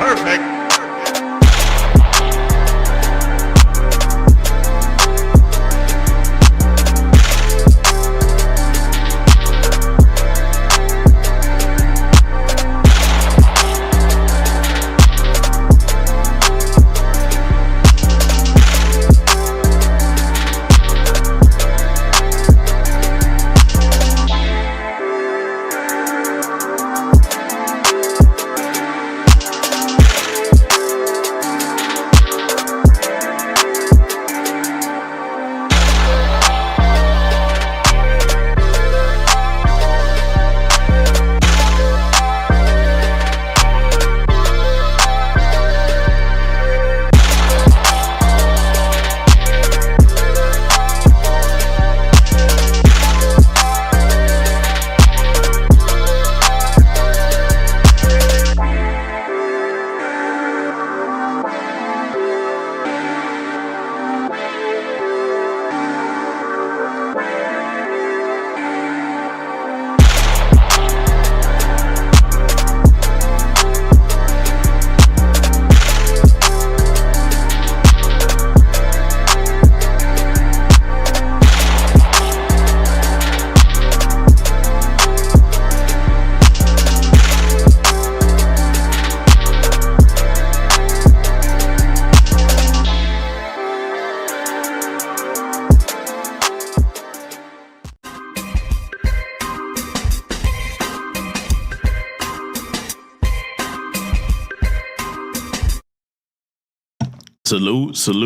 Perfect.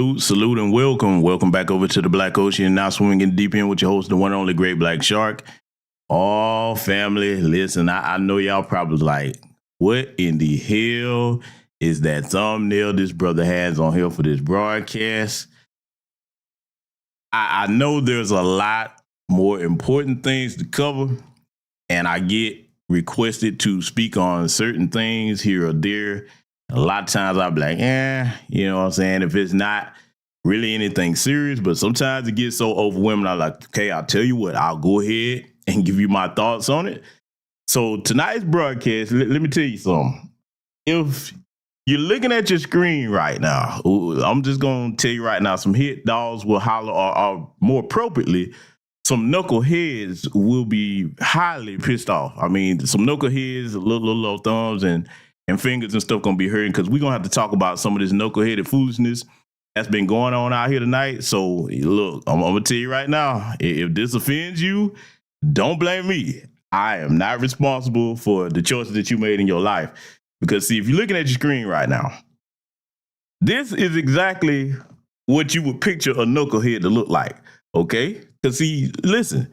Salute, and welcome. Welcome back over to the Black Ocean. Now swimming deep in with your host, the one and only Great Black Shark. Oh, family, listen, I know y'all probably like, what in the hell is that thumbnail this brother has on here for this broadcast? I know there's a lot more important things to cover, and I get requested to speak on certain things here or there. A lot of times I'll be like, you know what I'm saying? If it's not really anything serious, but sometimes it gets so overwhelming. I'm like, okay, I'll tell you what, I'll go ahead and give you my thoughts on it. So tonight's broadcast, let me tell you something. If you're looking at your screen right now, I'm just going to tell you right now, some hit dogs will holler, or more appropriately, some knuckleheads will be highly pissed off. I mean, some knuckleheads, little thumbs and fingers and stuff gonna be hurting, because we're gonna have to talk about some of this knuckleheaded foolishness that's been going on out here tonight. So look, I'm gonna tell you right now, if this offends you, don't blame me. I am not responsible for the choices that you made in your life. Because see, if you're looking at your screen right now, this is exactly what you would picture a knucklehead to look like, okay? Because see, listen,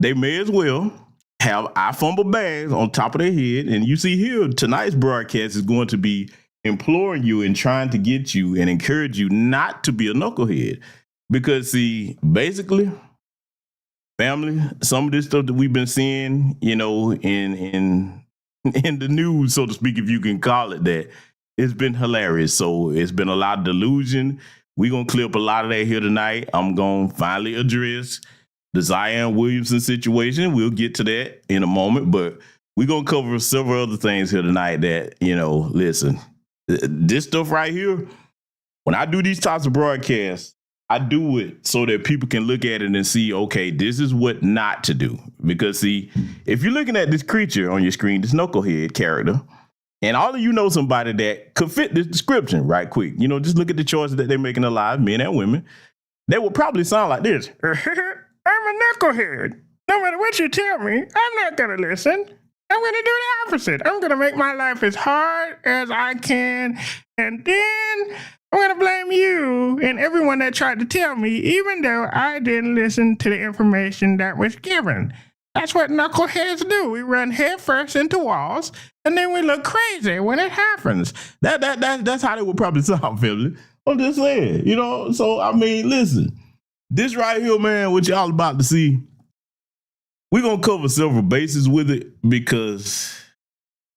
they may as well have I fumble bags on top of their head. And you see here, tonight's broadcast is going to be imploring you and trying to get you and encourage you not to be a knucklehead. Because see, basically, family, some of this stuff that we've been seeing, you know, in the news, so to speak, if you can call it that, it's been hilarious. So it's been a lot of delusion. We're going to clip a lot of that here tonight. I'm going to finally address the Zion Williamson situation. We'll get to that in a moment, but we're going to cover several other things here tonight that, you know, listen, this stuff right here, when I do these types of broadcasts, I do it so that people can look at it and see, okay, this is what not to do. Because see, if you're looking at this creature on your screen, this knucklehead character, and all of you know somebody that could fit this description right quick, you know, just look at the choices that they're making in lives, men and women, they will probably sound like this. I'm a knucklehead. No matter what you tell me, I'm not going to listen. I'm going to do the opposite. I'm going to make my life as hard as I can. And then I'm going to blame you and everyone that tried to tell me, even though I didn't listen to the information that was given. That's what knuckleheads do. We run headfirst into walls, and then we look crazy when it happens. That's how they would probably sound, family. I'm just saying, you know? So, I mean, listen. This right here, man, what y'all about to see, we're going to cover several bases with it because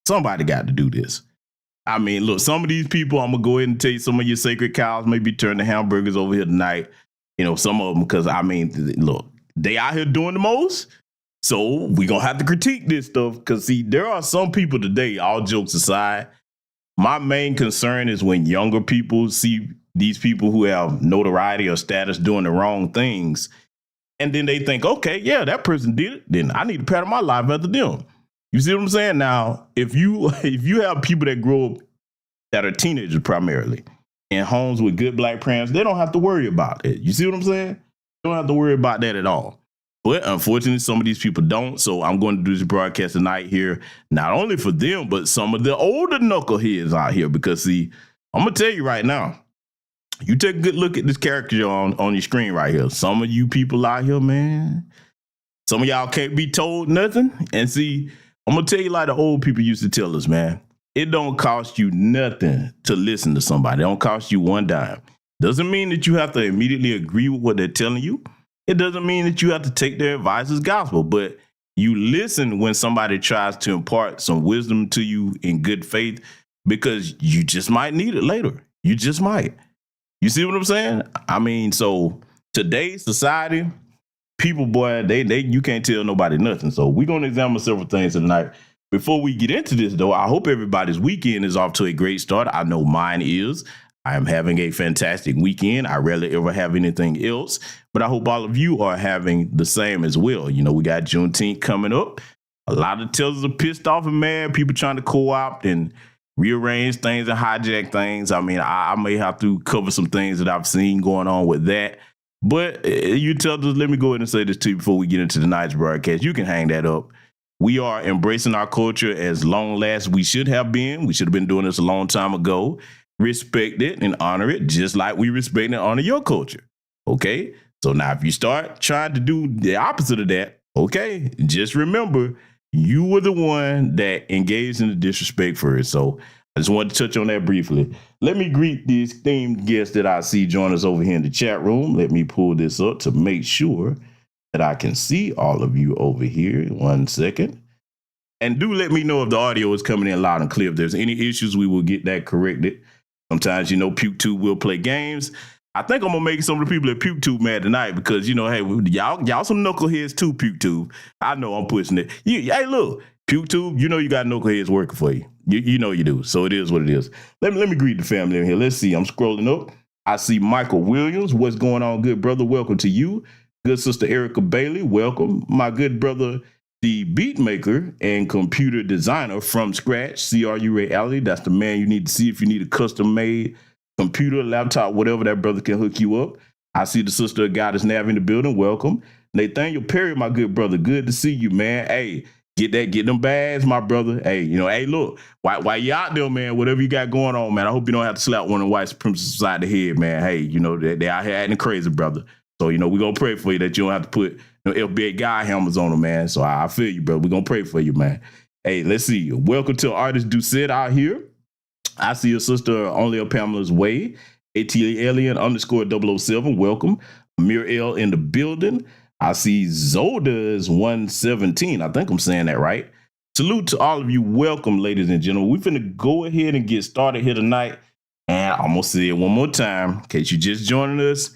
somebody got to do this. I mean, look, some of these people, I'm going to go ahead and tell you, some of your sacred cows may be turning hamburgers over here tonight. You know, some of them, because, I mean, look, they out here doing the most. So we're going to have to critique this stuff because, see, there are some people today, all jokes aside, My main concern is when younger people see these people who have notoriety or status doing the wrong things, and then they think, okay, yeah, that person did it, then I need to pattern my life after them. You see what I'm saying? Now, if you have people that grow up that are teenagers primarily in homes with good black parents, they don't have to worry about it. You see what I'm saying? They don't have to worry about that at all. But unfortunately, some of these people don't. So I'm going to do this broadcast tonight here, not only for them, but some of the older knuckleheads out here. Because see, I'm going to tell you right now, you take a good look at this character on your screen right here. Some of you people out here, man, some of y'all can't be told nothing. And see, I'm going to tell you like the old people used to tell us, man, it don't cost you nothing to listen to somebody. It don't cost you one dime. Doesn't mean that you have to immediately agree with what they're telling you. It doesn't mean that you have to take their advice as gospel, but you listen when somebody tries to impart some wisdom to you in good faith, because you just might need it later. You just might. You see what I'm saying? I mean, so today's society, people, boy, they you can't tell nobody nothing. So we're going to examine several things tonight. Before we get into this, though, I hope everybody's weekend is off to a great start. I know mine is. I am having a fantastic weekend. I rarely ever have anything else, but I hope all of you are having the same as well. You know, we got Juneteenth coming up. A lot of tellers are pissed off and mad. People trying to co-opt and rearrange things and hijack things. I mean, I may have to cover some things that I've seen going on with that. But you tellers, let me go ahead and say this to you before we get into tonight's broadcast. You can hang that up. We are embracing our culture as long as we should have been. We should have been doing this a long time ago. Respect it and honor it, just like we respect and honor your culture. Okay? So now if you start trying to do the opposite of that, okay, just remember, you were the one that engaged in the disrespect first. So I just wanted to touch on that briefly. Let me greet these themed guests that I see join us over here in the chat room. Let me pull this up to make sure that I can see all of you over here. 1 second. And do let me know if the audio is coming in loud and clear. If there's any issues, we will get that corrected. Sometimes, you know, PukeTube will play games. I think I'm going to make some of the people at PukeTube mad tonight because, you know, hey, y'all some knuckleheads too, PukeTube. I know I'm pushing it. Hey, look, PukeTube, you know you got knuckleheads working for you. You know you do. So it is what it is. Let me greet the family in here. Let's see. I'm scrolling up. I see Michael Williams. What's going on, good brother? Welcome to you. Good sister Erica Bailey. Welcome. My good brother, the beat maker and computer designer from scratch, CRU Reality. That's the man you need to see if you need a custom made computer, laptop, whatever. That brother can hook you up. I see the sister of Goddess Nav in the building. Welcome. Nathaniel Perry, my good brother. Good to see you, man. Hey, get them bags, my brother. Hey, you know, hey, look, while you out there, man, whatever you got going on, man, I hope you don't have to slap one of the white supremacists beside the head, man. Hey, you know, they out here acting crazy, brother. So, you know, we're going to pray for you that you don't have to put FBI guy helmets on them, man. So I feel you, bro. We're going to pray for you, man. Hey, let's see. Welcome to Artist Doucette out here. I see your sister, Only a Pamela's Way. ATLien _ 007. Welcome. Amir L in the building. I see Zolda's 117. I think I'm saying that right. Salute to all of you. Welcome, ladies and gentlemen. We're finna go ahead and get started here tonight. And I'm going to say it one more time in case you're just joining us.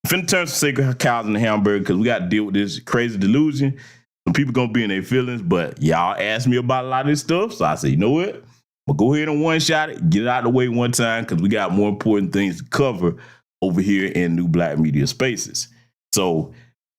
Finna turn some sacred cows in the hamburger because we got to deal with this crazy delusion. Some people gonna be in their feelings, but y'all asked me about a lot of this stuff, so I said, you know what? I'm gonna go ahead and one shot it, get it out of the way one time because we got more important things to cover over here in New Black Media Spaces. So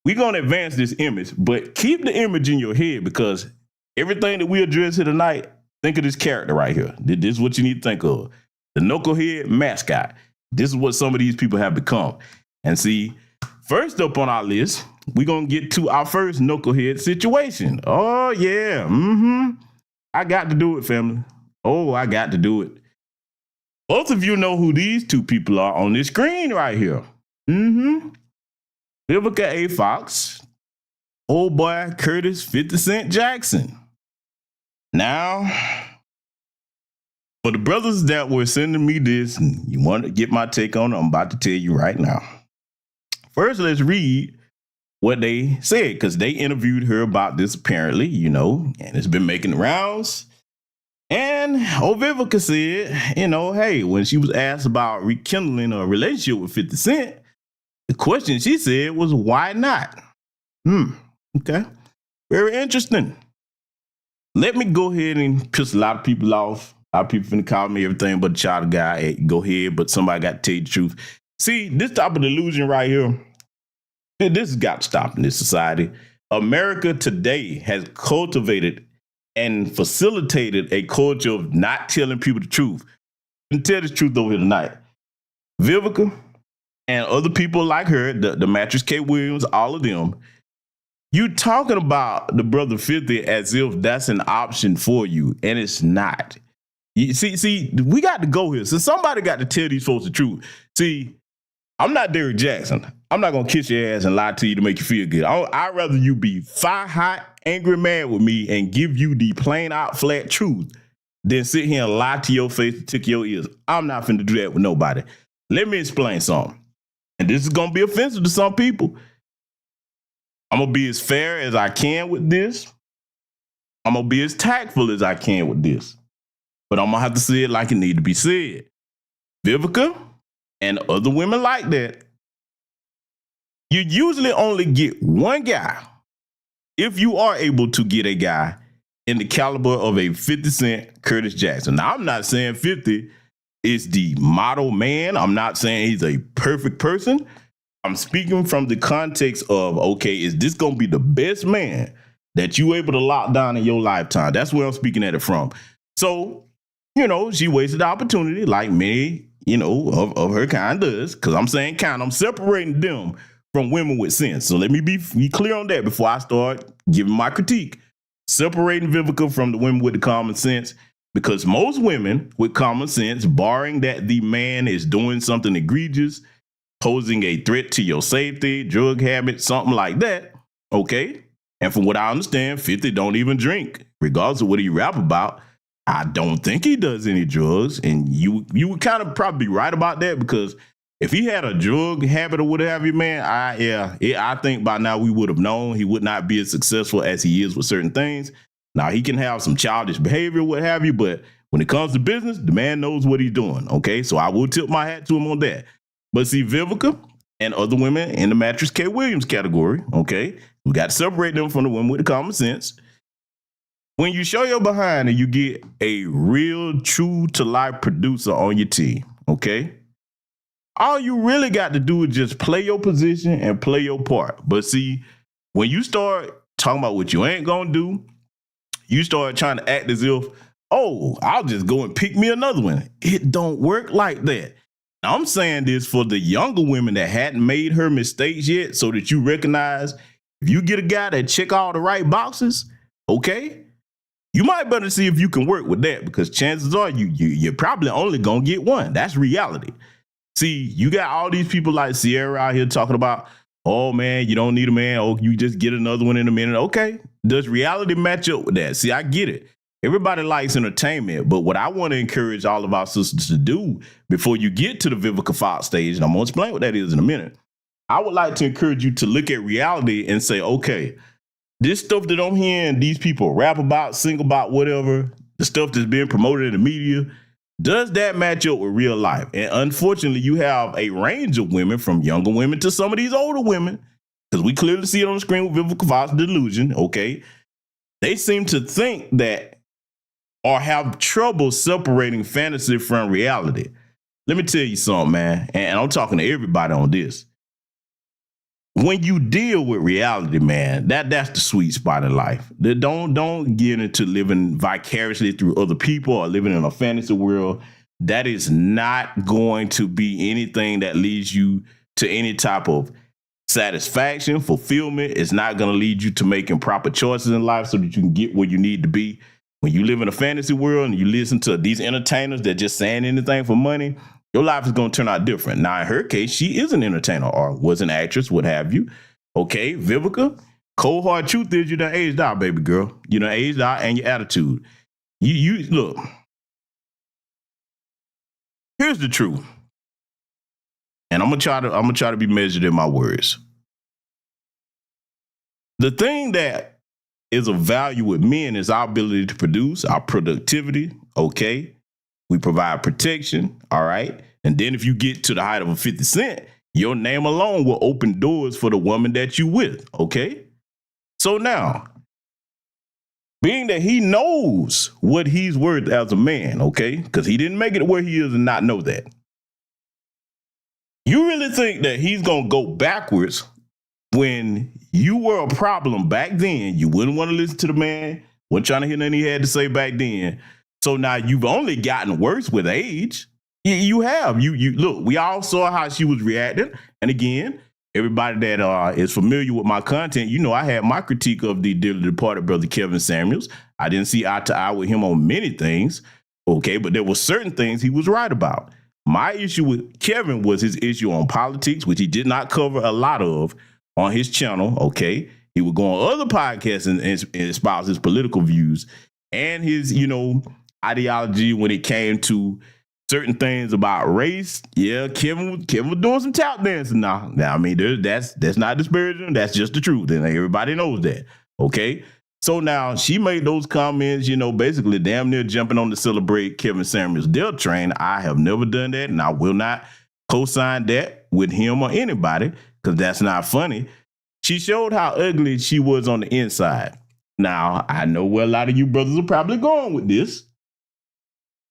we're gonna advance this image, but keep the image in your head because everything that we address here tonight, think of this character right here. This is what you need to think of. The knucklehead mascot. This is what some of these people have become. And see, first up on our list, we're going to get to our first knucklehead situation. Oh, yeah. I got to do it, family. Oh, I got to do it. Both of you know who these two people are on this screen right here. Vivica A. Fox. Old boy Curtis 50 Cent Jackson. Now, for the brothers that were sending me this, and you want to get my take on it, I'm about to tell you right now. First, let's read what they said, because they interviewed her about this apparently, you know, and it's been making the rounds. And Vivica said, you know, hey, when she was asked about rekindling a relationship with 50 Cent, the question she said was, why not? Okay. Very interesting. Let me go ahead and piss a lot of people off A lot of people finna call me everything but a child guy. Hey, go ahead, but somebody got to tell you the truth. See, this type of delusion right here, this has got to stop in this society. America today has cultivated and facilitated a culture of not telling people the truth. And tell the truth over here tonight. Vivica and other people like her, the Mattress K. Williams, all of them, you talking about the brother 50 as if that's an option for you, and it's not. You see, we got to go here. So somebody got to tell these folks the truth. See, I'm not Derrick Jackson. I'm not going to kiss your ass and lie to you to make you feel good. I'd rather you be fire hot, angry, mad with me and give you the plain out flat truth than sit here and lie to your face and tickle your ears. I'm not finna do that with nobody. Let me explain something. And this is going to be offensive to some people. I'm going to be as fair as I can with this. I'm going to be as tactful as I can with this. But I'm going to have to say it like it need to be said. Vivica and other women like that, you usually only get one guy if you are able to get a guy in the caliber of a 50 Cent Curtis Jackson. Now, I'm not saying 50 is the model man. I'm not saying he's a perfect person. I'm speaking from the context of, okay, is this going to be the best man that you able to lock down in your lifetime? That's where I'm speaking at it from. So, she wasted the opportunity like many, of her kind does, because I'm saying kind. I'm separating them from women with sense. So let me be clear on that before I start giving my critique. Separating Vivica from the women with the common sense, because most women with common sense, barring that the man is doing something egregious, posing a threat to your safety, drug habit, something like that, okay? And from what I understand, 50 don't even drink, regardless of what he rap about. I don't think he does any drugs, and you would kind of probably be right about that, because if he had a drug habit or what have you, man, I think by now we would have known he would not be as successful as he is with certain things. Now, he can have some childish behavior, what have you, but when it comes to business, the man knows what he's doing, okay? So I will tip my hat to him on that. But see, Vivica and other women in the Mattress K. Williams category, okay? We got to separate them from the women with the common sense. When you show your behind and you get a real, true-to-life producer on your team, okay? All you really got to do is just play your position and play your part. But see, when you start talking about what you ain't gonna do, you start trying to act as if, oh, I'll just go and pick me another one. It don't work like that. Now, I'm saying this for the younger women that hadn't made her mistakes yet, so that you recognize if you get a guy that check all the right boxes, okay, you might better see if you can work with that, because chances are you're probably only gonna get one. That's reality. See, you got all these people like Sierra out here talking about, oh, man, you don't need a man. Oh, you just get another one in a minute. Okay. Does reality match up with that? See, I get it. Everybody likes entertainment. But what I want to encourage all of our sisters to do before you get to the Vivica Fox stage, and I'm going to explain what that is in a minute, I would like to encourage you to look at reality and say, okay, this stuff that I'm hearing these people rap about, sing about, whatever, the stuff that's being promoted in the media, does that match up with real life? And unfortunately, you have a range of women, from younger women to some of these older women, because we clearly see it on the screen with Vivica Fox delusion, okay? They seem to think that, or have trouble separating fantasy from reality. Let me tell you something, man, and I'm talking to everybody on this. When you deal with reality, man, that's the sweet spot in life. Don't get into living vicariously through other people or living in a fantasy world. That is not going to be anything that leads you to any type of satisfaction, fulfillment. It's not going to lead you to making proper choices in life so that you can get where you need to be. When you live in a fantasy world and you listen to these entertainers that just saying anything for money, your life is going to turn out different. Now, in her case, she is an entertainer or was an actress, what have you. Okay, Vivica, cold hard truth is you done aged out, baby girl. You done aged out, and your attitude. You look. Here's the truth, and I'm gonna try to be measured in my words. The thing that is of value with men is our ability to produce, our productivity. Okay. We provide protection, all right? And then if you get to the height of a 50 Cent, your name alone will open doors for the woman that you with, okay? So now, being that he knows what he's worth as a man, okay? Because he didn't make it where he is and not know that. You really think that he's going to go backwards when you were a problem back then? You wouldn't want to listen to the man, wasn't trying to hear nothing he had to say back then. So now you've only gotten worse with age. You have. You look, we all saw how she was reacting. And again, everybody that is familiar with my content, you know I had my critique of the dearly departed brother Kevin Samuels. I didn't see eye to eye with him on many things, okay, but there were certain things he was right about. My issue with Kevin was his issue on politics, which he did not cover a lot of on his channel, okay? He would go on other podcasts and espouse his political views and his, ideology when it came to certain things about race. Yeah, Kevin was doing some tap dancing now. I mean, that's not disparaging. That's just the truth, and everybody knows that. Okay, so now she made those comments, basically damn near jumping on to celebrate Kevin Samuels' death train. I have never done that, and I will not co-sign that with him or anybody because that's not funny. She showed how ugly she was on the inside. Now, I know where a lot of you brothers are probably going with this.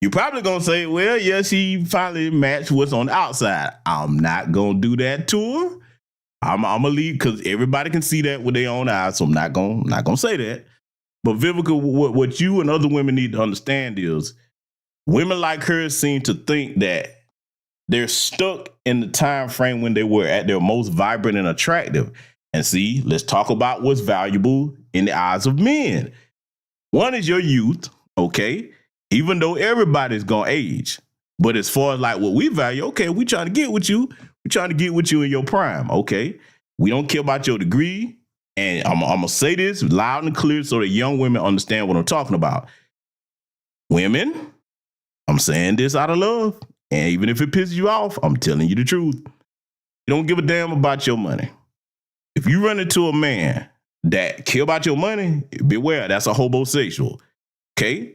You're probably going to say, well, yeah, she finally matched what's on the outside. I'm not going to do that to her. I'm going to leave because everybody can see that with their own eyes, so I'm not going to say that. But Vivica, what you and other women need to understand is women like her seem to think that they're stuck in the time frame when they were at their most vibrant and attractive. And see, let's talk about what's valuable in the eyes of men. One is your youth, okay? Even though everybody's gonna age. But as far as like what we value, okay, we trying to get with you. We're trying to get with you in your prime, okay? We don't care about your degree. And I'm gonna say this loud and clear so that young women understand what I'm talking about. Women, I'm saying this out of love. And even if it pisses you off, I'm telling you the truth. You don't give a damn about your money. If you run into a man that care about your money, beware, that's a homosexual, okay?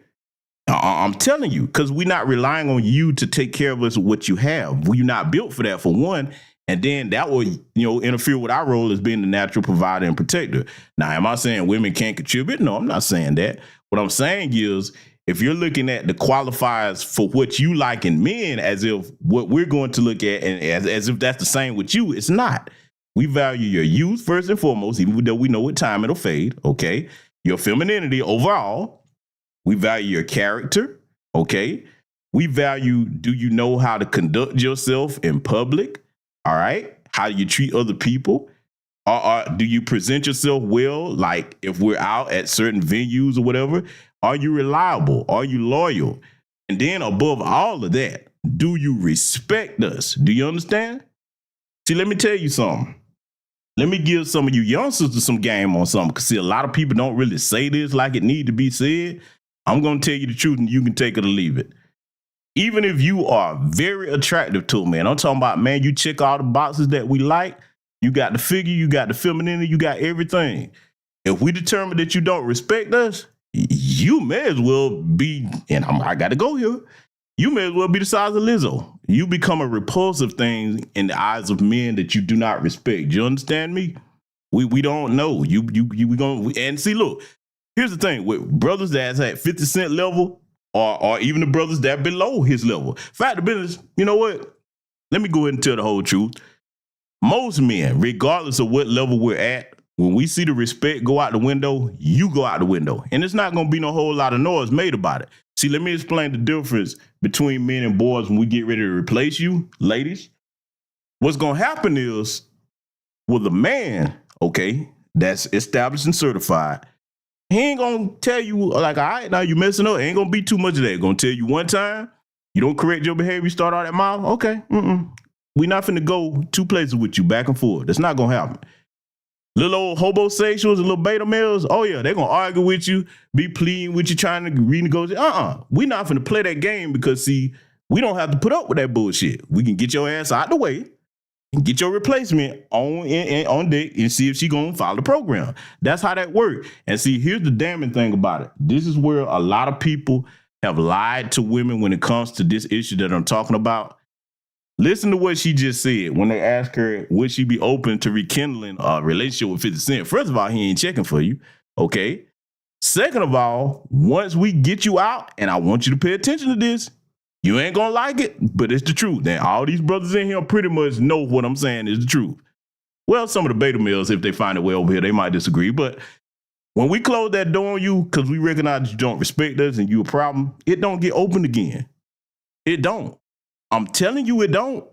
I'm telling you, because we're not relying on you to take care of us with what you have. We're not built for that, for one. And then that will, interfere with our role as being the natural provider and protector. Now, am I saying women can't contribute? No, I'm not saying that. What I'm saying is, if you're looking at the qualifiers for what you like in men as if what we're going to look at and as if that's the same with you, it's not. We value your youth first and foremost, even though we know what time it'll fade, okay? Your femininity overall. We value your character, okay? We value, do you know how to conduct yourself in public, all right? How do you treat other people? Or do you present yourself well, like if we're out at certain venues or whatever? Are you reliable? Are you loyal? And then above all of that, do you respect us? Do you understand? See, let me tell you something. Let me give some of you young sisters some game on something. Because see, a lot of people don't really say this like it need to be said. I'm going to tell you the truth and you can take it or leave it. Even if you are very attractive to a man, I'm talking about, man, you check all the boxes that we like. You got the figure, you got the femininity, you got everything. If we determine that you don't respect us, you may as well be, and I got to go here, you may as well be the size of Lizzo. You become a repulsive thing in the eyes of men that you do not respect. Do you understand me? We don't know. We gonna, and see, look, here's the thing with brothers that's at 50 Cent level or even the brothers that below his level. Fact of business, you know what? Let me go ahead and tell the whole truth. Most men, regardless of what level we're at, when we see the respect go out the window, you go out the window. And it's not going to be no whole lot of noise made about it. See, let me explain the difference between men and boys when we get ready to replace you, ladies. What's going to happen is with a man, okay, that's established and certified, he ain't going to tell you, like, all right, now you messing up. Ain't going to be too much of that. Going to tell you one time, you don't correct your behavior, you start out that mile, okay, we not finna go two places with you back and forth. That's not going to happen. Little old homosexuals and little beta males, oh yeah, they're going to argue with you, be pleading with you, trying to renegotiate. We not finna play that game because, see, we don't have to put up with that bullshit. We can get your ass out the way and get your replacement on deck and see if she gonna follow the program. That's how that works. And see, here's the damning thing about it. This is where a lot of people have lied to women when it comes to this issue that I'm talking about. Listen to what she just said when they asked her, would she be open to rekindling a relationship with 50 Cent? First of all, he ain't checking for you, okay? Second of all, once we get you out, and I want you to pay attention to this, you ain't gonna like it, but it's the truth. And all these brothers in here pretty much know what I'm saying is the truth. Well, some of the beta males, if they find it way over here, they might disagree. But when we close that door on you because we recognize you don't respect us and you a problem, it don't get opened again. It don't. I'm telling you, it don't.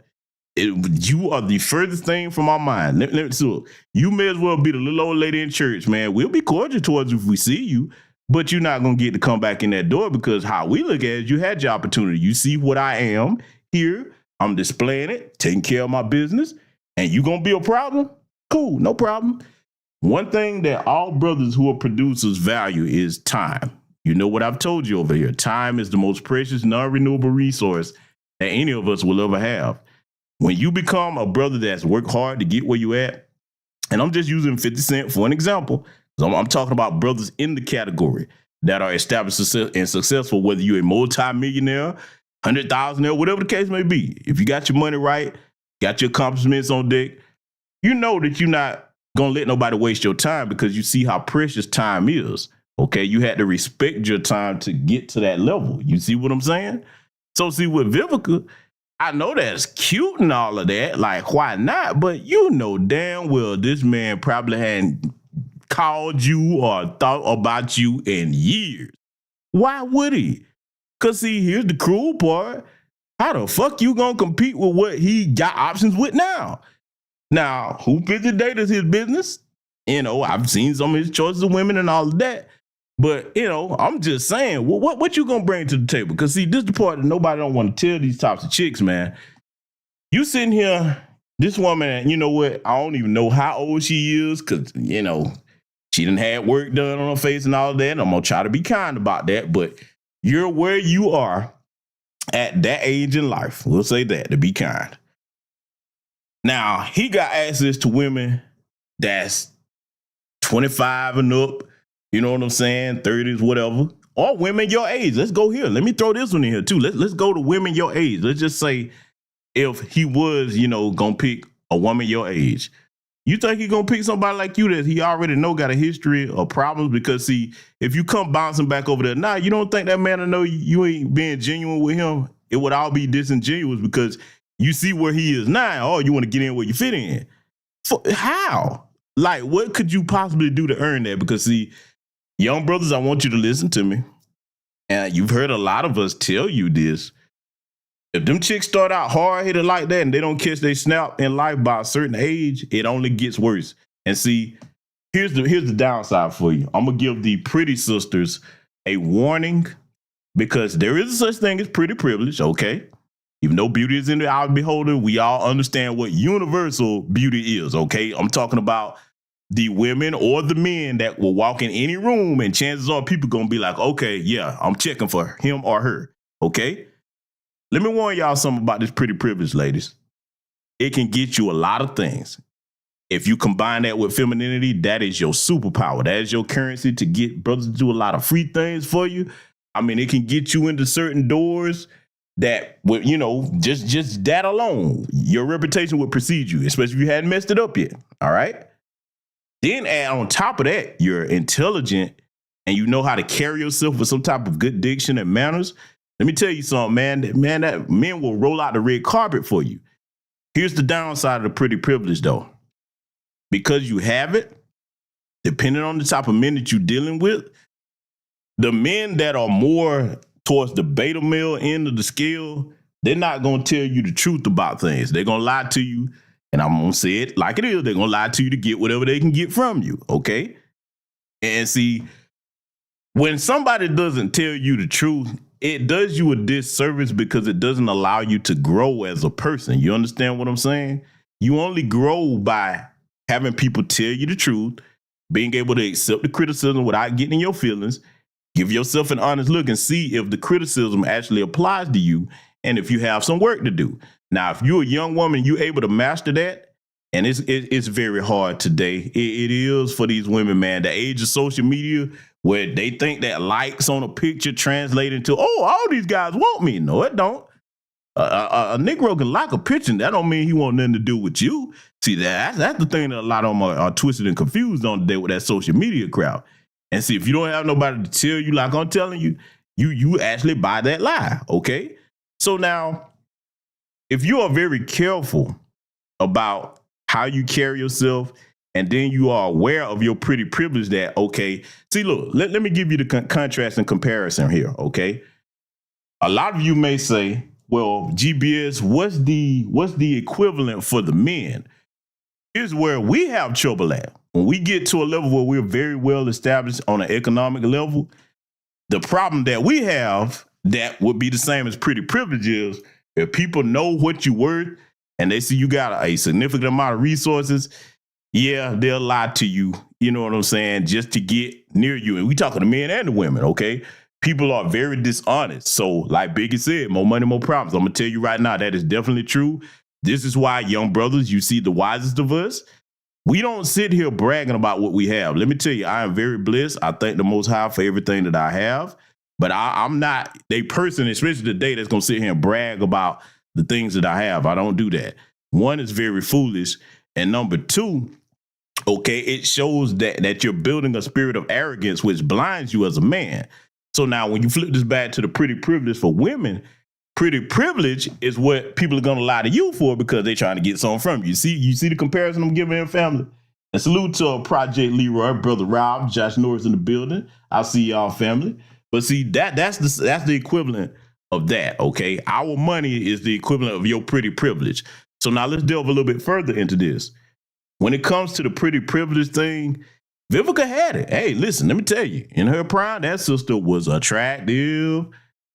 You are the furthest thing from our mind. So you may as well be the little old lady in church, man. We'll be cordial towards you if we see you, but you're not going to get to come back in that door because how we look at it, you had your opportunity. You see what I am here. I'm displaying it, taking care of my business, and you going to be a problem? Cool, no problem. One thing that all brothers who are producers value is time. You know what I've told you over here. Time is the most precious, non-renewable resource that any of us will ever have. When you become a brother that's worked hard to get where you at, and I'm just using 50 Cent for an example, I'm talking about brothers in the category that are established and successful, whether you're a multi-millionaire, 100,000, whatever the case may be. If you got your money right, got your accomplishments on deck, you know that you're not going to let nobody waste your time because you see how precious time is. Okay, you had to respect your time to get to that level. You see what I'm saying? So see, with Vivica, I know that's cute and all of that. Like, why not? But you know damn well this man probably hadn't called you or thought about you in years. Why would he? Because see, here's the cruel part. How the fuck you gonna compete with what he got options with now? Now, who fits the date is his business. You know, I've seen some of his choices of women and all of that. But, you know, I'm just saying, what you gonna bring to the table? Because, see, this is the part that nobody don't want to tell these types of chicks, man. You sitting here, this woman, you know what? I don't even know how old she is because, you know, she done had work done on her face and all that. I'm going to try to be kind about that. But you're where you are at that age in life. We'll say that, to be kind. Now, he got access to women that's 25 and up. You know what I'm saying? 30s, whatever. Or women your age. Let's go here. Let me throw this one in here too. Let's go to women your age. Let's just say if he was, you know, gonna pick a woman your age. You think he gonna pick somebody like you that he already know got a history of problems? Because see, if you come bouncing back over there now, you don't think that man will know you ain't being genuine with him? It would all be disingenuous because you see where he is now. Oh, you want to get in where you fit in. How? Like, what could you possibly do to earn that? Because see, young brothers, I want you to listen to me. And you've heard a lot of us tell you this. If them chicks start out hard-headed like that and they don't catch their snap in life by a certain age, it only gets worse. And see, here's the downside for you. I'm going to give the pretty sisters a warning because there is such thing as pretty privilege, okay? Even though beauty is in the eye of the beholder, we all understand what universal beauty is, okay? I'm talking about the women or the men that will walk in any room and chances are people going to be like, okay, yeah, I'm checking for him or her, okay? Let me warn y'all something about this pretty privilege, ladies. It can get you a lot of things. If you combine that with femininity, that is your superpower. That is your currency to get brothers to do a lot of free things for you. I mean, it can get you into certain doors that, you know, just that alone, your reputation would precede you, especially if you hadn't messed it up yet, all right? Then add on top of that, you're intelligent and you know how to carry yourself with some type of good diction and manners. Let me tell you something, man. That men will roll out the red carpet for you. Here's the downside of the pretty privilege, though. Because you have it, depending on the type of men that you're dealing with, the men that are more towards the beta male end of the scale, they're not going to tell you the truth about things. They're going to lie to you. And I'm going to say it like it is. They're going to lie to you to get whatever they can get from you, okay? And see, when somebody doesn't tell you the truth, it does you a disservice because it doesn't allow you to grow as a person. You understand what I'm saying? You only grow by having people tell you the truth, being able to accept the criticism without getting in your feelings, give yourself an honest look and see if the criticism actually applies to you and if you have some work to do. Now, if you're a young woman, you're able to master that, and it's very hard today. It is for these women, man. The age of social media, where they think that likes on a picture translate into, oh, all these guys want me. No, it don't. A Negro can like a picture, and that don't mean he want nothing to do with you. See, that's the thing that a lot of them are twisted and confused on today with that social media crowd. And see, if you don't have nobody to tell you, like I'm telling you, you actually buy that lie, okay? So now, if you are very careful about how you carry yourself, and then you are aware of your pretty privilege that, okay, see, look, let me give you the contrast and comparison here, okay? A lot of you may say, well, GBS, what's the equivalent for the men? Here's where we have trouble at. When we get to a level where we're very well established on an economic level, the problem that we have that would be the same as pretty privilege is if people know what you're worth and they see you got a significant amount of resources, yeah, they'll lie to you, you know what I'm saying, just to get near you. And we talking to men and the women, okay? People are very dishonest. So like Biggie said, more money, more problems. I'm going to tell you right now, that is definitely true. This is why, young brothers, you see the wisest of us, we don't sit here bragging about what we have. Let me tell you, I am very blessed. I thank the Most High for everything that I have. But I'm not a person, especially today, that's going to sit here and brag about the things that I have. I don't do that. One, is very foolish. And number two, okay, it shows that you're building a spirit of arrogance, which blinds you as a man. So now when you flip this back to the pretty privilege for women, pretty privilege is what people are going to lie to you for because they're trying to get something from you. You see the comparison I'm giving in family? And salute to Project Leroy, Brother Rob, Josh Norris in the building. I'll see y'all, family. But see, that's the equivalent of that, okay? Our money is the equivalent of your pretty privilege. So now let's delve a little bit further into this. When it comes to the pretty privilege thing, Vivica had it. Hey, listen, let me tell you, in her prime, that sister was attractive,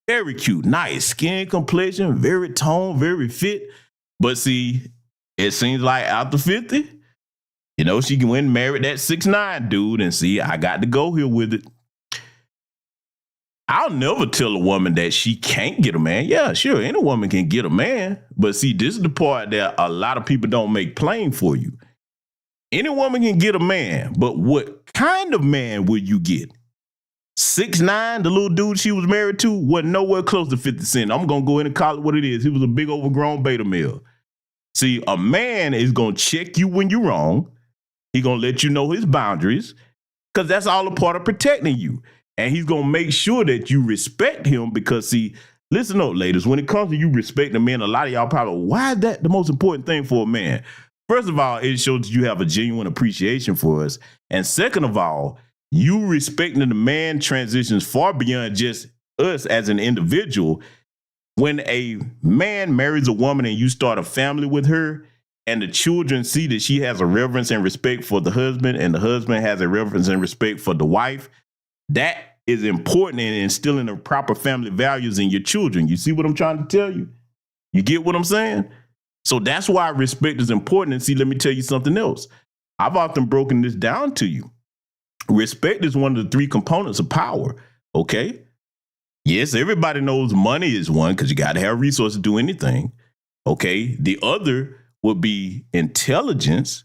very cute, nice skin complexion, very toned, very fit. But see, it seems like after 50, you know, she went and married that 6'9" dude, and see, I got to go here with it. I'll never tell a woman that she can't get a man. Yeah, sure, any woman can get a man. But see, this is the part that a lot of people don't make plain for you. Any woman can get a man, but what kind of man will you get? 6'9", the little dude she was married to, wasn't nowhere close to 50 Cent. I'm going to go in and call it what it is. He was a big overgrown beta male. See, a man is going to check you when you're wrong. He's going to let you know his boundaries because that's all a part of protecting you. And he's going to make sure that you respect him because, see, listen up, ladies. When it comes to you respecting a man, a lot of y'all probably, why is that the most important thing for a man? First of all, it shows that you have a genuine appreciation for us. And second of all, you respecting the man transitions far beyond just us as an individual. When a man marries a woman and you start a family with her and the children see that she has a reverence and respect for the husband and the husband has a reverence and respect for the wife, that is important in instilling the proper family values in your children. You see what I'm trying to tell you? You get what I'm saying? So that's why respect is important. And see, let me tell you something else. I've often broken this down to you. Respect is one of the three components of power, okay? Yes, everybody knows money is one because you got to have resources to do anything, okay? The other would be intelligence,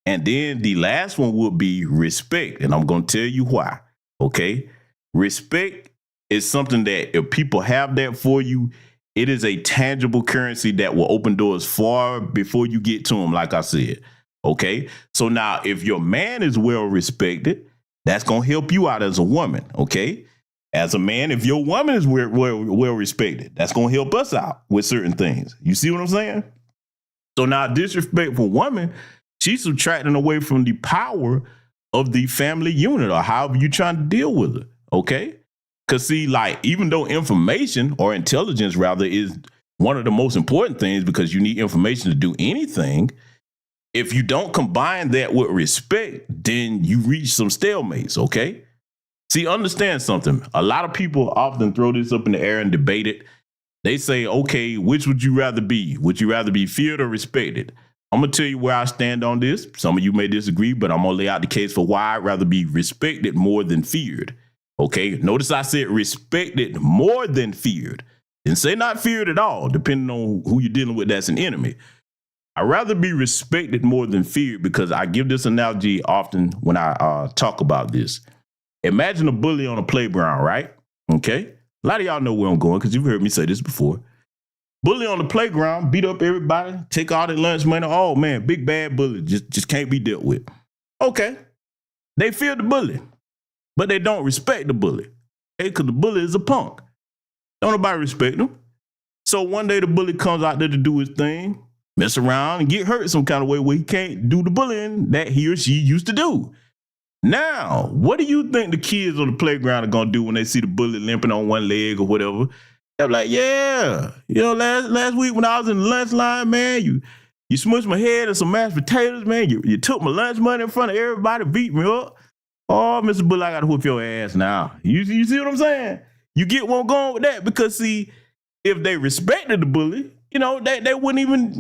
and then the last one would be respect, and I'm going to tell you why, okay? Respect is something that if people have that for you, it is a tangible currency that will open doors far before you get to them, like I said, okay? So now if your man is well respected, that's going to help you out as a woman, okay? As a man, if your woman is well respected, that's going to help us out with certain things. You see what I'm saying? So now disrespectful woman, she's subtracting away from the power of the family unit or however you're trying to deal with it, okay? Because see, like, even though information or intelligence rather is one of the most important things because you need information to do anything, if you don't combine that with respect, then you reach some stalemates, okay? See, understand something. A lot of people often throw this up in the air and debate it. They say, okay, which would you rather be? Would you rather be feared or respected? I'm going to tell you where I stand on this. Some of you may disagree, but I'm going to lay out the case for why I'd rather be respected more than feared. Okay, notice I said respected more than feared. Didn't say not feared at all, depending on who you're dealing with that's an enemy. I'd rather be respected more than feared because I give this analogy often when I talk about this. Imagine a bully on a playground, right? Okay, a lot of y'all know where I'm going because you've heard me say this before. Bully on the playground, beat up everybody, take all their lunch money. Oh man, big bad bully, just can't be dealt with. Okay, they fear the bully. but they don't respect the bully. Hey, because the bully is a punk. Don't nobody respect him. So one day the bully comes out there to do his thing, mess around and get hurt some kind of way where he can't do the bullying that he or she used to do. Now, what do you think the kids on the playground are going to do when they see the bully limping on one leg or whatever? They're like, yeah, last week when I was in the lunch line, man, you smushed my head in some mashed potatoes, man. You took my lunch money in front of everybody, beat me up. Oh, Mr. Bully, I got to whoop your ass now. You see what I'm saying? You get where I'm going with that? Because, see, if they respected the bully, they wouldn't even,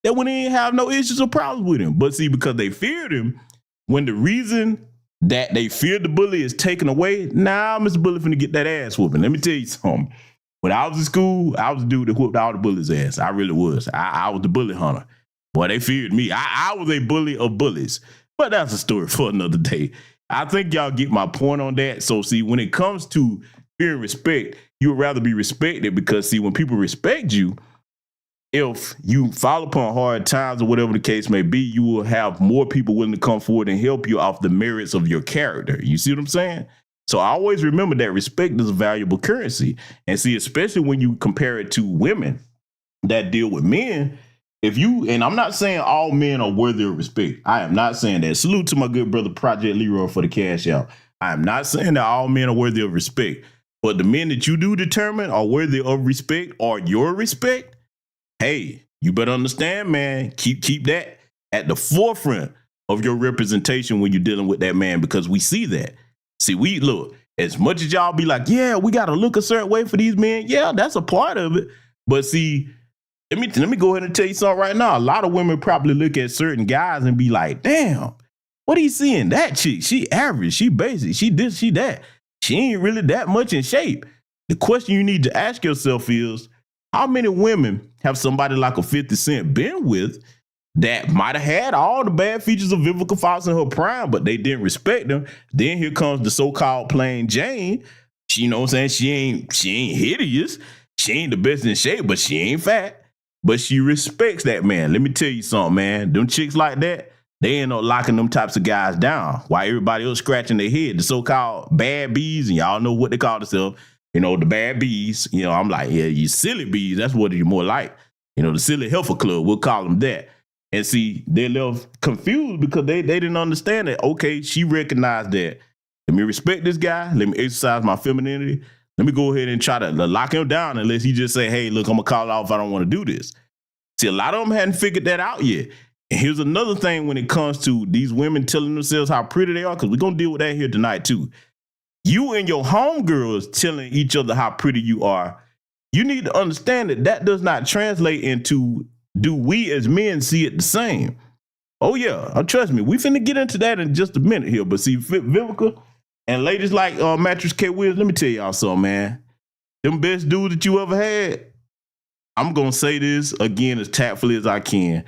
they wouldn't even have no issues or problems with him. But see, because they feared him, when the reason that they feared the bully is taken away, now Mr. Bully finna get that ass whooping. Let me tell you something. When I was in school, I was the dude that whooped all the bullies' ass. I really was. I was the bully hunter. Boy, they feared me. I was a bully of bullies. But that's a story for another day. I think y'all get my point on that. So, see, when it comes to fear and respect, you would rather be respected because, see, when people respect you, if you fall upon hard times or whatever the case may be, you will have more people willing to come forward and help you off the merits of your character. You see what I'm saying? So I always remember that respect is a valuable currency. And see, especially when you compare it to women that deal with men, and I'm not saying all men are worthy of respect. I am not saying that. Salute to my good brother, Project Leroy, for the cash out. I am not saying that all men are worthy of respect, but the men that you do determine are worthy of respect or your respect, hey, you better understand, man, keep that at the forefront of your representation when you're dealing with that man, because we see that. See, we look, as much as y'all be like, yeah, we got to look a certain way for these men. Yeah, that's a part of it. But see, let me go ahead and tell you something right now. A lot of women probably look at certain guys and be like, damn, what are you seeing? That chick, she average, she basic, she this, she that. She ain't really that much in shape. The question you need to ask yourself is, how many women have somebody like a 50 Cent been with that might have had all the bad features of Vivica Fox in her prime, but they didn't respect them? Then here comes the so-called plain Jane. She, you know what I'm saying? She ain't hideous. She ain't the best in shape, but she ain't fat. But she respects that man. Let me tell you something, man. Them chicks like that, they end up locking them types of guys down while everybody else scratching their head. The so-called bad bees, and y'all know what they call themselves, the bad bees. I'm like, yeah, you silly bees. That's what you're more like. The silly heifer club, we'll call them that. And see, they left confused because they didn't understand that, okay, she recognized that. Let me respect this guy. Let me exercise my femininity. Let me go ahead and try to lock him down unless he just say, hey, look, I'm going to call it off. I don't want to do this. See, a lot of them hadn't figured that out yet. And here's another thing when it comes to these women telling themselves how pretty they are, because we're going to deal with that here tonight too. You and your homegirls telling each other how pretty you are, you need to understand that does not translate into, do we as men see it the same? Oh yeah, trust me, we finna get into that in just a minute here. But see, Vivica and ladies like Mattress K. Williams, let me tell y'all something, man. Them best dudes that you ever had, I'm gonna say this again as tactfully as I can.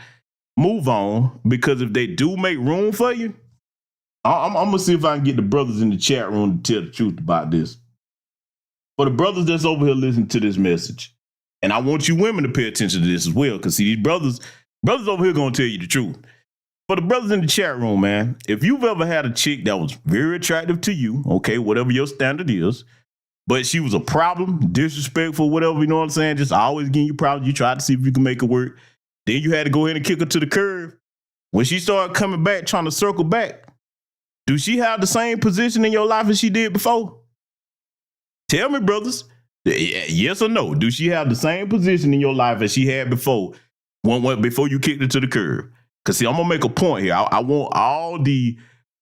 Move on, because if they do make room for you, I'm gonna see if I can get the brothers in the chat room to tell the truth about this. For the brothers that's over here listening to this message, and I want you women to pay attention to this as well, because see, these brothers over here gonna tell you the truth. For the brothers in the chat room, man, if you've ever had a chick that was very attractive to you, okay, whatever your standard is, but she was a problem, disrespectful, whatever, you know what I'm saying, just always giving you problems, you tried to see if you can make it work, then you had to go ahead and kick her to the curb. When she started coming back, trying to circle back, do she have the same position in your life as she did before? Tell me, brothers. Yes or no? Do she have the same position in your life as she had before, before you kicked her to the curb? Because see, I'm going to make a point here. I want all the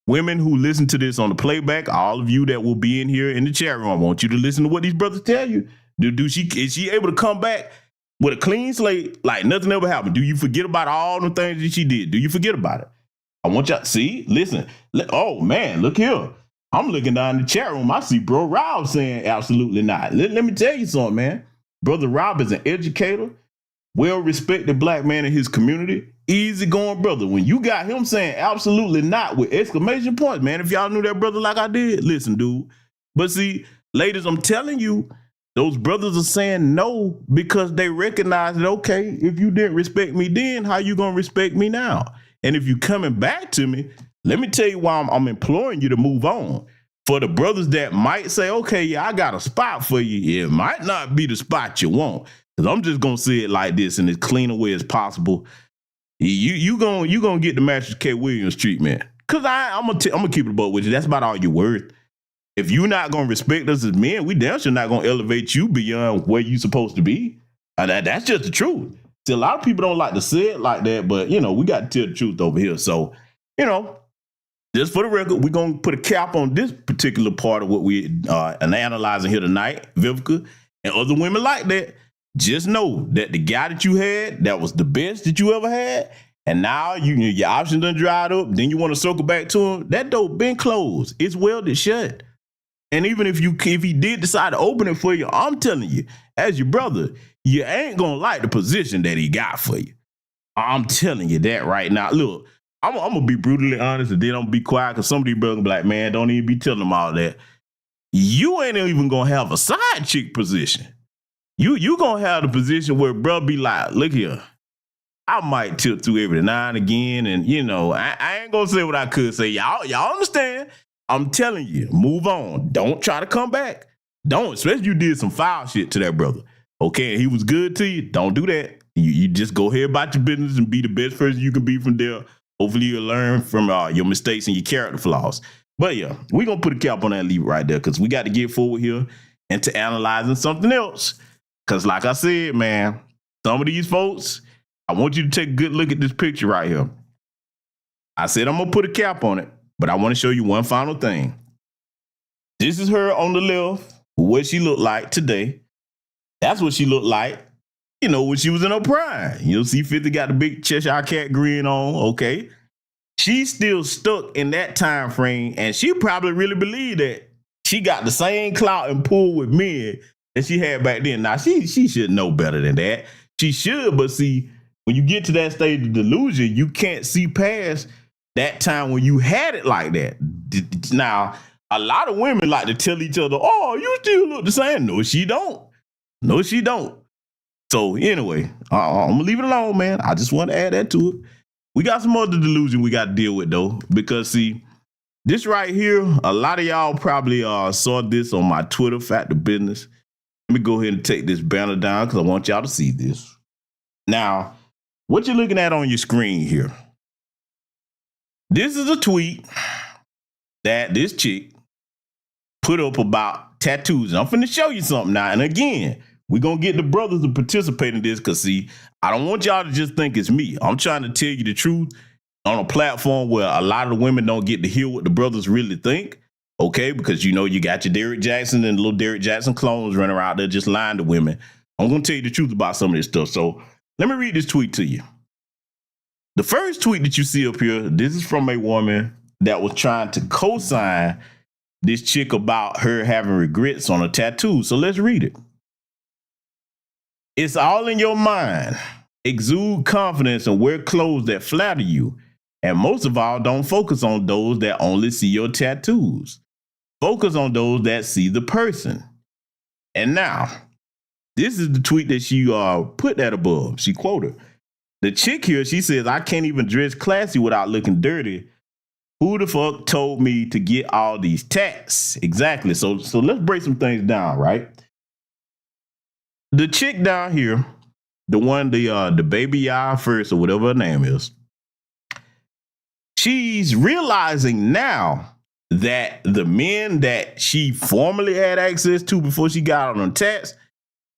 women who listen to this on the playback, all of you that will be in here in the chat room, I want you to listen to what these brothers tell you. Is she able to come back with a clean slate like nothing ever happened? Do you forget about all the things that she did? Do you forget about it? I want y'all, see, listen. Oh, man, look here. I'm looking down in the chat room. I see Bro Rob saying absolutely not. Let me tell you something, man. Brother Rob is an educator, well-respected black man in his community, easygoing brother. When you got him saying absolutely not with exclamation points, man, if y'all knew that brother like I did, listen, dude. But see, ladies, I'm telling you, those brothers are saying no because they recognize that, okay, if you didn't respect me then, how you going to respect me now? And if you coming back to me, let me tell you why I'm imploring you to move on. For the brothers that might say, okay, yeah, I got a spot for you, it might not be the spot you want. Because I'm just going to say it like this in as clean a way as possible. You gonna get the Mattress K. Williams treatment. Because I'm gonna keep it above with you. That's about all you're worth. If you're not going to respect us as men, we damn sure not going to elevate you beyond where you supposed to be. That's just the truth. See, a lot of people don't like to say it like that, but, you know, we got to tell the truth over here. So, you know, just for the record, we're going to put a cap on this particular part of what we are analyzing here tonight, Vivica, and other women like that. Just know that the guy that you had, that was the best that you ever had, and now your options done dried up, then you want to circle back to him, that door been closed. It's welded shut. And even if he did decide to open it for you, I'm telling you, as your brother, you ain't going to like the position that he got for you. I'm telling you that right now. Look, I'm going to be brutally honest and then I'm going to be quiet because some of these brothers be like, man, don't even be telling them all that. You ain't even going to have a side chick position. You going to have the position where brother be like, look here, I might tip through every now and again. And, you know, I ain't going to say what I could say. Y'all understand? I'm telling you, move on. Don't try to come back. Don't, especially if you did some foul shit to that brother. Okay, and he was good to you. Don't do that. You just go ahead about your business and be the best person you can be from there. Hopefully you'll learn from your mistakes and your character flaws. But yeah, we're going to put a cap on that leave right there because we got to get forward here into analyzing something else. Because like I said, man, some of these folks, I want you to take a good look at this picture right here. I said I'm going to put a cap on it. But I want to show you one final thing. This is her on the left, what she looked like today. That's what she looked like, you know, when she was in her prime. You'll see 50 got the big Cheshire Cat grin on, okay? She's still stuck in that time frame, and she probably really believed that she got the same clout and pull with men that she had back then. Now, she should know better than that. She should, but see, when you get to that stage of delusion, you can't see past that time when you had it like that. Now, a lot of women like to tell each other, oh, you still look the same. No, she don't. No, she don't. So anyway, I'm going to leave it alone, man. I just want to add that to it. We got some other delusion we got to deal with, though, because, see, this right here, a lot of y'all probably saw this on my Twitter, Fact of Business. Let me go ahead and take this banner down because I want y'all to see this. Now, what you're looking at on your screen here, this is a tweet that this chick put up about tattoos. And I'm finna show you something now. And again, we're going to get the brothers to participate in this because, see, I don't want y'all to just think it's me. I'm trying to tell you the truth on a platform where a lot of the women don't get to hear what the brothers really think, okay? Because, you know, you got your Derrick Jackson and little Derrick Jackson clones running around there just lying to women. I'm going to tell you the truth about some of this stuff. So let me read this tweet to you. The first tweet that you see up here, this is from a woman that was trying to co-sign this chick about her having regrets on a tattoo. So let's read it. It's all in your mind. Exude confidence and wear clothes that flatter you. And most of all, don't focus on those that only see your tattoos. Focus on those that see the person. And now, this is the tweet that she put that above. She quoted. The chick here, she says, I can't even dress classy without looking dirty. Who the fuck told me to get all these tats? Exactly. So let's break some things down, right? The chick down here, the one, the baby eye first or whatever her name is, she's realizing now that the men that she formerly had access to before she got on them tats,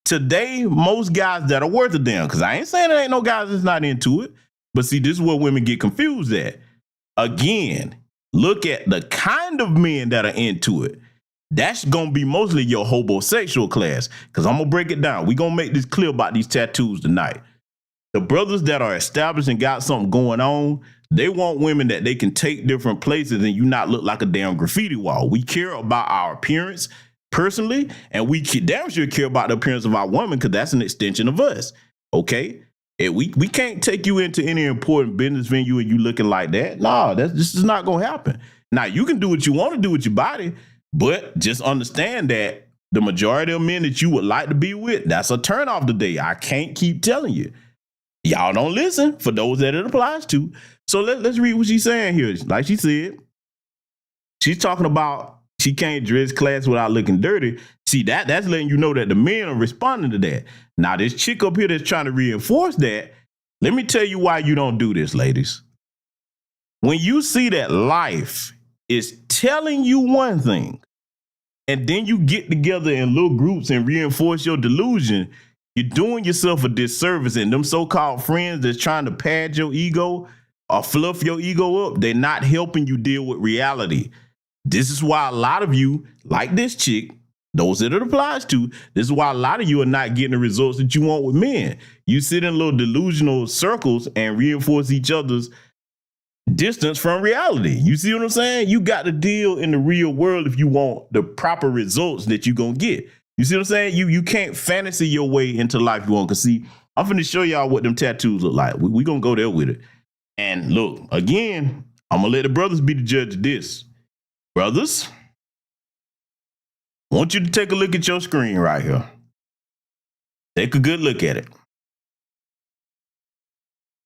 today, most guys that are worth a damn, because I ain't saying there ain't no guys that's not into it, but see, this is where women get confused at. Again, look at the kind of men that are into it. That's going to be mostly your homosexual class, because I'm going to break it down. We're going to make this clear about these tattoos tonight. The brothers that are established and got something going on, they want women that they can take different places and you not look like a damn graffiti wall. We care about our appearance personally, and we damn sure care about the appearance of our woman because that's an extension of us, okay? And we can't take you into any important business venue and you looking like that. No, this is not going to happen. Now, you can do what you want to do with your body, but just understand that the majority of men that you would like to be with, that's a turn off today. I can't keep telling you. Y'all don't listen for those that it applies to. So let's read what she's saying here. Like she said, she's talking about She can't dress class without looking dirty. See, that's letting you know that the men are responding to that. Now, this chick up here that's trying to reinforce that, let me tell you why you don't do this, ladies. When you see that life is telling you one thing, and then you get together in little groups and reinforce your delusion, you're doing yourself a disservice. And them so-called friends that's trying to pad your ego or fluff your ego up, they're not helping you deal with reality. This is why a lot of you, like this chick, those that it applies to, this is why a lot of you are not getting the results that you want with men. You sit in little delusional circles and reinforce each other's distance from reality. You see what I'm saying? You got to deal in the real world if you want the proper results that you're going to get. You see what I'm saying? You can't fantasy your way into life you want. Because see, I'm finna show y'all what them tattoos look like. We going to go there with it. And look, again, I'm going to let the brothers be the judge of this. Brothers, I want you to take a look at your screen right here. Take a good look at it.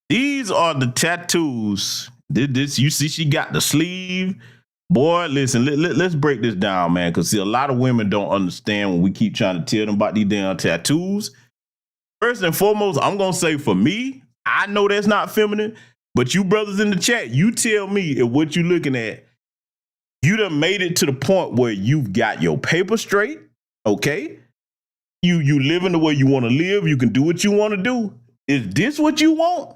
These are the tattoos. This you see, she got the sleeve. Boy, listen, let's break this down, man, because see, a lot of women don't understand when we keep trying to tell them about these damn tattoos. First and foremost, I'm going to say for me, I know that's not feminine, but you brothers in the chat, you tell me if what you're looking at, you done made it to the point where you've got your paper straight, okay? You living the way you want to live. You can do what you want to do. Is this what you want?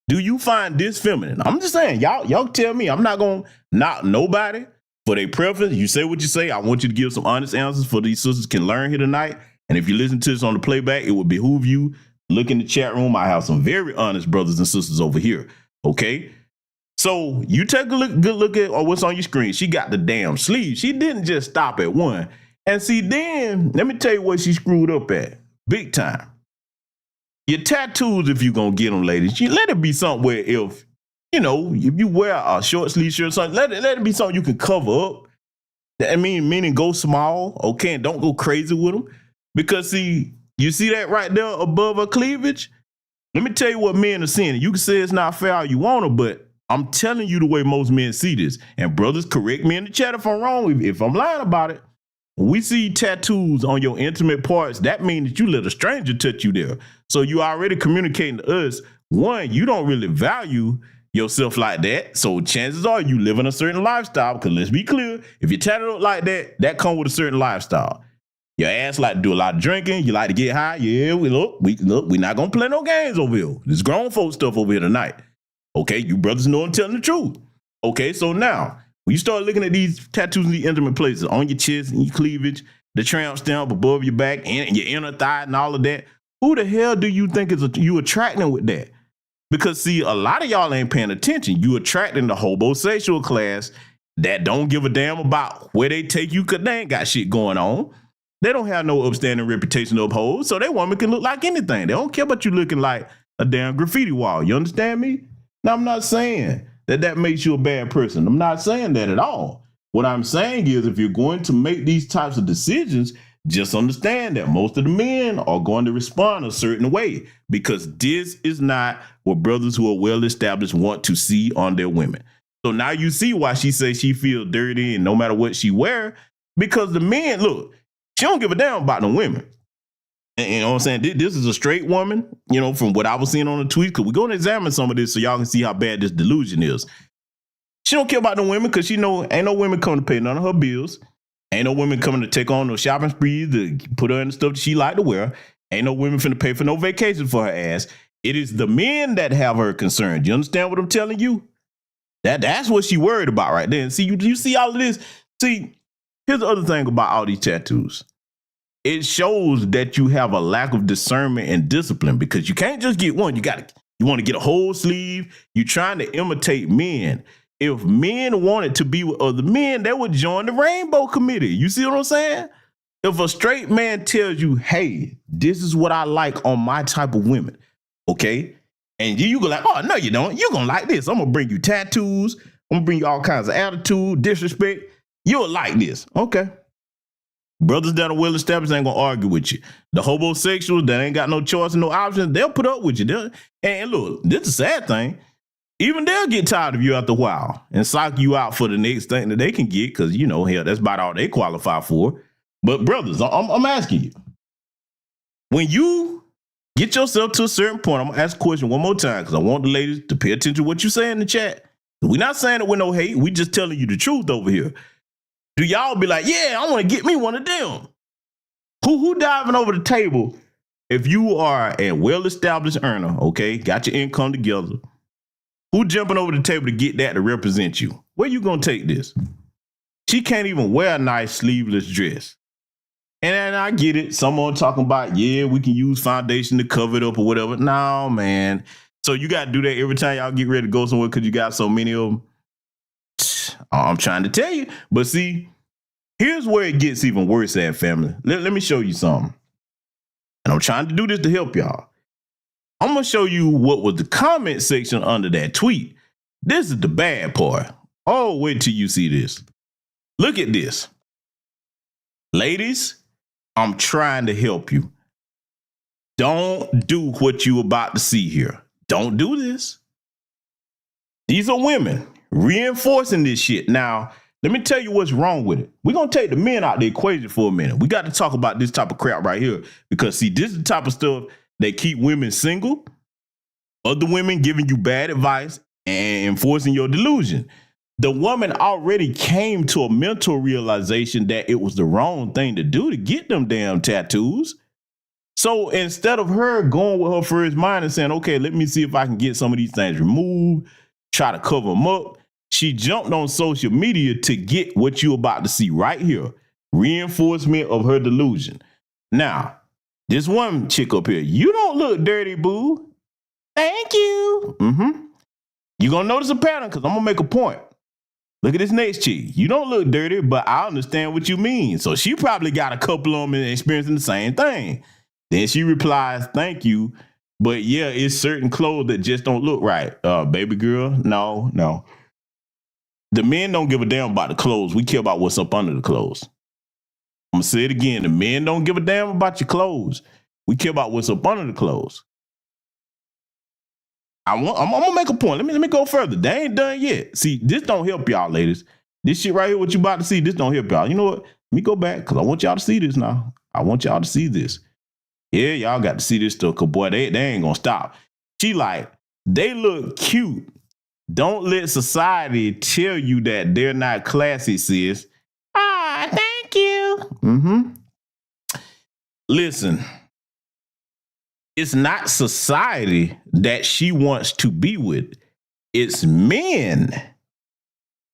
Do you find this feminine? I'm just saying, y'all tell me. I'm not going to knock nobody for their preference. You say what you say. I want you to give some honest answers for these sisters can learn here tonight. And if you listen to this on the playback, it would behoove you. Look in the chat room. I have some very honest brothers and sisters over here, okay? So you take a good look at what's on your screen. She got the damn sleeve. She didn't just stop at one. And see, then, let me tell you what she screwed up at. Big time. Your tattoos, if you're going to get them, ladies, you let it be something where if you wear a short sleeve shirt or something, let it be something you can cover up. I mean, meaning go small, okay, and don't go crazy with them. Because, see, you see that right there above her cleavage? Let me tell you what men are seeing. You can say it's not fair how you want to, but I'm telling you the way most men see this. And brothers, correct me in the chat if I'm wrong, if I'm lying about it. When we see tattoos on your intimate parts, that means that you let a stranger touch you there. So you already communicating to us, one, you don't really value yourself like that. So chances are you live in a certain lifestyle, because let's be clear, if you tattoo up like that, that comes with a certain lifestyle. Your ass like to do a lot of drinking, you like to get high. Yeah, we're not going to play no games over here. This grown folk stuff over here tonight. Okay, you brothers know I'm telling the truth. Okay, so now, when you start looking at these tattoos in the intimate places, on your chest and your cleavage, the tramp stamp above your back and your inner thigh and all of that, who the hell do you think you attracting with that? Because, see, a lot of y'all ain't paying attention. You attracting the homosexual class that don't give a damn about where they take you because they ain't got shit going on. They don't have no upstanding reputation to uphold, so that woman can look like anything. They don't care about you looking like a damn graffiti wall. You understand me? Now, I'm not saying that makes you a bad person. I'm not saying that at all. What I'm saying is if you're going to make these types of decisions, just understand that most of the men are going to respond a certain way, because this is not what brothers who are well established want to see on their women. So now you see why she says she feels dirty and no matter what she wear, because the men, look, she don't give a damn about the women. And you know what I'm saying? This is a straight woman, from what I was seeing on the tweet, because we're going to examine some of this so y'all can see how bad this delusion is. She don't care about the women because she know ain't no women coming to pay none of her bills. Ain't no women coming to take on no shopping sprees to put her in the stuff that she like to wear. Ain't no women finna pay for no vacation for her ass. It is the men that have her concerned. You understand what I'm telling you? That's what she worried about right there. And see, you see all of this. See, here's the other thing about all these tattoos. It shows that you have a lack of discernment and discipline, because you can't just get one. You want to get a whole sleeve. You're trying to imitate men. If men wanted to be with other men, they would join the Rainbow Committee. You see what I'm saying? If a straight man tells you, hey, this is what I like on my type of women, okay? And you go like, oh, no, you don't. You're going to like this. I'm going to bring you tattoos. I'm going to bring you all kinds of attitude, disrespect. You'll like this. Okay. Brothers that are well established ain't gonna argue with you. The homosexuals that ain't got no choice and no options, they'll put up with you. And look, this is a sad thing. Even they'll get tired of you after a while and psych you out for the next thing that they can get because, you know, hell, that's about all they qualify for. But brothers, I'm asking you, when you get yourself to a certain point, I'm going to ask a question one more time because I want the ladies to pay attention to what you say in the chat. We're not saying it with no hate. We just telling you the truth over here. Do y'all be like, yeah, I want to get me one of them? Who diving over the table if you are a well-established earner, okay, got your income together, who jumping over the table to get that to represent you? Where you going to take this? She can't even wear a nice sleeveless dress. And I get it. Someone talking about, yeah, we can use foundation to cover it up or whatever. No, man. So you got to do that every time y'all get ready to go somewhere because you got so many of them. I'm trying to tell you. But see, here's where it gets even worse at, family. Let me show you something. And I'm trying to do this to help y'all. I'm going to show you what was the comment section under that tweet. This is the bad part. Oh, wait till you see this. Look at this. Ladies, I'm trying to help you. Don't do what you about to see here. Don't do this. These are women reinforcing this shit. Now, let me tell you what's wrong with it. We're going to take the men out the equation for a minute. We got to talk about this type of crap right here because, see, this is the type of stuff that keep women single, other women giving you bad advice and enforcing your delusion. The woman already came to a mental realization that it was the wrong thing to do to get them damn tattoos. So instead of her going with her first mind and saying, okay, let me see if I can get some of these things removed, try to cover them up, she jumped on social media to get what you're about to see right here. Reinforcement of her delusion. Now, this one chick up here, you don't look dirty, boo. Thank you. You're going to notice a pattern because I'm going to make a point. Look at this next chick. You don't look dirty, but I understand what you mean. So she probably got a couple of them and experiencing the same thing. Then she replies, thank you. But yeah, it's certain clothes that just don't look right. Baby girl, no. The men don't give a damn about the clothes. We care about what's up under the clothes. I'm going to say it again. The men don't give a damn about your clothes. We care about what's up under the clothes. I'm going to make a point. Let me go further. They ain't done yet. See, this don't help y'all, ladies. This shit right here, what you about to see, this don't help y'all. You know what? Let me go back because I want y'all to see this now. I want y'all to see this. Yeah, y'all got to see this stuff because, boy, they ain't going to stop. She like, they look cute. Don't let society tell you that they're not classy, sis. Ah, thank you. Listen, it's not society that she wants to be with. It's men.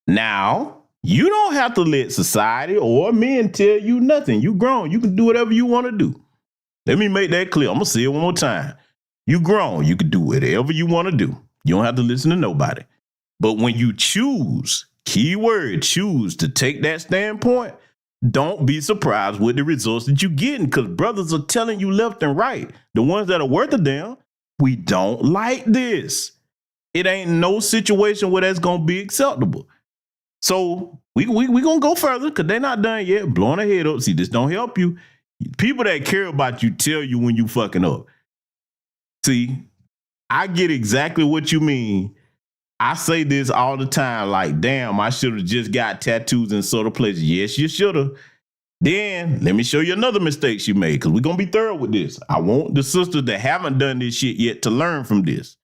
Now, you don't have to let society or men tell you nothing. You grown. You can do whatever you want to do. Let me make that clear. I'm going to say it one more time. You grown. You can do whatever you want to do. You don't have to listen to nobody. But when you choose, keyword choose, to take that standpoint, don't be surprised with the results that you're getting because brothers are telling you left and right. The ones that are worth a damn, we don't like this. It ain't no situation where that's going to be acceptable. So we going to go further because they're not done yet. Blowing their head up. See, this don't help you. People that care about you tell you when you fucking up. See, I get exactly what you mean. I say this all the time, like, damn, I should have just got tattoos in sort of places. Yes, you should have. Then let me show you another mistake she made because we're going to be thorough with this. I want the sisters that haven't done this shit yet to learn from this.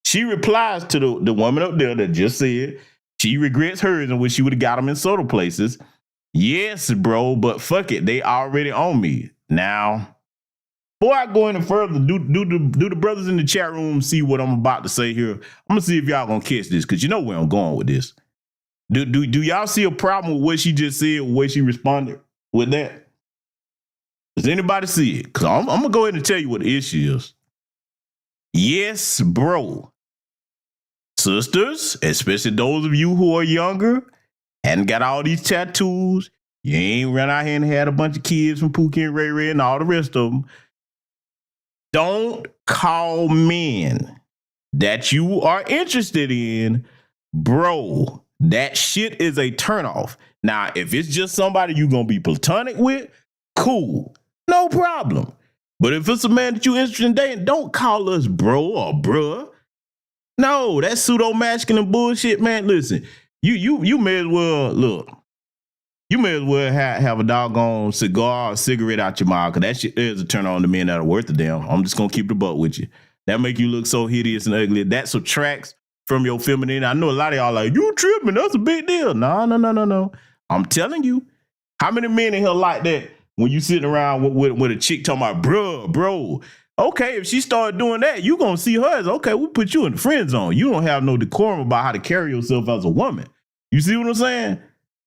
She replies to the woman up there that just said she regrets hers and wish she would have got them in soda places. Yes, bro, but fuck it. They already on me. Now, before I go any further, do the brothers in the chat room see what I'm about to say here? I'm going to see if y'all going to catch this because you know where I'm going with this. Do y'all see a problem with what she just said, the way she responded with that? Does anybody see it? Because I'm going to go ahead and tell you what the issue is. Yes, bro. Sisters, especially those of you who are younger, hadn't got all these tattoos, you ain't run out here and had a bunch of kids from Pookie and Ray Ray and all the rest of them. Don't call men that you are interested in, bro. That shit is a turnoff. Now, if it's just somebody you're going to be platonic with, cool. No problem. But if it's a man that you're interested in dating, don't call us bro or bruh. No, that's pseudo masculine bullshit, man. Listen, you may as well look. You may as well have a doggone cigar or cigarette out your mouth, because that shit is a turn on to men that are worth a damn. I'm just gonna keep the buck with you. That make you look so hideous and ugly. That subtracts from your femininity. I know a lot of y'all like, you tripping, that's a big deal. No. I'm telling you, how many men in here like that when you sitting around with a chick talking about, bro? Okay, if she started doing that, you gonna see her as, okay, we put you in the friend zone. You don't have no decorum about how to carry yourself as a woman. You see what I'm saying?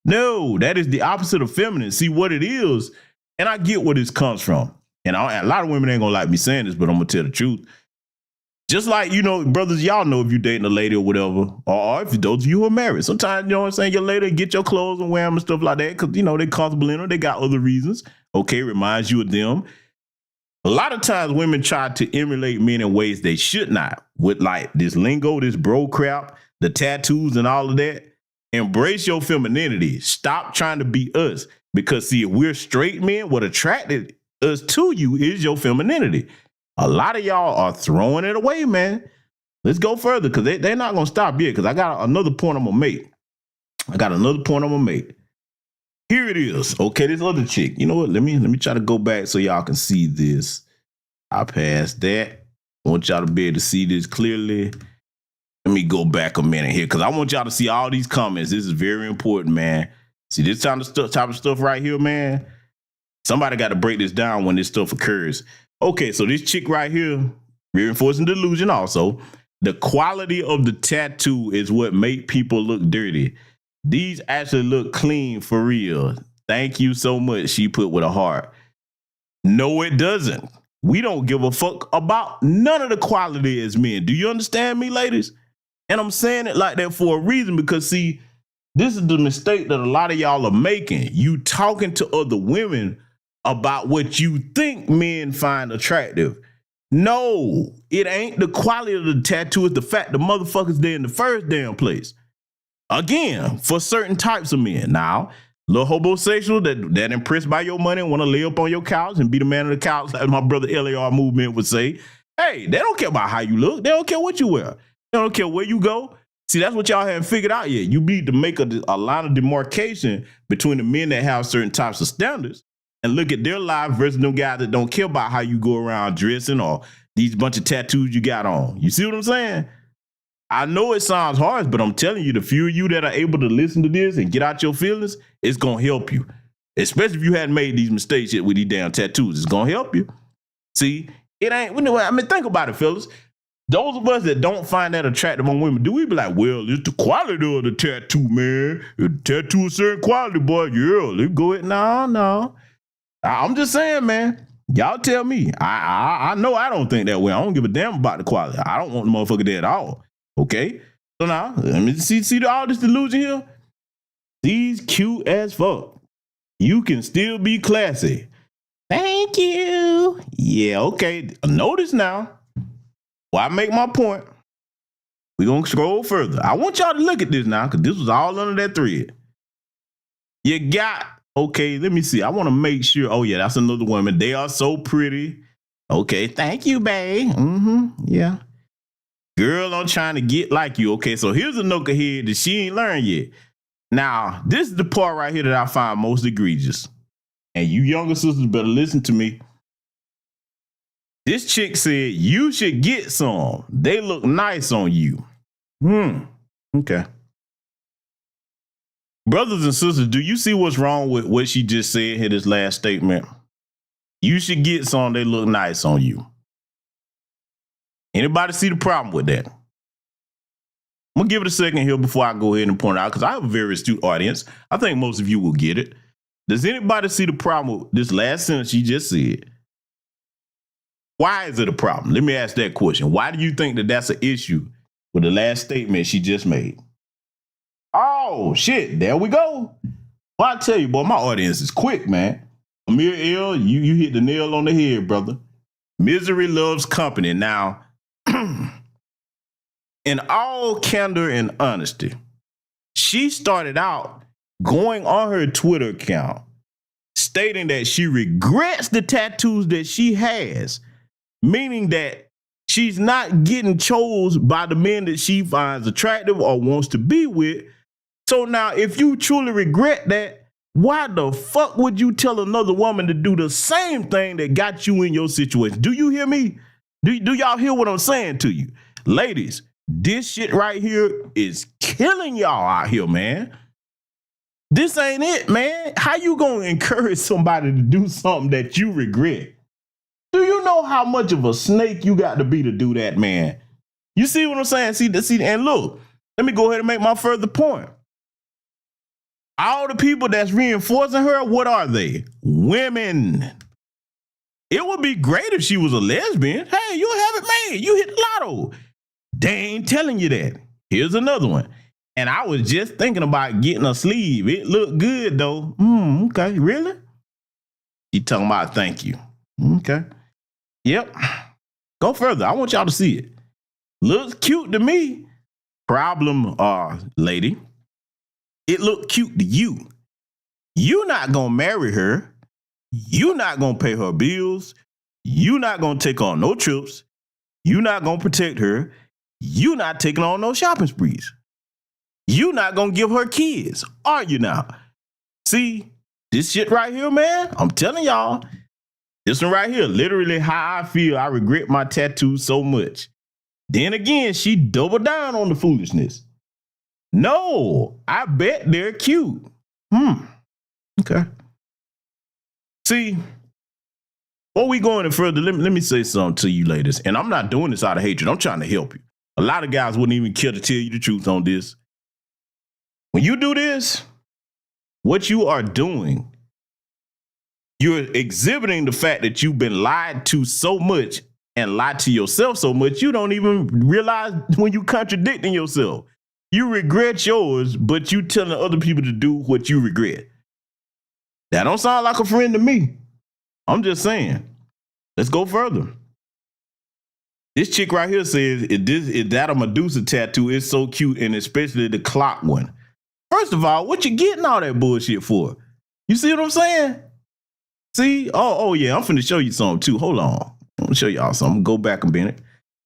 No, that is the opposite of feminine. See what it is, and I get where this comes from. And a lot of women ain't gonna like me saying this, but I'm gonna tell the truth. Just like, brothers, y'all know if you dating a lady or whatever, or if those of you who are married, sometimes, you know what I'm saying, your lady get your clothes and wear them and stuff like that because, they comfortable in them. They got other reasons. Okay, reminds you of them. A lot of times women try to emulate men in ways they should not, with like this lingo, this bro crap, the tattoos and all of that. Embrace your femininity. Stop trying to be us. Because see, if we're straight men, what attracted us to you is your femininity. A lot of y'all are throwing it away, man. Let's go further, because they're not going to stop yet, because I got another point I'm going to make. Here it is. Okay, this other chick. You know what? Let me try to go back so y'all can see this. I passed that. I want y'all to be able to see this clearly. Let me go back a minute here, because I want y'all to see all these comments. This is very important, man. See this type of stuff right here, man? Somebody got to break this down when this stuff occurs. Okay, so this chick right here, reinforcing delusion also. The quality of the tattoo is what make people look dirty. These actually look clean for real. Thank you so much, she put with a heart. No, it doesn't. We don't give a fuck about none of the quality as men. Do you understand me, ladies? And I'm saying it like that for a reason, because see, this is the mistake that a lot of y'all are making. You talking to other women about what you think men find attractive. No, it ain't the quality of the tattoo. It's the fact the motherfucker's there in the first damn place. Again, for certain types of men. Now, little homosexual that impressed by your money and want to lay up on your couch and be the man of the couch, like my brother LAR movement would say, hey, they don't care about how you look. They don't care what you wear. They don't care where you go. See, that's what y'all haven't figured out yet. You need to make a line of demarcation between the men that have certain types of standards and look at their life versus them guys that don't care about how you go around dressing or these bunch of tattoos you got on. You see what I'm saying? I know it sounds harsh, but I'm telling you, the few of you that are able to listen to this and get out your feelings, it's going to help you. Especially if you hadn't made these mistakes yet with these damn tattoos. It's going to help you. See, it ain't, I mean, think about it, fellas. Those of us that don't find that attractive on women, do we be like, well, it's the quality of the tattoo, man. The tattoo is certain quality, boy. Yeah, let's go ahead. No. I'm just saying, man. Y'all tell me. I know I don't think that way. I don't give a damn about the quality. I don't want the motherfucker there at all. Okay? So now, let me see all this delusion here? These cute as fuck. You can still be classy. Thank you. Yeah, okay. Notice now. Well, I make my point. We're going to scroll further. I want y'all to look at this now, because this was all under that thread. You got, okay, let me see. I want to make sure. Oh, yeah, that's another woman. They are so pretty. Okay, thank you, babe. Yeah. Girl, I'm trying to get like you. Okay, so here's a knucklehead that she ain't learned yet. Now, this is the part right here that I find most egregious. And you younger sisters better listen to me. This chick said, you should get some. They look nice on you. Okay. Brothers and sisters, do you see what's wrong with what she just said here, this last statement? You should get some. They look nice on you. Anybody see the problem with that? I'm going to give it a second here before I go ahead and point it out, because I have a very astute audience. I think most of you will get it. Does anybody see the problem with this last sentence she just said? Why is it a problem? Let me ask that question. Why do you think that that's an issue with the last statement she just made? Oh, shit. There we go. Well, I tell you, boy, my audience is quick, man. Amir L, you hit the nail on the head, brother. Misery loves company. Now, in all candor and honesty, she started out going on her Twitter account stating that she regrets the tattoos that she has, meaning that she's not getting chose by the men that she finds attractive or wants to be with. So now, if you truly regret that, why the fuck would you tell another woman to do the same thing that got you in your situation? Do you hear me? Do y'all hear what I'm saying to you? Ladies, this shit right here is killing y'all out here, man. This ain't it, man. How you gonna encourage somebody to do something that you regret? Do you know how much of a snake you got to be to do that, man? You see what I'm saying? See, and look, let me go ahead and make my further point. All the people that's reinforcing her, what are they? Women. It would be great if she was a lesbian. Hey, you have it made. You hit lotto. They ain't telling you that. Here's another one. And I was just thinking about getting a sleeve. It looked good, though. Okay, really? She talking about thank you. Okay. Yep. Go further. I want y'all to see it. Looks cute to me. Problem, lady. It looked cute to you. You're not going to marry her. You're not going to pay her bills. You're not going to take on no trips. You're not going to protect her. You're not taking on no shopping sprees. You're not going to give her kids, are you now? See, this shit right here, man, I'm telling y'all, this one right here, literally how I feel. I regret my tattoo so much. Then again, she doubled down on the foolishness. No, I bet they're cute. Okay. See, before we go any further, let me say something to you ladies. And I'm not doing this out of hatred. I'm trying to help you. A lot of guys wouldn't even care to tell you the truth on this. When you do this, what you are doing, you're exhibiting the fact that you've been lied to so much and lied to yourself so much, you don't even realize when you contradicting yourself. You regret yours, but you telling other people to do what you regret. That don't sound like a friend to me. I'm just saying. Let's go further. This chick right here says, is that a Medusa tattoo? It's so cute, and especially the clock one. First of all, what you getting all that bullshit for? You see what I'm saying? See? Oh yeah, I'm finna show you something too. Hold on. I'm gonna show y'all something. Go back a minute.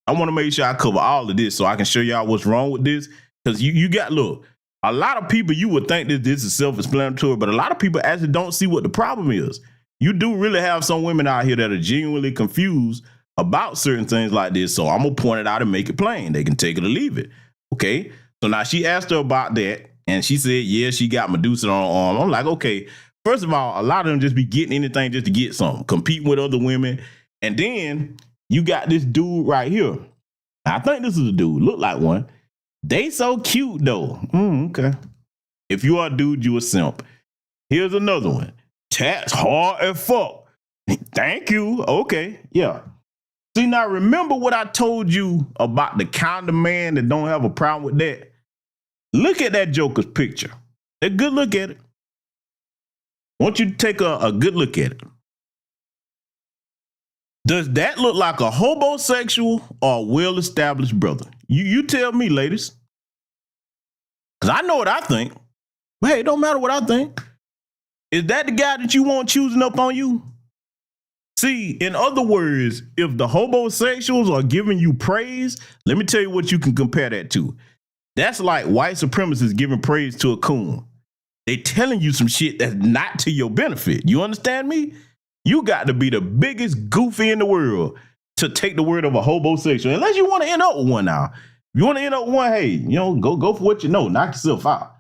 I want to make sure I cover all of this so I can show y'all what's wrong with this. Because you got, look, a lot of people, you would think that this is self-explanatory, but a lot of people actually don't see what the problem is. You do really have some women out here that are genuinely confused about certain things like this. So I'm going to point it out and make it plain. They can take it or leave it. Okay. So now she asked her about that. And she said, yeah, she got Medusa on her arm. I'm like, okay, first of all, a lot of them just be getting anything just to get something, competing with other women. And then you got this dude right here. I think this is a dude. Look like one. They so cute, though. Okay. If you are a dude, you a simp. Here's another one. Tats hard as fuck. Thank you. Okay. Yeah. See, now remember what I told you about the kind of man that don't have a problem with that? Look at that Joker's picture. A good look at it. I want you to take a good look at it. Does that look like a homosexual or a well-established brother? You tell me, ladies. Because I know what I think. But hey, it don't matter what I think. Is that the guy that you want choosing up on you? See, in other words, if the homosexuals are giving you praise, let me tell you what you can compare that to. That's like white supremacists giving praise to a coon. They telling you some shit that's not to your benefit. You understand me? You got to be the biggest goofy in the world to take the word of a homosexual. Unless you want to end up with one now. If you want to end up with one, hey, go for what you know. Knock yourself out.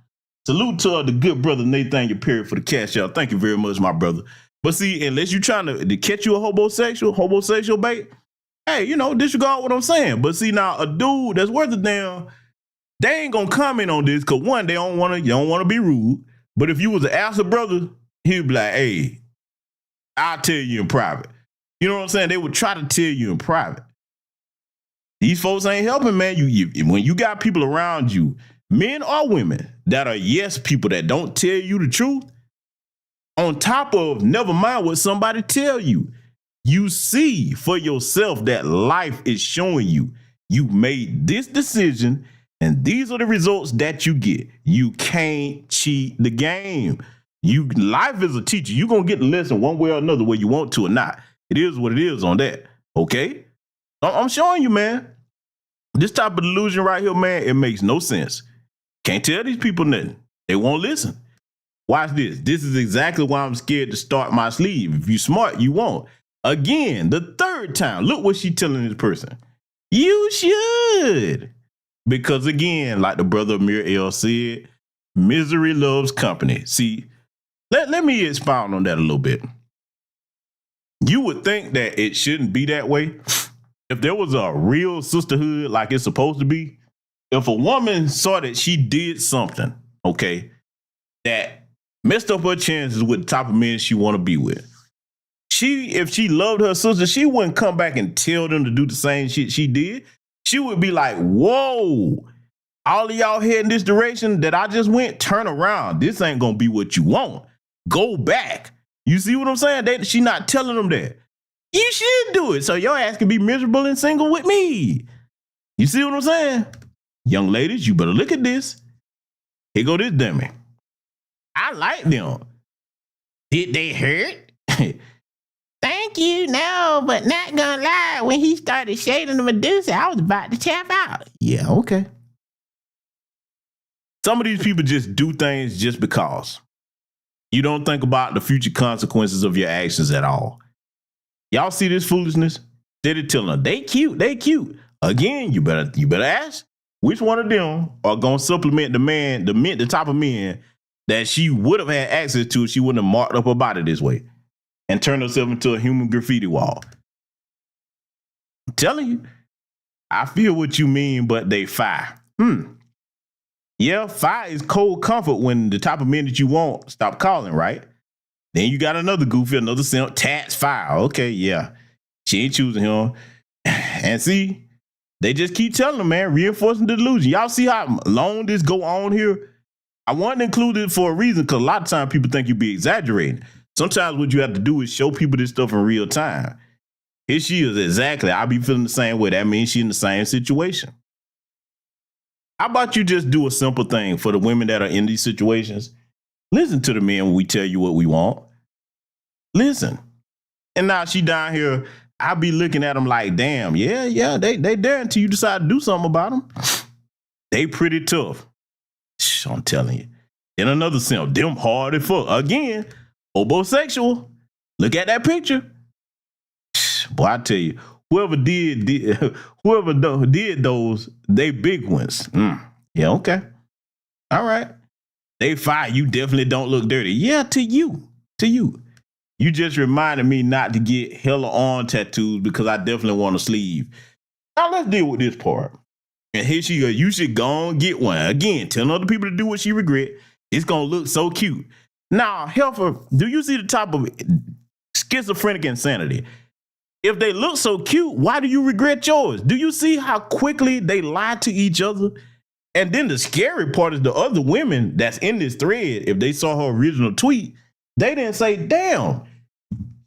Salute to the good brother Nathaniel Perry for the cash out. Thank you very much, my brother. But see, unless you're trying to catch you a homosexual bait, hey, disregard what I'm saying. But see, now a dude that's worth a damn, they ain't gonna comment on this because one, you don't want to be rude. But if you was an acid brother, he'd be like, hey, I'll tell you in private. You know what I'm saying? They would try to tell you in private. These folks ain't helping, man. When you got people around you, men or women, that are yes people that don't tell you the truth, on top of never mind what somebody tell you, you see for yourself that life is showing you made this decision and these are the results that you get. You can't cheat the game. Life is a teacher. You're going to get the lesson one way or another, whether you want to or not. It is what it is on that. Okay? I'm showing you, man. This type of delusion right here, man, it makes no sense. Can't tell these people nothing. They won't listen. Watch this. This is exactly why I'm scared to start my sleeve. If you smart, you won't. Again, the third time. Look what she telling this person. You should. Because again, like the brother Amir L said, misery loves company. See, let me expound on that a little bit. You would think that it shouldn't be that way. If there was a real sisterhood like it's supposed to be, if a woman saw that she did something, okay, that messed up her chances with the type of men she want to be with, if she loved her sister, she wouldn't come back and tell them to do the same shit she did. She would be like, whoa, all of y'all heading this direction that I just went, turn around. This ain't going to be what you want. Go back. You see what I'm saying? She not telling them that. You should do it so your ass can be miserable and single with me. You see what I'm saying? Young ladies, you better look at this. Here go this dummy. I like them. Did they hurt? Thank you. No, but not gonna lie. When he started shading the Medusa, I was about to tap out. Yeah, okay. Some of these people just do things just because. You don't think about the future consequences of your actions at all. Y'all see this foolishness? Steady telling her, they cute, they cute. Again, you better ask which one of them are gonna supplement the type of men that she would have had access to if she wouldn't have marked up her body this way and turned herself into a human graffiti wall. I'm telling you, I feel what you mean, but they fire. Yeah, fire is cold comfort when the type of men that you want stop calling, right? Then you got another goofy, another simp, Tats fire. Okay, yeah. She ain't choosing him. And see, they just keep telling them, man, reinforcing the delusion. Y'all see how long this go on here? I want to include it for a reason, because a lot of times people think you be exaggerating. Sometimes what you have to do is show people this stuff in real time. Here she is, exactly. I be feeling the same way. That means she in the same situation. How about you just do a simple thing for the women that are in these situations? Listen to the men when we tell you what we want. Listen. And now she down here, I be looking at them like, damn, yeah, they there until you decide to do something about them. They pretty tough. I'm telling you. Then another simp, them hard as fuck. Again, homosexual. Look at that picture. Boy, I tell you, whoever did those, they big ones. Yeah, okay. All right. They fire. You definitely don't look dirty. Yeah, to you. You just reminded me not to get hella arm tattoos because I definitely want a sleeve. Now let's deal with this part. And here she goes. You should go and get one. Again, telling other people to do what she regret. It's going to look so cute. Now, Helfer, do you see the type of schizophrenic insanity? If they look so cute, why do you regret yours? Do you see how quickly they lie to each other? And then the scary part is the other women that's in this thread, if they saw her original tweet, they didn't say, damn,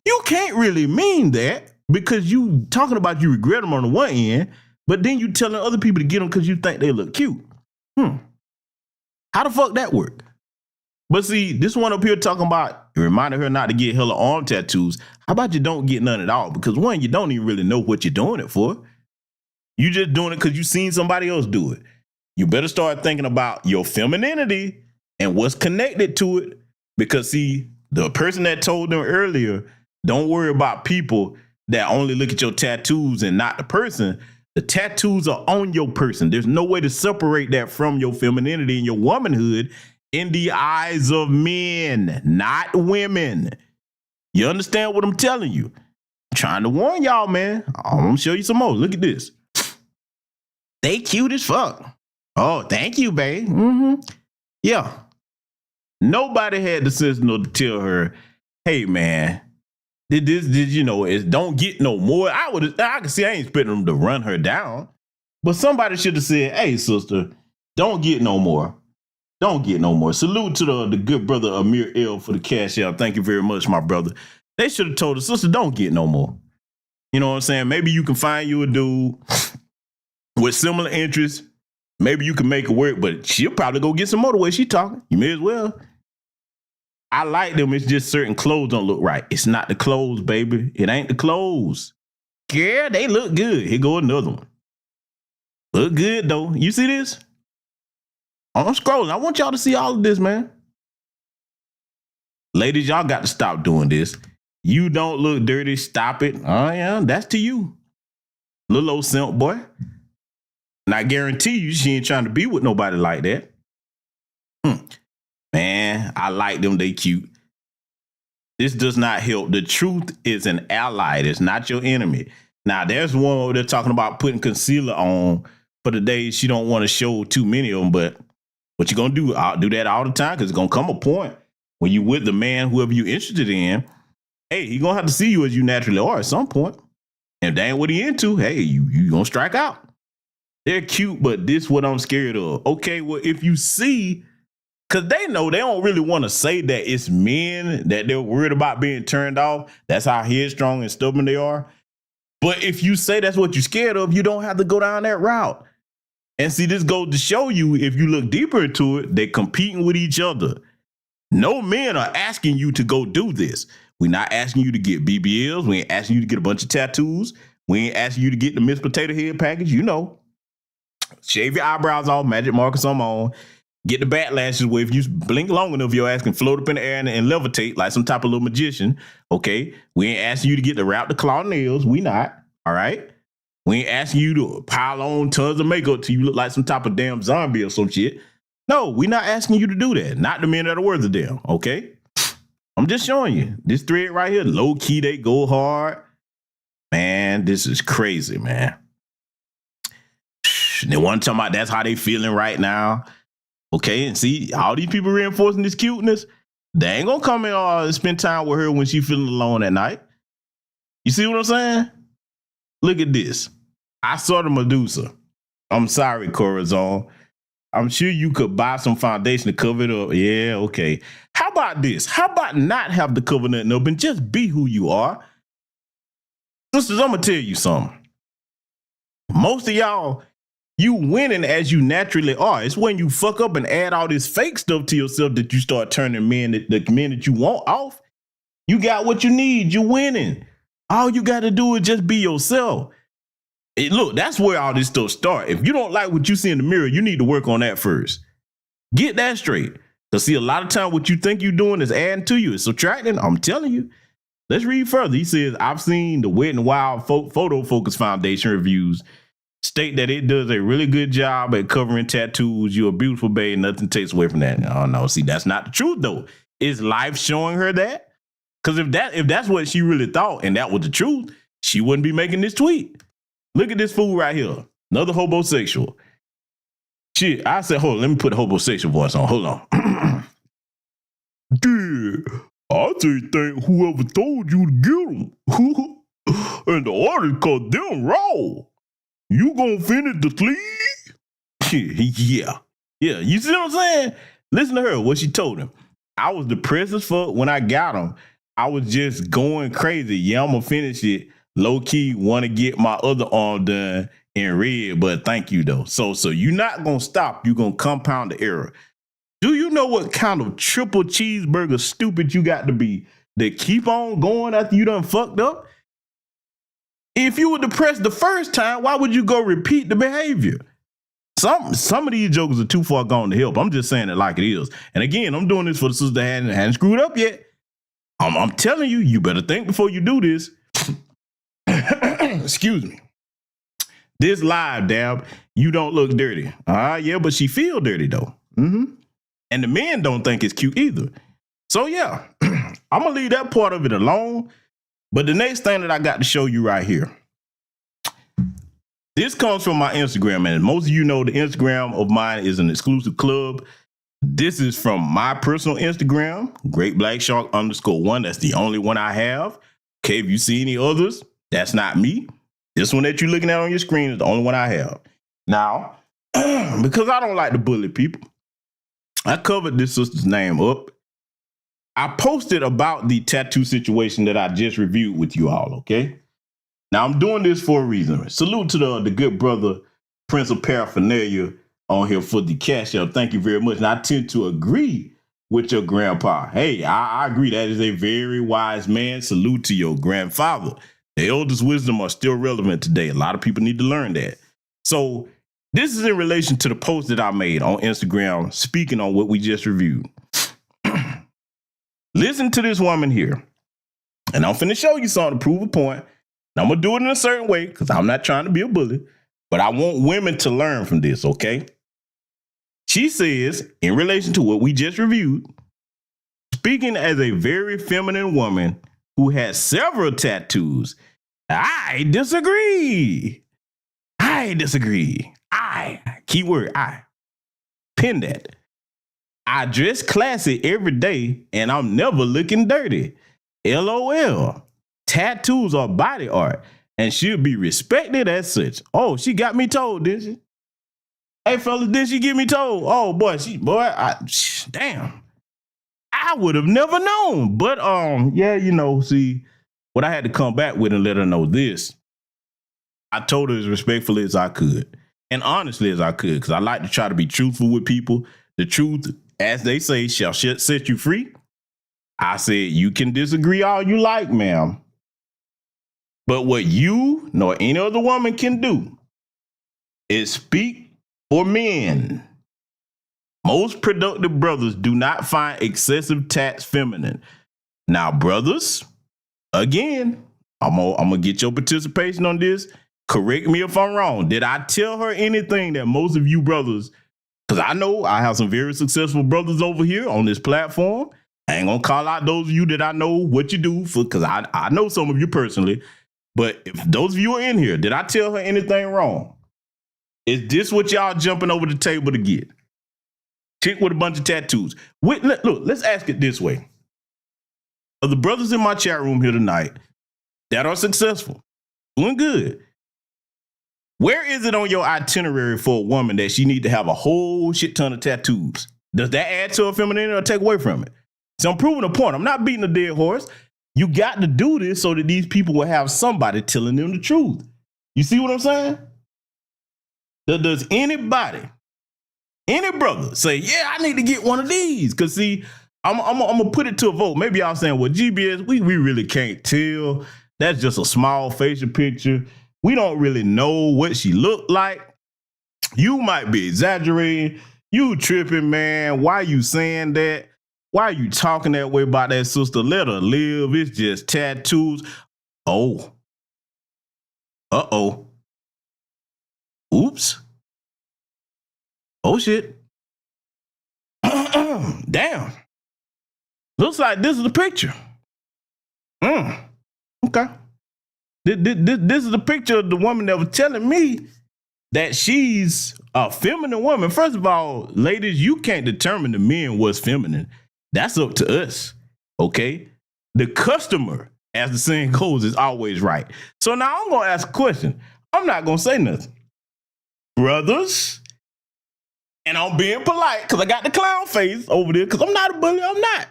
you can't really mean that because you talking about you regret them on the one end, but then you telling other people to get them because you think they look cute. How the fuck that work? But see, this one up here talking about reminding her not to get hella arm tattoos. How about you don't get none at all? Because one, you don't even really know what you're doing it for. You just doing it because you seen somebody else do it. You better start thinking about your femininity and what's connected to it. Because see, the person that told them earlier, don't worry about people that only look at your tattoos and not the person. The tattoos are on your person. There's no way to separate that from your femininity and your womanhood in the eyes of men, not women. You understand what I'm telling you? I'm trying to warn y'all, man. I'm gonna show you some more. Look at this. They cute as fuck. Oh, thank you, babe. Yeah. Nobody had the sense to tell her, hey, man, did you know, don't get no more. I can see I ain't expecting them to run her down. But somebody should have said, hey, sister, don't get no more. Don't get no more. Salute to the good brother Amir L for the cash out. Thank you very much, my brother. They should have told her, sister, don't get no more. You know what I'm saying? Maybe you can find you a dude with similar interests. Maybe you can make it work, but she'll probably go get some more the way she talking. You may as well. I like them. It's just certain clothes don't look right. It's not the clothes, baby. It ain't the clothes. Yeah, they look good. Here go another one. Look good, though. You see this? I'm scrolling. I want y'all to see all of this, man. Ladies, y'all got to stop doing this. You don't look dirty. Stop it. Oh, yeah, that's to you. Little old simp boy. And I guarantee you, she ain't trying to be with nobody like that. Man, I like them. They cute. This does not help. The truth is an ally. It's not your enemy. Now, there's one where they're talking about putting concealer on for the days she don't want to show too many of them. But what you going to do? I'll do that all the time because it's going to come a point when you with the man, whoever you're interested in, hey, he going to have to see you as you naturally are at some point. And if that ain't what he into, hey, you going to strike out. They're cute, but this is what I'm scared of. Okay, well, if you see, because they know they don't really want to say that it's men that they're worried about being turned off. That's how headstrong and stubborn they are. But if you say that's what you're scared of, you don't have to go down that route. And see, this goes to show you, if you look deeper into it, they're competing with each other. No men are asking you to go do this. We're not asking you to get BBLs. We ain't asking you to get a bunch of tattoos. We ain't asking you to get the Miss Potato Head package. You know, shave your eyebrows off, magic marker some on, get the bat lashes where if you blink long enough, your ass can float up in the air and levitate like some type of little magician. Okay, we ain't asking you to get the wrap the claw nails. We not. All right. We ain't asking you to pile on tons of makeup till you look like some type of damn zombie or some shit. No, we're not asking you to do that. Not the men that are worth a damn. Okay. I'm just showing you this thread right here. Low key, they go hard. Man, this is crazy, man. They want to talk about that's how they feeling right now. Okay, and see, all these people reinforcing this cuteness, they ain't gonna come in and spend time with her when she feeling alone at night. You see what I'm saying? Look at this. I saw the Medusa. I'm sorry, Corazon. I'm sure you could buy some foundation to cover it up. Yeah, okay. How about this? How about not have the cover nothing up and just be who you are? Sisters, I'm gonna tell you something. Most of y'all, you winning as you naturally are. It's when you fuck up and add all this fake stuff to yourself that you start turning the men that you want off. You got what you need. You're winning. All you got to do is just be yourself. Look, that's where all this stuff starts. If you don't like what you see in the mirror, you need to work on that first. Get that straight. Because see, a lot of time what you think you're doing is adding to you. It's subtracting. I'm telling you. Let's read further. He says, I've seen the Wet n Wild Photo Focus Foundation reviews state that it does a really good job at covering tattoos. You're a beautiful babe. Nothing takes away from that. Oh, no. See, that's not the truth, though. Is life showing her that? Because if that's what she really thought and that was the truth, she wouldn't be making this tweet. Look at this fool right here. Another homosexual. Shit, I said, hold on, let me put a homosexual voice on. Hold on. Dude, I just think whoever told you to get them and the artist called them raw. You gonna finish the sleeve? Yeah. Yeah, you see what I'm saying? Listen to her, what she told him. I was depressed as fuck when I got him. I was just going crazy. Yeah, I'm gonna finish it. Low key, want to get my other arm done in red, but thank you though. So you're not gonna stop. You're gonna compound the error. Do you know what kind of triple cheeseburger stupid you got to be to keep on going after you done fucked up? If you were depressed the first time, why would you go repeat the behavior? Some of these jokers are too far gone to help. I'm just saying it like it is. And again, I'm doing this for the sister that hadn't screwed up yet. I'm telling you, you better think before you do this. Excuse me. This live, Dab, you don't look dirty. Yeah, but she feel dirty though. And the men don't think it's cute either. So yeah, I'm gonna leave that part of it alone. But the next thing that I got to show you right here. This comes from my Instagram, and most of you know the Instagram of mine is an exclusive club. This is from my personal Instagram, GreatBlackShark_1. That's the only one I have. Okay, if you see any others, that's not me. This one that you're looking at on your screen is the only one I have. Now, because I don't like to bully people, I covered this sister's name up. I posted about the tattoo situation that I just reviewed with you all, okay? Now, I'm doing this for a reason. Salute to the good brother, Prince of Paraphernalia, on here for the cash out. Thank you very much. And I tend to agree with your grandpa. Hey, I agree. That is a very wise man. Salute to your grandfather. The elders' wisdom are still relevant today. A lot of people need to learn that. So this is in relation to the post that I made on Instagram, speaking on what we just reviewed. Listen to this woman here. And I'm finna show you something to prove a point. And I'm gonna do it in a certain way because I'm not trying to be a bully, but I want women to learn from this, okay? She says, in relation to what we just reviewed, speaking as a very feminine woman who has several tattoos, I disagree. Keyword I. Pin that. I dress classy every day and I'm never looking dirty. LOL. Tattoos are body art and should be respected as such. Oh, she got me told, did she? Hey, fellas, did she get me told? Oh, boy, damn. I would have never known. But, yeah, you know, see, what I had to come back with and let her know this, I told her as respectfully as I could and honestly as I could, because I like to try to be truthful with people. The truth, as they say, shall set you free. I said, you can disagree all you like, ma'am. But what you nor any other woman can do is speak for men. Most productive brothers do not find excessive tats feminine. Now, brothers, again, I'm gonna get your participation on this. Correct me if I'm wrong. Did I tell her anything that most of you brothers, because I know I have some very successful brothers over here on this platform. I ain't gonna call out those of you that I know what you do for, because I know some of you personally. But if those of you are in here, did I tell her anything wrong? Is this what y'all jumping over the table to get? Chick with a bunch of tattoos. Look, let's ask it this way. Of the brothers in my chat room here tonight that are successful, doing good, where is it on your itinerary for a woman that she need to have a whole shit ton of tattoos? Does that add to her femininity or take away from it? So I'm proving a point. I'm not beating a dead horse. You got to do this so that these people will have somebody telling them the truth. You see what I'm saying? Does anybody, any brother say, yeah, I need to get one of these? Because see, I'm going to put it to a vote. Maybe y'all saying, well, GBS, we really can't tell. That's just a small facial picture. We don't really know what she looked like. You might be exaggerating. You tripping, man. Why you saying that? Why are you talking that way about that sister? Let her live. It's just tattoos. Oh. Uh-oh. Oops. Oh, shit. Damn. Looks like this is the picture. Okay. This is the picture of the woman that was telling me that she's a feminine woman. First of all, ladies, you can't determine the men what's feminine. That's up to us, okay? The customer, as the saying goes, is always right. So now I'm going to ask a question. I'm not going to say nothing. Brothers, and I'm being polite because I got the clown face over there because I'm not a bully. I'm not.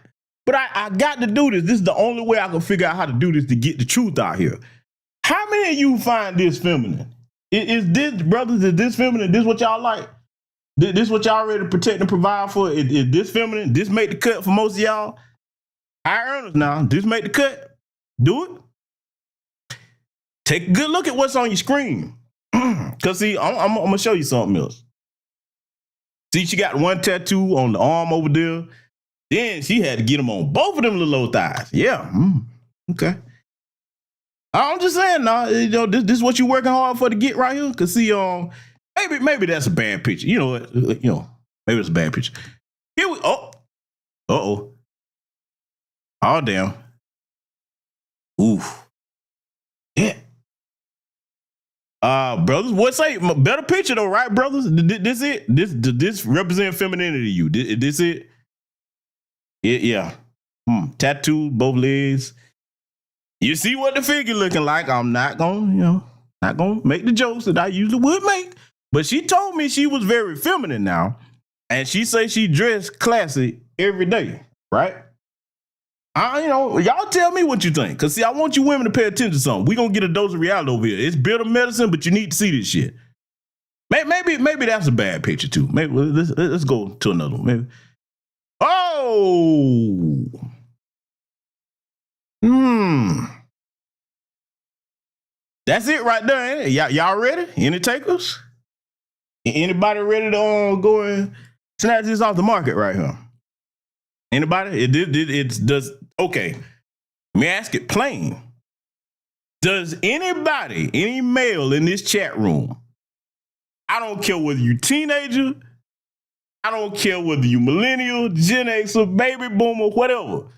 But I got to do this. This is the only way I can figure out how to do this to get the truth out here. How many of you find this feminine? Is this, brothers, is this feminine? This what y'all like? This what y'all ready to protect and provide for? Is this feminine? This make the cut for most of y'all? High earners now. This make the cut. Do it. Take a good look at what's on your screen. Because see, I'm going to show you something else. See, she got one tattoo on the arm over there. Then she had to get them on both of them little old thighs. Yeah. Okay. I'm just saying, now, you know, this is what you're working hard for to get right here. Cause see, maybe that's a bad picture. You know, maybe it's a bad picture. Here we. Oh damn. Oof. Yeah. Brothers, what say? Better picture though, right, brothers? This it? This represent femininity to you? This it? Yeah. Tattoo, both legs. You see what the figure looking like. I'm not gonna make the jokes that I usually would make. But she told me she was very feminine now. And she say she dressed classy every day, right? Y'all tell me what you think. Cause see, I want you women to pay attention to something. We gonna get a dose of reality over here. It's bitter medicine, but you need to see this shit. Maybe that's a bad picture too. Maybe let's go to another one. Maybe. Oh. That's it right there, ain't it? Y'all ready? Any takers? Anybody ready to go and snatch this off the market right here? Anybody? It's does okay. Let me ask it plain. Does anybody, any male in this chat room, I don't care whether you teenager, I don't care whether you millennial, Gen Xer, baby boomer, whatever.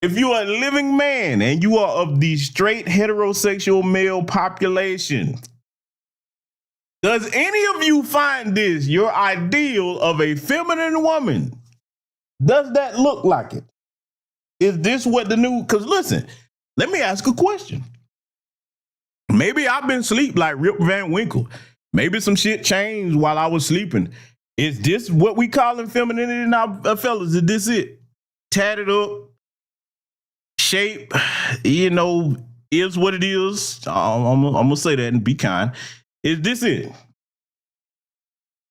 If you are a living man and you are of the straight heterosexual male population, does any of you find this your ideal of a feminine woman? Does that look like it? Is this what the new, because listen, let me ask a question. Maybe I've been asleep like Rip Van Winkle. Maybe some shit changed while I was sleeping. Is this what we call femininity now, fellas? Is this it? Tatted up, shape, is what it is. I'm gonna say that and be kind. Is this it?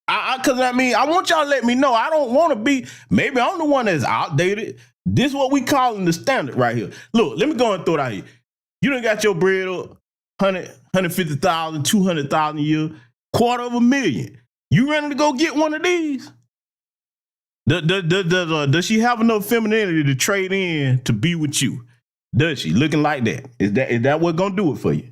Because I want y'all to let me know. I don't want to be, maybe I'm the one that's outdated. This is what we calling the standard right here. Look, let me go and throw it out here. You done got your bread up, 150,000, 200,000 a year, $250,000. You ready to go get one of these? Does she have enough femininity to trade in to be with you? Does she? Looking like that? Is that what gonna do it for you?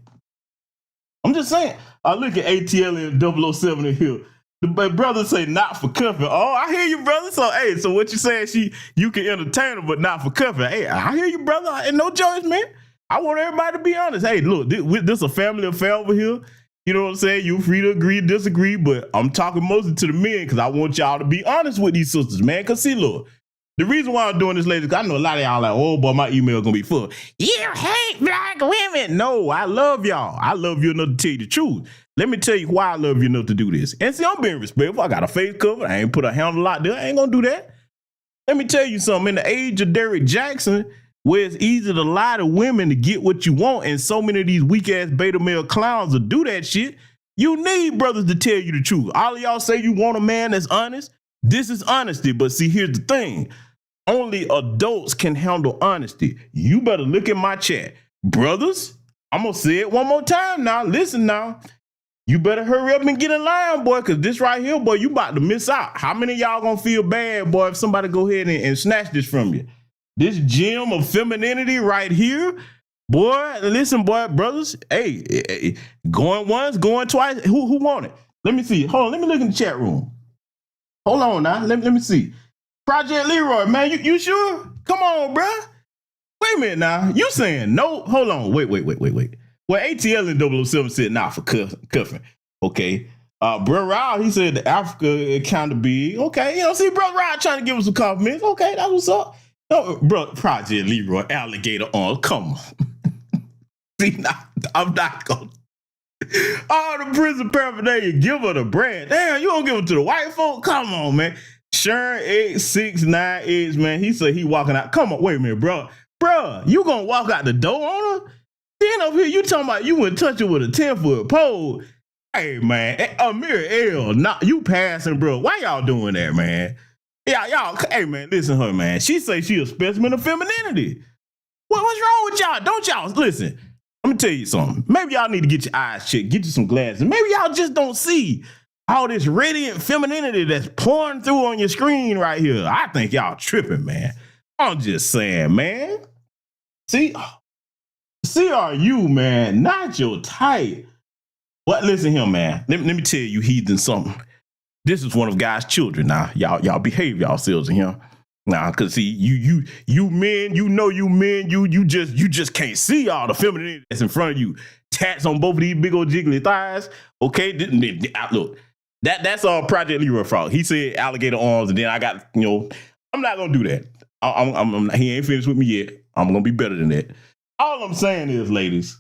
I'm just saying. I look at ATL and 007 in here. The brother say not for cuffing. Oh, I hear you, brother. So, hey, so what you saying? You can entertain her, but not for cuffing. Hey, I hear you, brother. And no judgment. I want everybody to be honest. Hey, look, this a family affair over here. You know what I'm saying? You're free to agree, disagree, but I'm talking mostly to the men because I want y'all to be honest with these sisters, man. Because see, look, the reason why I'm doing this, ladies, because I know a lot of y'all like, oh boy, my email gonna be full. You hate black women. No, I love y'all. I love you enough to tell you the truth. Let me tell you why I love you enough to do this. And see, I'm being respectful. I got a face cover. I ain't put a handle out there. I ain't gonna do that. Let me tell you something. In the age of Derrick Jackson, where it's easy to lie to women to get what you want, and so many of these weak-ass beta male clowns will do that shit, you need brothers to tell you the truth. All of y'all say you want a man that's honest. This is honesty. But see, here's the thing. Only adults can handle honesty. You better look at my chat. Brothers, I'm going to say it one more time now. Listen now. You better hurry up and get in line, boy, because this right here, boy, you about to miss out. How many of y'all going to feel bad, boy, if somebody go ahead and snatch this from you? This gem of femininity right here, boy, listen, boy, brothers, hey, going once, going twice. Who want it? Let me see. Hold on, let me look in the chat room. Hold on now. Let me see. Project Leroy, man, you sure? Come on, bro. Wait a minute now. You saying no? Hold on. Wait. Well, ATL and 007 said not for cuffing. Okay. Bro Rao, he said the Africa kind of big. Okay, see, Bro Rao trying to give us some compliments. Okay, that's what's up. No, bro, Project Leroy, alligator on. Come on. See, now, I'm not going to. All the prison paraphernalia, give her the brand. Damn, you don't give it to the white folk? Come on, man. Sharon X69X, man, he said he walking out. Come on, wait a minute, bro. Bro, you gonna walk out the door on her? Then over here, you talking about you wouldn't touch her with a 10-foot pole. Hey, man, Amir L, you passing, bro. Why y'all doing that, man? Y'all, hey, man, listen to her, man. She say she a specimen of femininity. What's wrong with y'all? Don't y'all, listen, let me tell you something. Maybe y'all need to get your eyes checked, get you some glasses. Maybe y'all just don't see all this radiant femininity that's pouring through on your screen right here. I think y'all tripping, man. I'm just saying, man. See, CRU, man, not your type. What? Listen here, man. Let me tell you, heathen, something. This is one of God's children. Now, y'all behave yourselves in here. Now, cause see, you men, you just can't see all the femininity that's in front of you. Tats on both of these big old jiggly thighs. Okay, look, that's all Project Leroy fault. He said alligator arms, and then I got, I'm not gonna do that. He ain't finished with me yet. I'm gonna be better than that. All I'm saying is, ladies,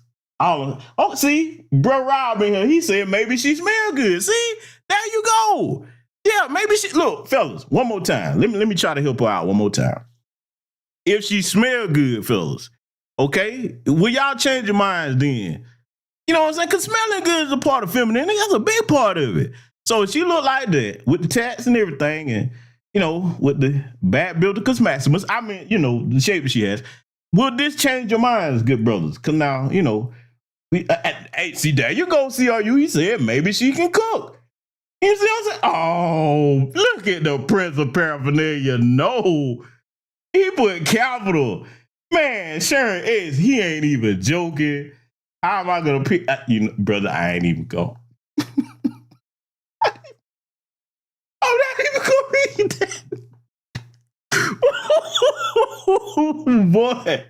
see, bro Rob in here, he said maybe she smell good. See, there you go. Yeah, maybe look, fellas, one more time. Let me try to help her out one more time. If she smell good, fellas, okay, will y'all change your minds then? You know what I'm saying? Because smelling good is a part of femininity. That's a big part of it. So if she look like that with the tats and everything, and, with the bad buildicus maximus, the shape that she has, will this change your minds, good brothers? Because now, Hey, see, there you go, CRU. He said maybe she can cook. You see what I'm saying? Oh, look at the Prince of Paraphernalia. No, he put capital. Man, Sharon X, he ain't even joking. How am I gonna pick? Brother, I ain't even go. I'm not even gonna read that. Boy.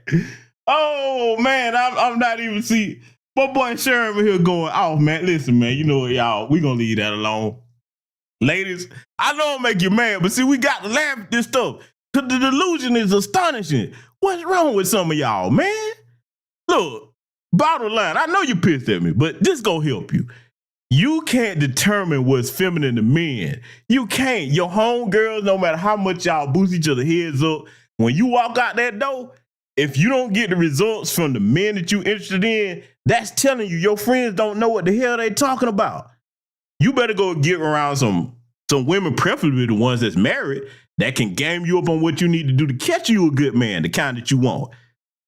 Oh man, I'm not even see. My boy Sharon over here going off, man. Listen, man, you know what, y'all, we gonna leave that alone. Ladies, I know I'll make you mad, but see, we got to laugh at this stuff. The delusion is astonishing. What's wrong with some of y'all, man? Look, bottom line, I know you pissed at me, but this gonna help you. You can't determine what's feminine to men. You can't. Your homegirls, no matter how much y'all boost each other heads up, when you walk out that door, if you don't get the results from the men that you interested in, that's telling you your friends don't know what the hell they talking about. You better go get around some women, preferably the ones that's married, that can game you up on what you need to do to catch you a good man, the kind that you want.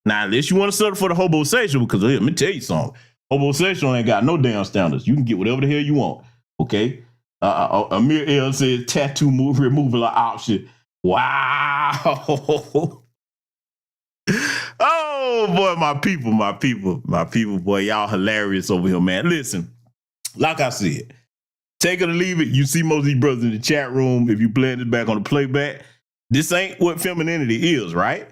Now, unless you want to settle for the homosexual, because let me tell you something. Homosexual ain't got no damn standards. You can get whatever the hell you want, okay? Amir L says tattoo removal option. Wow. Oh, boy, my people, boy, y'all hilarious over here, man. Listen, like I said, take it or leave it. You see most of these brothers in the chat room. If you playing this back on the playback, this ain't what femininity is, right?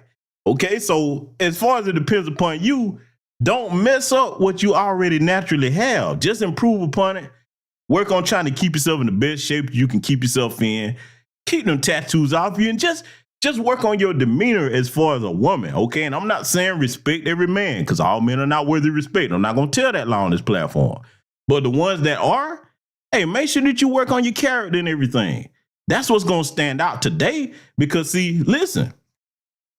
Okay, so as far as it depends upon you, don't mess up what you already naturally have. Just improve upon it. Work on trying to keep yourself in the best shape you can keep yourself in. Keep them tattoos off you and just work on your demeanor as far as a woman, okay? And I'm not saying respect every man, because all men are not worthy of respect. I'm not going to tell that lie on this platform. But the ones that are, hey, make sure that you work on your character and everything. That's what's going to stand out today. Because, see, listen,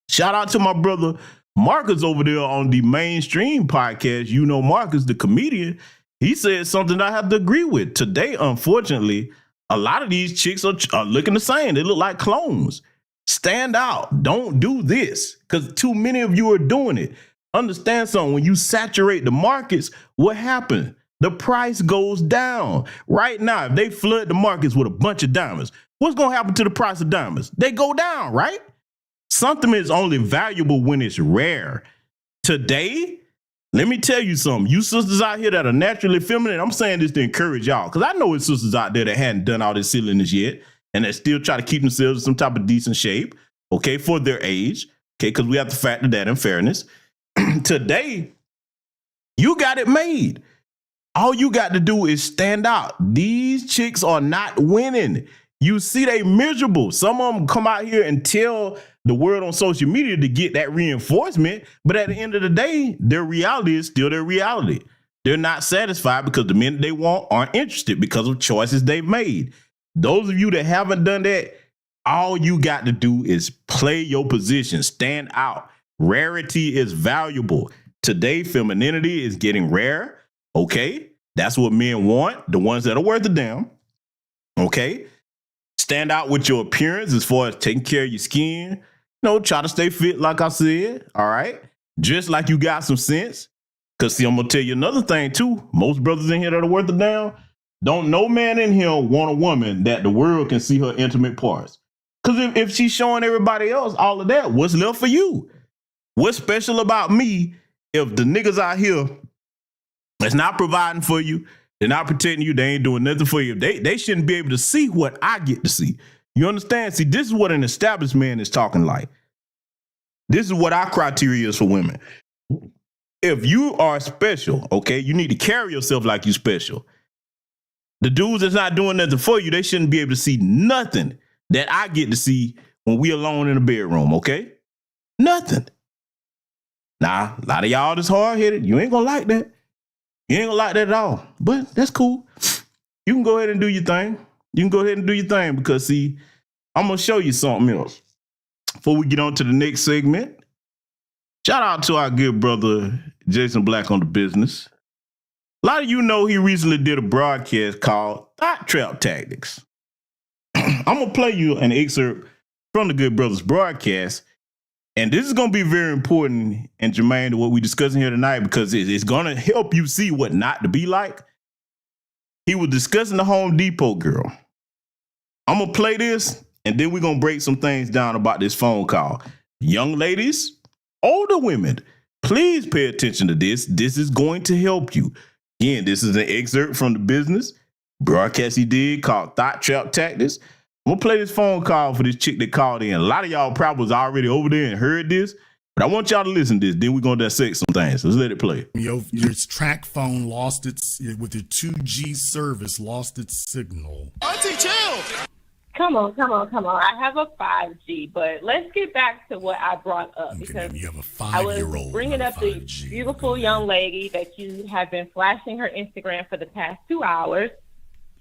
shout out to my brother Marcus over there on the mainstream podcast. You know Marcus, the comedian. He said something I have to agree with. Today, unfortunately, a lot of these chicks are looking the same. They look like clones. Stand out. Don't do this, because too many of you are doing it. Understand something. When you saturate the markets, what happens? The price goes down. Right now, if they flood the markets with a bunch of diamonds, what's going to happen to the price of diamonds? They go down, right? Something is only valuable when it's rare. Today, let me tell you something. You sisters out here that are naturally feminine, I'm saying this to encourage y'all, because I know it's sisters out there that hadn't done all this silliness yet, and that still try to keep themselves in some type of decent shape, okay, for their age, okay, because we have to factor that in fairness. Today, you got it made. All you got to do is stand out. These chicks are not winning. You see they miserable. Some of them come out here and tell the world on social media to get that reinforcement, but at the end of the day, their reality is still their reality. They're not satisfied because the men they want aren't interested because of choices they've made. Those of you that haven't done that, all you got to do is play your position, stand out. Rarity is valuable. Today, femininity is getting rare. Okay, that's what men want, the ones that are worth a damn. Okay, stand out with your appearance as far as taking care of your skin. Try to stay fit, like I said. All right, dress like you got some sense. Because, see, I'm going to tell you another thing, too. Most brothers in here that are worth a damn, don't no man in here want a woman that the world can see her intimate parts. Because if she's showing everybody else all of that, what's left for you? What's special about me if the niggas out here that's not providing for you, they're not protecting you, they ain't doing nothing for you, they shouldn't be able to see what I get to see. You understand? See, this is what an established man is talking like. This is what our criteria is for women. If you are special, okay, you need to carry yourself like you special. The dudes that's not doing nothing for you, they shouldn't be able to see nothing that I get to see when we alone in the bedroom, okay? Nothing. Now, a lot of y'all that's hard-headed, you ain't gonna like that. You ain't gonna like that at all, but that's cool. You can go ahead and do your thing. You can go ahead and do your thing because, see, I'm gonna show you something else. Before we get on to the next segment, shout out to our good brother, Jason Black on the business. A lot of you know he recently did a broadcast called Thought Trap Tactics. I'm going to play you an excerpt from the good brother's broadcast. And this is going to be very important and germane to what we're discussing here tonight, because it's going to help you see what not to be like. He was discussing the Home Depot girl. I'm going to play this, and then we're going to break some things down about this phone call. Young ladies, older women, please pay attention to this. This is going to help you. Again, this is an excerpt from the business broadcast he did called Thought Trap Tactics. I'm going to play this phone call for this chick that called in. A lot of y'all probably was already over there and heard this, but I want y'all to listen to this. Then we're going to dissect some things. Let's let it play. Your track phone lost its, with your 2G service, lost its signal. Auntie, chill. Come on. I have a 5G, but let's get back to what I brought up, because you have a I was 5-year-old bringing up the beautiful young lady that you have been flashing her Instagram for the past 2 hours,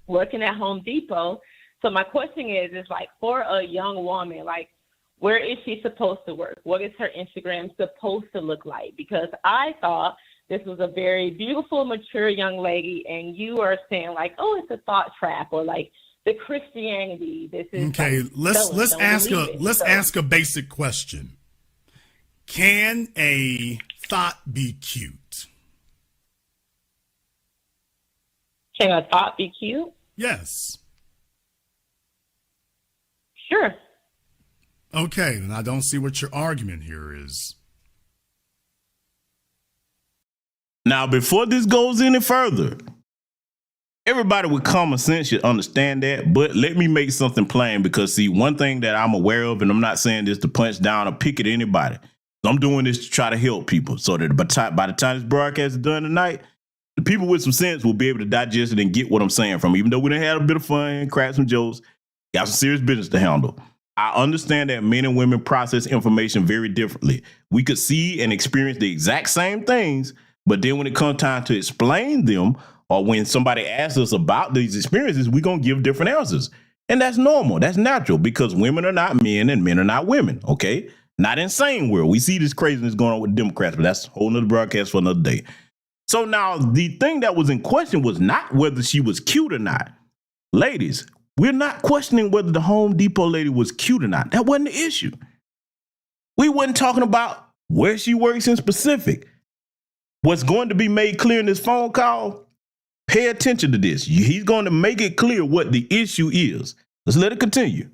working at Home Depot. So my question is like, for a young woman, like, where is she supposed to work? What is her Instagram supposed to look like? Because I thought this was a very beautiful, mature young lady, and you are saying like, oh, it's a thought trap, or like the Christianity. This is okay. Like, let's ask a basic question. Can a thought be cute? Can a thought be cute? Yes. Sure. Okay, then I don't see what your argument here is. Now, before this goes any further, everybody with common sense should understand that, but let me make something plain, because see, one thing that I'm aware of, and I'm not saying this to punch down or pick at anybody, I'm doing this to try to help people, so that by the time this broadcast is done tonight, the people with some sense will be able to digest it and get what I'm saying from, even though we done had a bit of fun, crack some jokes, got some serious business to handle. I understand that men and women process information very differently. We could see and experience the exact same things, but then when it comes time to explain them, or when somebody asks us about these experiences, we're going to give different answers. And that's normal. That's natural, because women are not men and men are not women, okay? Not insane world. We see this craziness going on with Democrats, but that's a whole nother broadcast for another day. So now the thing that was in question was not whether she was cute or not. Ladies, we're not questioning whether the Home Depot lady was cute or not. That wasn't the issue. We wasn't talking about where she works in specific. What's going to be made clear in this phone call, pay attention to this. He's going to make it clear what the issue is. Let's let it continue.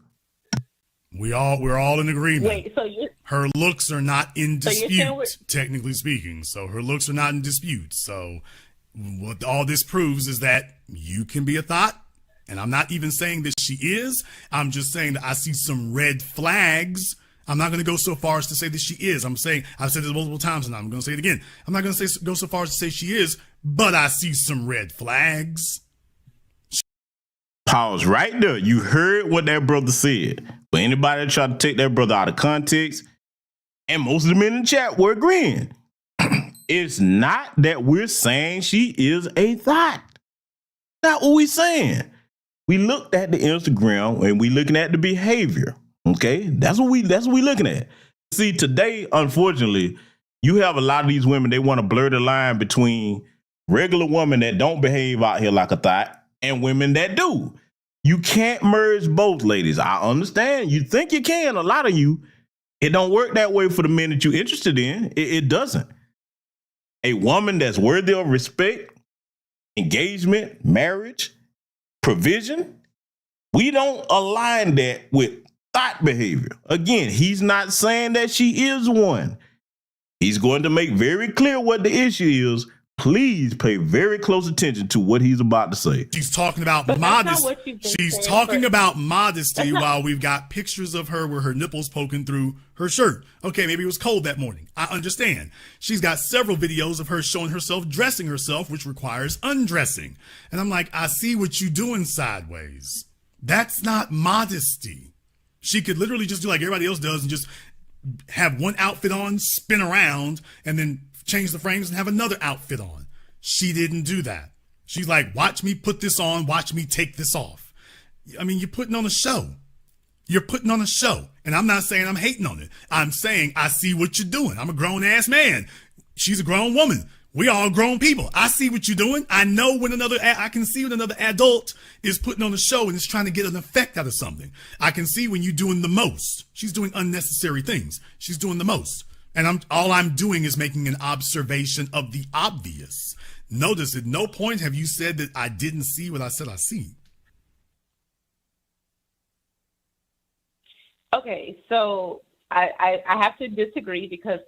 We're all in agreement. Wait, so her looks are not in dispute, technically speaking. So her looks are not in dispute. So what all this proves is that you can be a thought. And I'm not even saying that she is. I'm just saying that I see some red flags. I'm not going to go so far as to say that she is. I'm saying, I've said this multiple times, and I'm going to say it again. I'm not going to go so far as to say she is, but I see some red flags. Pause right there. You heard what that brother said. But anybody that tried to take that brother out of context, and most of the men in the chat were agreeing, it's not that we're saying she is a thought. Not what we're saying. We looked at the Instagram and we looking at the behavior. Okay, that's what we looking at. See, today, unfortunately, you have a lot of these women. They want to blur the line between regular women that don't behave out here like a thought and women that do. You can't merge both, ladies. I understand. You think you can. A lot of you. It don't work that way for the men that you're interested in. It doesn't. A woman that's worthy of respect, engagement, marriage, provision, we don't align that with thought behavior. Again, he's not saying that she is one. He's going to make very clear what the issue is. Please pay very close attention to what he's about to say. She's talking about modesty. She's talking about modesty while we've got pictures of her where her nipples poking through her shirt. Okay, maybe it was cold that morning. I understand. She's got several videos of her showing herself dressing herself, which requires undressing. And I'm like, I see what you're doing sideways. That's not modesty. She could literally just do like everybody else does and just have one outfit on, spin around, and then change the frames and have another outfit on. She didn't do that. She's like, watch me put this on, watch me take this off. I mean, you're putting on a show. You're putting on a show. And I'm not saying I'm hating on it. I'm saying I see what you're doing. I'm a grown ass man. She's a grown woman. We all grown people. I see what you're doing. I know when I can see when another adult is putting on a show and is trying to get an effect out of something. I can see when you're doing the most. She's doing unnecessary things. She's doing the most. And all I'm doing is making an observation of the obvious. Notice at no point have you said that I didn't see what I said I see. Okay, so I have to disagree because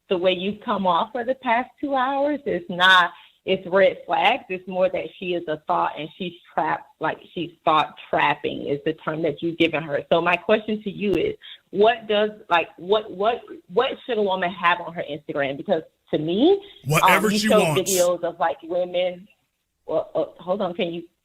the way you've come off for the past 2 hours is not, it's red flags. It's more that she is a thought and she's trapped, like she's thought trapping is the term that you've given her. So my question to you is, what should a woman have on her Instagram? Because to me, whatever she wants. Videos of like women. Well, hold on,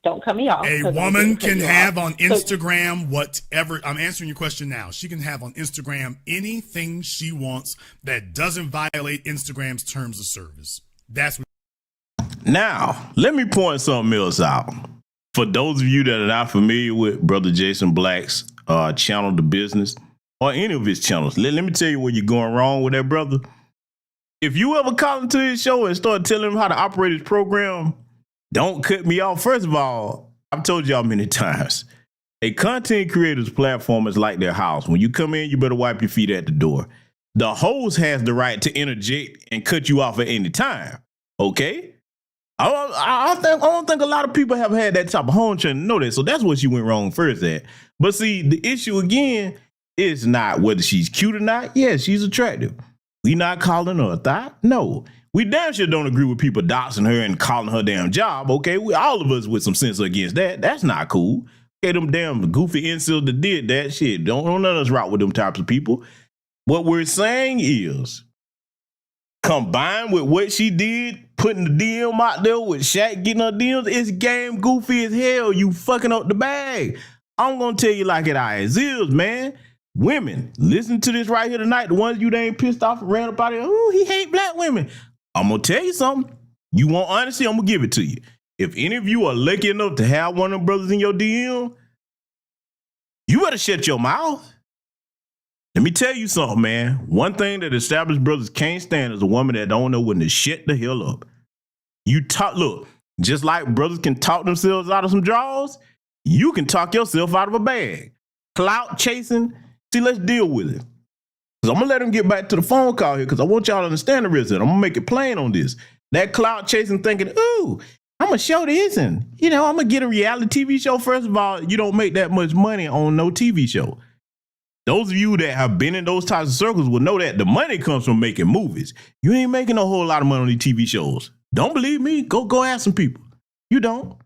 don't cut me off. A woman can have on Instagram whatever. I'm answering your question now. She can have on Instagram anything she wants that doesn't violate Instagram's terms of service. That's what. Now, let me point something else out. For those of you that are not familiar with Brother Jason Black's channel, The Business, or any of his channels, let me tell you where you're going wrong with that, brother. If you ever call into his show and start telling him how to operate his program, don't cut me off. First of all, I've told y'all many times, a content creator's platform is like their house. When you come in, you better wipe your feet at the door. The host has the right to interject and cut you off at any time. Okay? I don't think a lot of people have had that type of home training to know that. So that's what she went wrong first at. But see, the issue again is not whether she's cute or not. Yes, she's attractive. We not calling her a thought. No. We damn sure don't agree with people doxing her and calling her damn job, okay? All of us with some sense against that. That's not cool. Okay, them damn goofy incels that did that shit. Don't let us rock with them types of people. What we're saying is, combined with what she did, putting the DM out there with Shaq getting her DMs, it's game goofy as hell. You fucking up the bag. I'm gonna tell you like it is, man. Women, listen to this right here tonight. The ones you that ain't pissed off and ran up out of here, oh, he hate black women. I'm going to tell you something. You want honesty? I'm going to give it to you. If any of you are lucky enough to have one of them brothers in your DM, you better shut your mouth. Let me tell you something, man. One thing that established brothers can't stand is a woman that don't know when to shut the hell up. Look, just like brothers can talk themselves out of some drawers, you can talk yourself out of a bag. Clout chasing, see, let's deal with it. I'm going to let him get back to the phone call here because I want y'all to understand the risk. I'm going to make it plain on this. That clout chasing thinking, ooh, I'm going to show this and, I'm going to get a reality TV show. First of all, you don't make that much money on no TV show. Those of you that have been in those types of circles will know that the money comes from making movies. You ain't making a whole lot of money on these TV shows. Don't believe me? Go ask some people. You don't.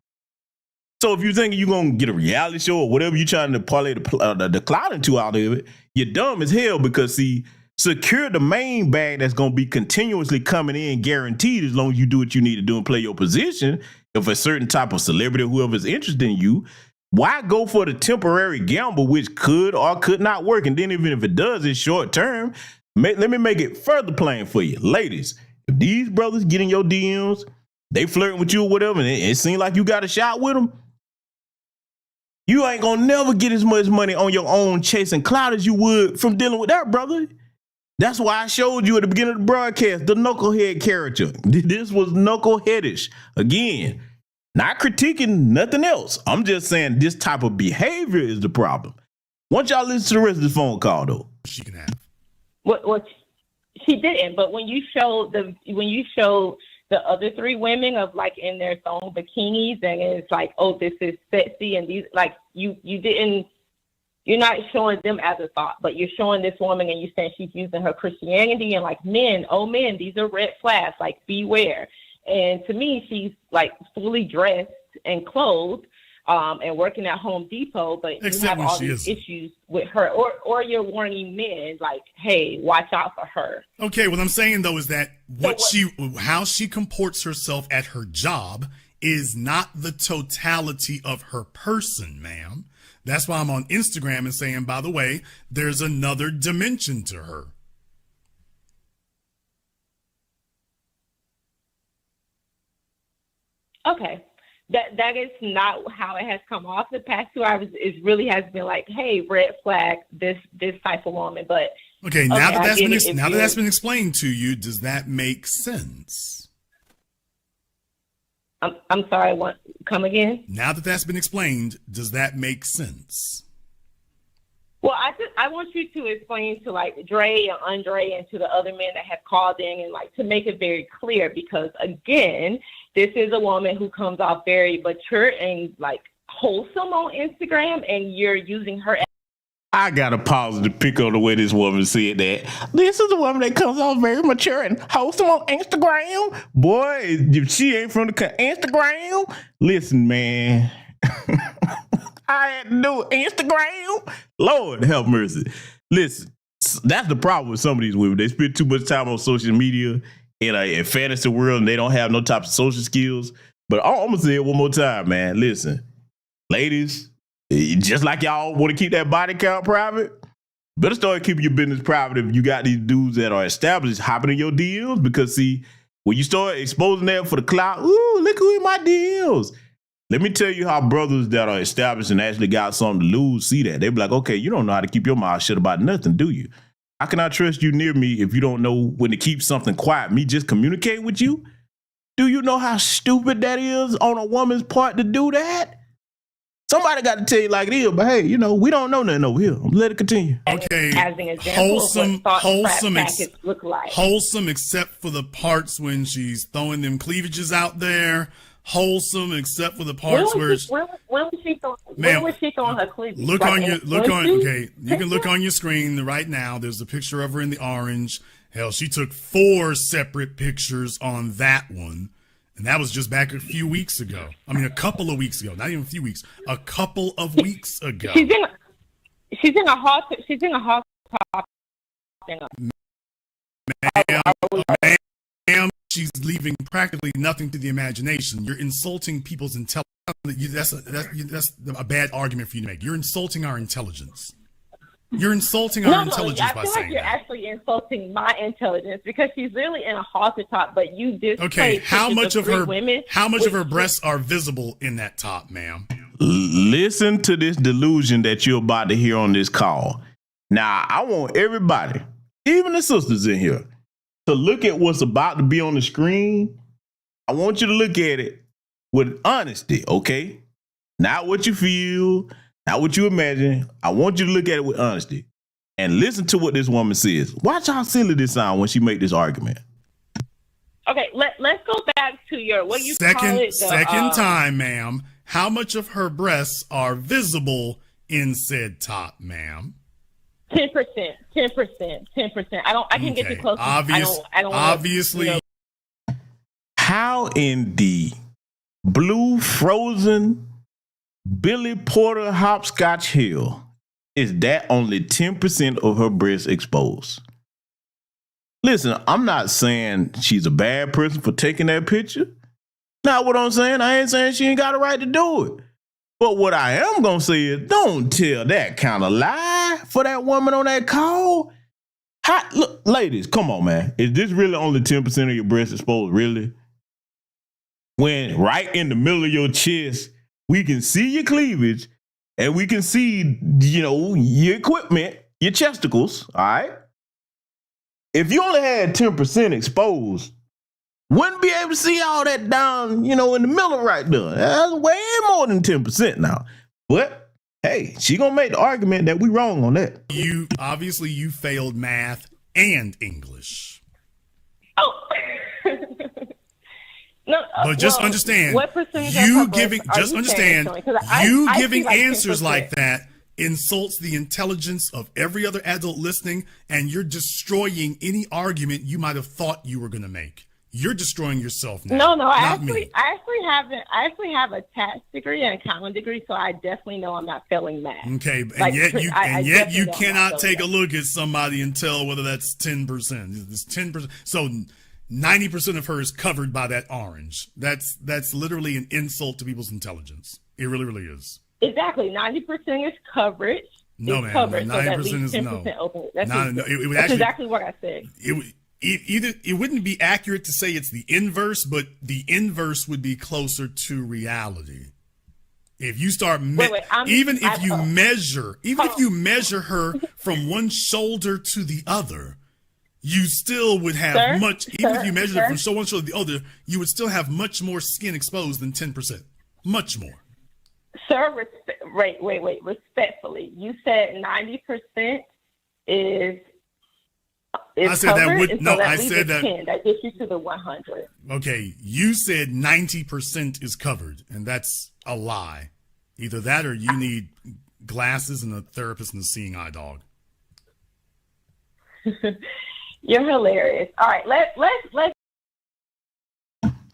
So if you're thinking you're going to get a reality show or whatever you're trying to parlay the clout into out of it, you're dumb as hell because, see, secure the main bag that's going to be continuously coming in guaranteed as long as you do what you need to do and play your position. If a certain type of celebrity, whoever's interested in you, why go for the temporary gamble, which could or could not work? And then even if it does, it's short term. Let me make it further plain for you. Ladies, if these brothers get in your DMs, they flirting with you or whatever, and it seems like you got a shot with them, you ain't gonna never get as much money on your own chasing clout as you would from dealing with that, brother. That's why I showed you at the beginning of the broadcast, the knucklehead character. This was knuckleheadish. Again, not critiquing nothing else. I'm just saying this type of behavior is the problem. Once y'all listen to the rest of this phone call, though. She can have. What she didn't, but when you showed the other three women of like in their thong bikinis and it's like, oh, this is sexy and these like you're not showing them as a thought, but you're showing this woman and you're saying she's using her Christianity and like men, these are red flags, like beware. And to me, she's like fully dressed and clothed and working at Home Depot, but you have all these issues with her, or you're warning men like, hey, watch out for her. Okay, what I'm saying though is that how she comports herself at her job is not the totality of her person, ma'am. That's why I'm on Instagram and saying, by the way, there's another dimension to her. Okay. That is not how it has come off the past 2 hours. It really has been like, hey, red flag, this type of woman. But now that that's been explained to you, does that make sense? I'm sorry, come again? Now that that's been explained, does that make sense? Well, I want you to explain to like Dre and Andre and to the other men that have called in and like to make it very clear, because again, this is a woman who comes off very mature and like wholesome on Instagram, and you're using her. I got to pause to pick on the way this woman said that. This is a woman that comes off very mature and wholesome on Instagram. Boy, if she ain't from the Instagram, listen, man. I had to do Instagram. Lord have mercy. Listen, that's the problem with some of these women. They spend too much time on social media in a fantasy world, and they don't have no type of social skills. But I'm going to say it one more time, man. Listen, ladies, just like y'all want to keep that body count private, better start keeping your business private if you got these dudes that are established hopping in your DMs, because see, when you start exposing that for the clout, ooh, look who in my DMs. Let me tell you how brothers that are established and actually got something to lose see that. They be like, okay, you don't know how to keep your mouth shut about nothing, do you? How can I trust you near me if you don't know when to keep something quiet? Me just communicate with you? Do you know how stupid that is on a woman's part to do that? Somebody got to tell you like it is, but hey, you know, we don't know nothing over here. Let it continue. Okay, as an example wholesome except for the parts when she's throwing them cleavages out there. Wholesome except for the parts when was she throwing her cleavage? You can look on your screen right now. There's a picture of her in the orange. Hell, she took 4 separate pictures on that one. And that was just back a few weeks ago. I mean, a couple of weeks ago, not even a few weeks, a couple of weeks ago. She's in a hot top. Ma'am, she's leaving practically nothing to the imagination. You're insulting people's intelligence. That's a bad argument for you to make. You're insulting our intelligence. You're insulting our intelligence by saying that. I feel like you're actually insulting my intelligence, because she's really in a halter top, but you just how much of her breasts are visible in that top, ma'am? Listen to this delusion that you're about to hear on this call. Now, I want everybody, even the sisters in here, to look at what's about to be on the screen. I want you to look at it with honesty, okay? Not what you feel, not what you imagine. I want you to look at it with honesty and listen to what this woman says. Watch how silly this sounds when she make this argument. Okay, let's go back to your second time, ma'am. How much of her breasts are visible in said top, ma'am? 10%. I can get you close. Obviously. How in the blue frozen Billy Porter hopscotch hill is that only 10% of her breasts exposed? Listen, I'm not saying she's a bad person for taking that picture. Not what I'm saying. I ain't saying she ain't got a right to do it. But what I am going to say is don't tell that kind of lie for that woman on that call. Look, ladies, come on, man. Is this really only 10% of your breasts exposed, really? When right in the middle of your chest, we can see your cleavage and we can see, you know, your equipment, your chesticles, all right? If you only had 10% exposed, wouldn't be able to see all that down, you know, in the middle right there. That's way more than 10% now. But, hey, she gonna make the argument that we wrong on that. You failed math and English. Oh. No, but just understand, what percentage giving answers like that insults the intelligence of every other adult listening, and you're destroying any argument you might have thought you were going to make. You're destroying yourself now. No, I actually have a tax degree and a accounting degree, so I definitely know I'm not failing math. Okay, and yet you cannot take a look at somebody and tell whether that's 10%. It's 10%. So 90% of her is covered by that orange. That's literally an insult to people's intelligence. It really, really is. Exactly. 90% is coverage. No, man. 90% is no. Open. That's exactly what I said. It wouldn't be accurate to say it's the inverse, but the inverse would be closer to reality. If you start, if you measure her from one shoulder to the other, you still would have even if you measured it from so one shoulder to the other, you would still have much more skin exposed than 10%. Much more. Sir, wait. Respectfully, you said 90% is I said covered, that would, no, so I said that. 10, that gets you to the 100. Okay, you said 90% is covered, and that's a lie. Either that or you need glasses and a therapist and a seeing eye dog. You're hilarious. All right, let's.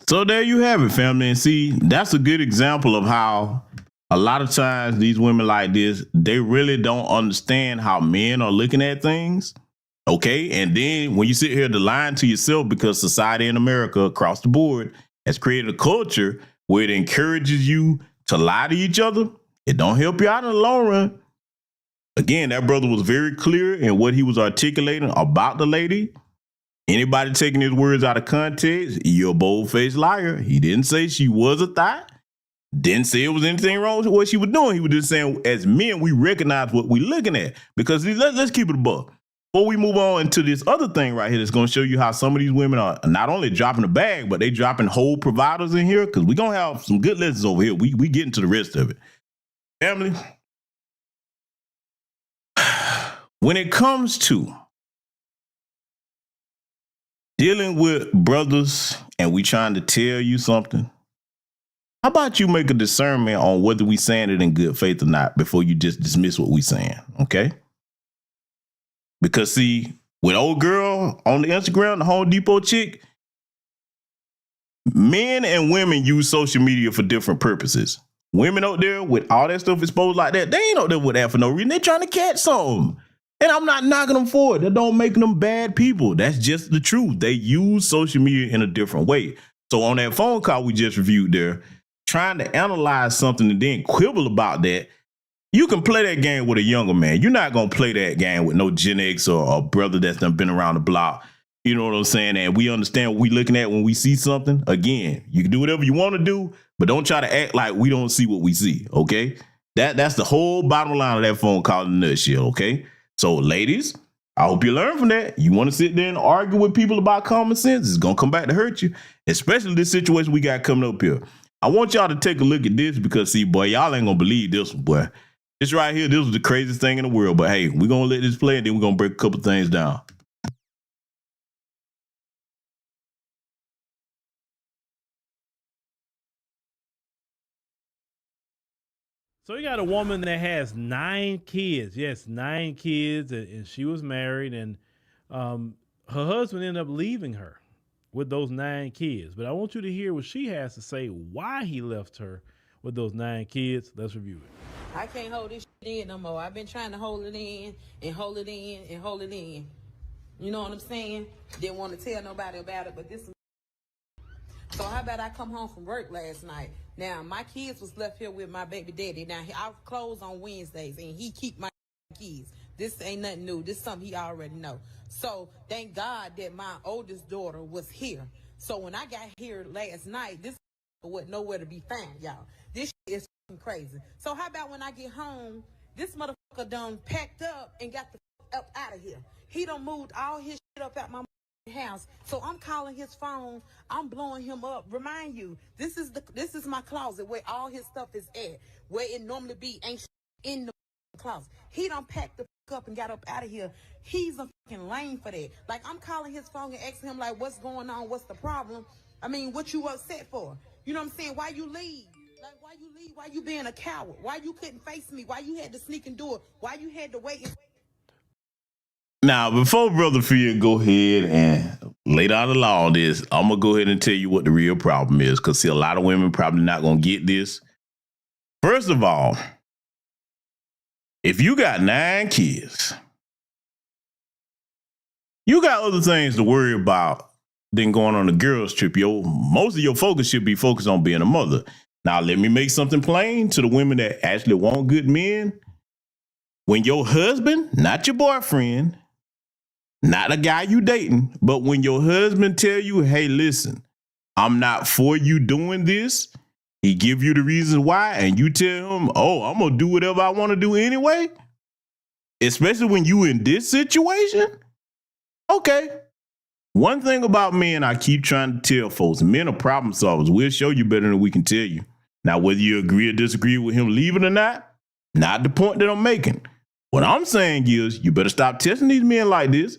So there you have it, family. And see, that's a good example of how a lot of times these women like this, they really don't understand how men are looking at things. Okay. And then when you sit here to lying to yourself, because society in America across the board has created a culture where it encourages you to lie to each other, it don't help you out in the long run. Again, that brother was very clear in what he was articulating about the lady. Anybody taking his words out of context, you're a bold-faced liar. He didn't say she was a thot. Didn't say it was anything wrong with what she was doing. He was just saying, as men, we recognize what we're looking at. Because let's keep it a buck. Before we move on into this other thing right here that's going to show you how some of these women are not only dropping the bag, but they dropping whole providers in here, because we're going to have some good lessons over here. We get into the rest of it. Family, when it comes to dealing with brothers and we trying to tell you something, how about you make a discernment on whether we saying it in good faith or not before you just dismiss what we saying, okay? Because see, with old girl on the Instagram, the Home Depot chick, men and women use social media for different purposes. Women out there with all that stuff exposed like that, they ain't out there with that for no reason. They trying to catch something. And I'm not knocking them for it. That don't make them bad people. That's just the truth. They use social media in a different way. So on that phone call we just reviewed there, trying to analyze something and then quibble about that, you can play that game with a younger man. You're not going to play that game with no Gen X or a brother that's done been around the block. You know what I'm saying? And we understand what we're looking at when we see something. Again, you can do whatever you want to do, but don't try to act like we don't see what we see, okay? That's the whole bottom line of that phone call in a nutshell, okay? So, ladies, I hope you learn from that. You want to sit there and argue with people about common sense, it's going to come back to hurt you, especially this situation we got coming up here. I want y'all to take a look at this because, see, boy, y'all ain't going to believe this one, boy. This right here, this was the craziest thing in the world. But, hey, we're going to let this play and then we're going to break a couple things down. So you got a woman that has 9 kids. Yes, 9 kids, and she was married, and her husband ended up leaving her with those 9 kids. But I want you to hear what she has to say why he left her with those 9 kids. Let's review it. I can't hold this shit in no more. I've been trying to hold it in and hold it in and hold it in. You know what I'm saying? Didn't want to tell nobody about it, but this is... So how about I come home from work last night? Now, my kids was left here with my baby daddy. Now, I close on Wednesdays, and he keep my kids. This ain't nothing new. This is something he already know. So, thank God that my oldest daughter was here. So, when I got here last night, this wasn't nowhere to be found, y'all. This shit is crazy. So, how about when I get home, this motherfucker done packed up and got the up out of here. He done moved all his shit up out my house. So I'm calling his phone. I'm blowing him up. Remind you, this is my closet where all his stuff is at. Where it normally be ain't in the closet. He done packed the up and got up out of here. He's a fucking lame for that. Like, I'm calling his phone and asking him, like, what's going on? What's the problem? I mean, what you upset for? You know what I'm saying? Why you leave? Like, why you leave? Why you being a coward? Why you couldn't face me? Why you had to sneak and do it? Why you had to wait? Now, before Brother Fear go ahead and lay down the law on this, I'm going to go ahead and tell you what the real problem is, because, see, a lot of women probably not going to get this. First of all, if you got 9 kids, you got other things to worry about than going on a girls' trip. Most of your focus should be focused on being a mother. Now, let me make something plain to the women that actually want good men. When your husband, not your boyfriend, not a guy you dating, but when your husband tell you, hey, listen, I'm not for you doing this, he give you the reasons why, and you tell him, oh, I'm going to do whatever I want to do anyway, especially when you in this situation, okay, One thing about men, I keep trying to tell folks, men are problem solvers. We'll show you better than we can tell you. Now, whether you agree or disagree with him leaving or not the point that I'm making. What I'm saying is you better stop testing these men like this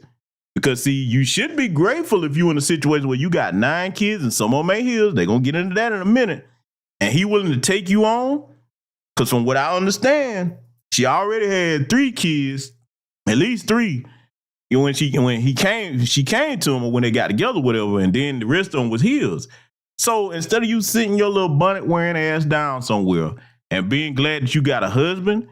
because, see, you should be grateful if you're in a situation where you got 9 kids and some of them ain't his. They're going to get into that in a minute. And he willing to take you on because from what I understand, she already had 3 kids, at least 3. When she came to him or when they got together, whatever, and then the rest of them was his. So instead of you sitting your little bonnet wearing ass down somewhere and being glad that you got a husband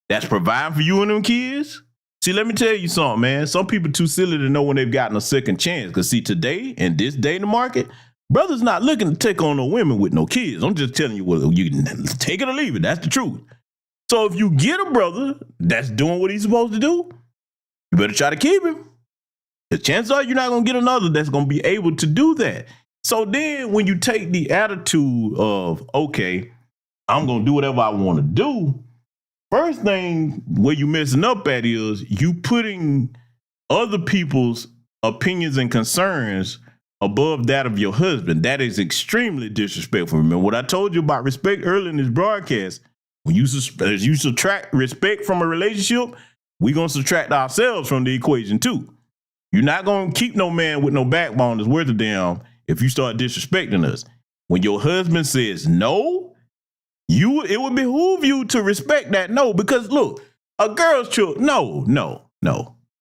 that's providing for you and them kids, see, let me tell you something, man. Some people too silly to know when they've gotten a second chance. Because see, today, in this day in the market, brothers not looking to take on no women with no kids. I'm just telling you, well, you can take it or leave it. That's the truth. So if you get a brother that's doing what he's supposed to do, you better try to keep him. The chances are you're not going to get another that's going to be able to do that. So then when you take the attitude of, okay, I'm going to do whatever I want to do, first thing where you messing up at is you putting other people's opinions and concerns above that of your husband. That is extremely disrespectful. Remember what I told you about respect earlier in this broadcast? When you subtract respect from a relationship, we're going to subtract ourselves from the equation too. You're not going to keep no man with no backbone that's worth a damn if you start disrespecting us. When your husband says no, it would behoove you to respect that no, because look, a girl's trip, no.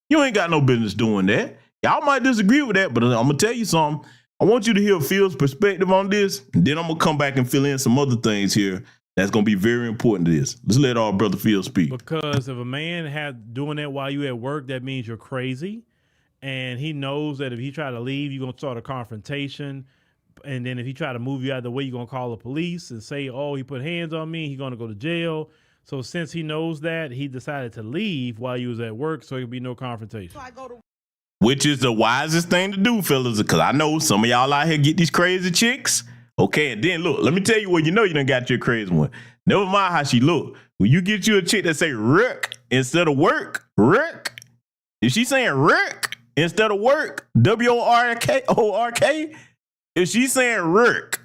You ain't got no business doing that. Y'all might disagree with that, but I'm going to tell you something. I want you to hear Phil's perspective on this, and then I'm going to come back and fill in some other things here that's going to be very important to this. Let's let our brother Phil speak. Because if a man had doing that while you at work, that means you're crazy. And he knows that if he try to leave, you're going to start a confrontation. And then if he try to move you out of the way, you're going to call the police and say, oh, he put hands on me. He's going to go to jail. So since he knows that, he decided to leave while you was at work so there could be no confrontation. Which is the wisest thing to do, fellas, because I know some of y'all out here get these crazy chicks. Okay, and then look, let me tell you what you know you done got your crazy one. Never mind how she look. When you get you a chick that say work instead of work, if she's saying work instead of work, W-O-R-K, if she's saying work,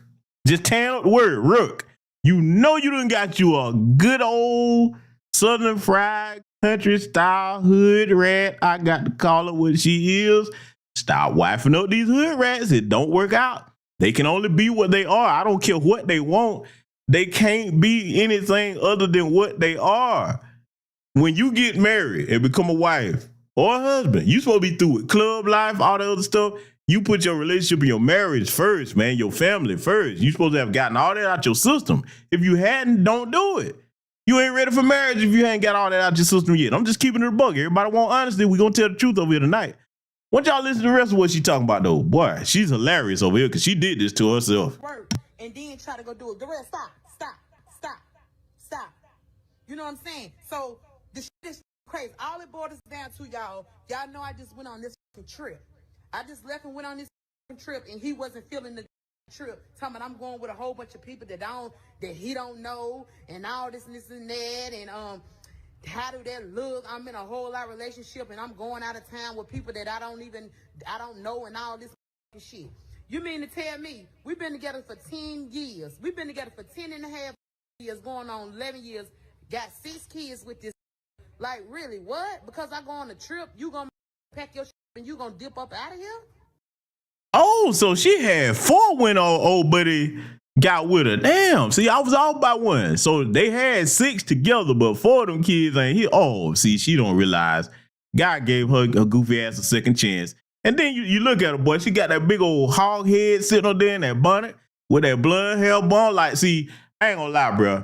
just tan up the word work, you know you done got you a good old Southern fried country style hood rat. I got to call her what she is. Stop wifing up these hood rats. It don't work out. They can only be what they are. I don't care what they want. They can't be anything other than what they are. When you get married and become a wife or a husband, you supposed to be through with club life, all the other stuff. You put your relationship and your marriage first, man, your family first. You supposed to have gotten all that out your system. If you hadn't, don't do it. You ain't ready for marriage if you ain't got all that out your system yet. I'm just keeping it a bug. Everybody want honesty. We're going to tell the truth over here tonight. Want y'all listen to the rest of what she talking about, though. Boy, she's hilarious over here because she did this to herself. And then try to go do it. Girl, stop. You know what I'm saying? So the shit is crazy. All it boils down to, y'all know I just went on this trip. I just left and went on this trip, and he wasn't feeling the trip. Talking about I'm going with a whole bunch of people that he don't know, and all this and this and that, and how do that look? I'm in a whole lot of relationship, and I'm going out of town with people that I don't know, and all this shit. You mean to tell me we've been together for 10 years? We've been together for 10 and a half years, going on 11 years, got 6 kids with this. Like, really, what? Because I go on a trip, you gonna pack your shit and you gonna dip up out of here? Oh, so she had 4 when old buddy got with her. Damn, see, I was off by 1. So they had 6 together, but 4 of them kids ain't here. Oh, see, she don't realize God gave her goofy ass a second chance. And then you look at her, boy, she got that big old hog head sitting on there in that bonnet with that blonde hair bun. Like, see, I ain't gonna lie, bro.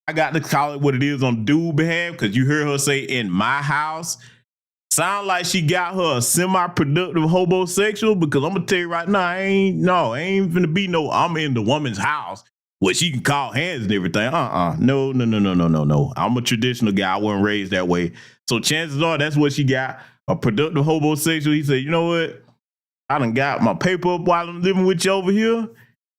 I got to call it what it is on dude behalf because you heard her say in my house. Sound like she got her a semi-productive homosexual because I'm going to tell you right now, I ain't finna be no, I'm in the woman's house where she can call hands and everything. No. I'm a traditional guy. I wasn't raised that way. So chances are that's what she got, a productive homosexual. He said, you know what? I done got my paper up while I'm living with you over here.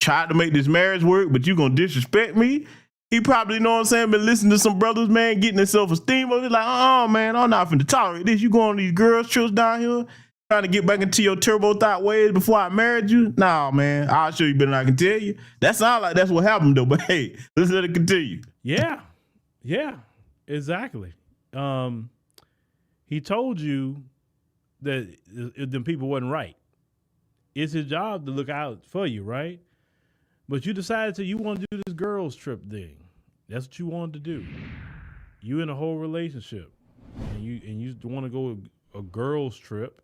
Tried to make this marriage work, but you going to disrespect me? He probably, you know what I'm saying, been listening to some brothers, man, getting their self-esteem over. Like, oh, man, I'm not finna tolerate this. You going on these girls' trips down here? trying to get back into your turbo thought ways before I married you? Nah, man. I'll show you better than I can tell you. That sounds like that's what happened though. But hey, let's let it continue. Yeah, exactly. He told you that them people wasn't right. It's his job to look out for you, right? But you decided you want to do this girls trip thing. That's what you wanted to do. You in a whole relationship, and you want to go a girls trip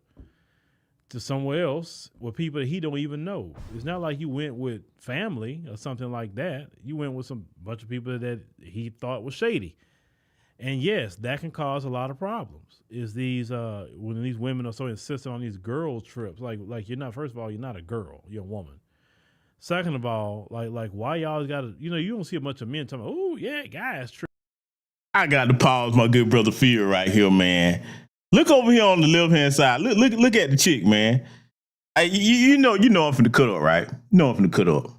to somewhere else with people that he don't even know. It's not like you went with family or something like that. You went with some bunch of people that he thought was shady. And yes, that can cause a lot of problems. Is these when these women are so insistent on these girls trips, like you're not. First of all, you're not a girl. You're a woman. Second of all, like why y'all got to? You don't see a bunch of men talking. Oh yeah, guys trip. I got to pause my good brother Phil right here, man. Look over here on the left hand side. Look at the chick, man. You know I'm finna cut up, right? You know I'm finna cut up.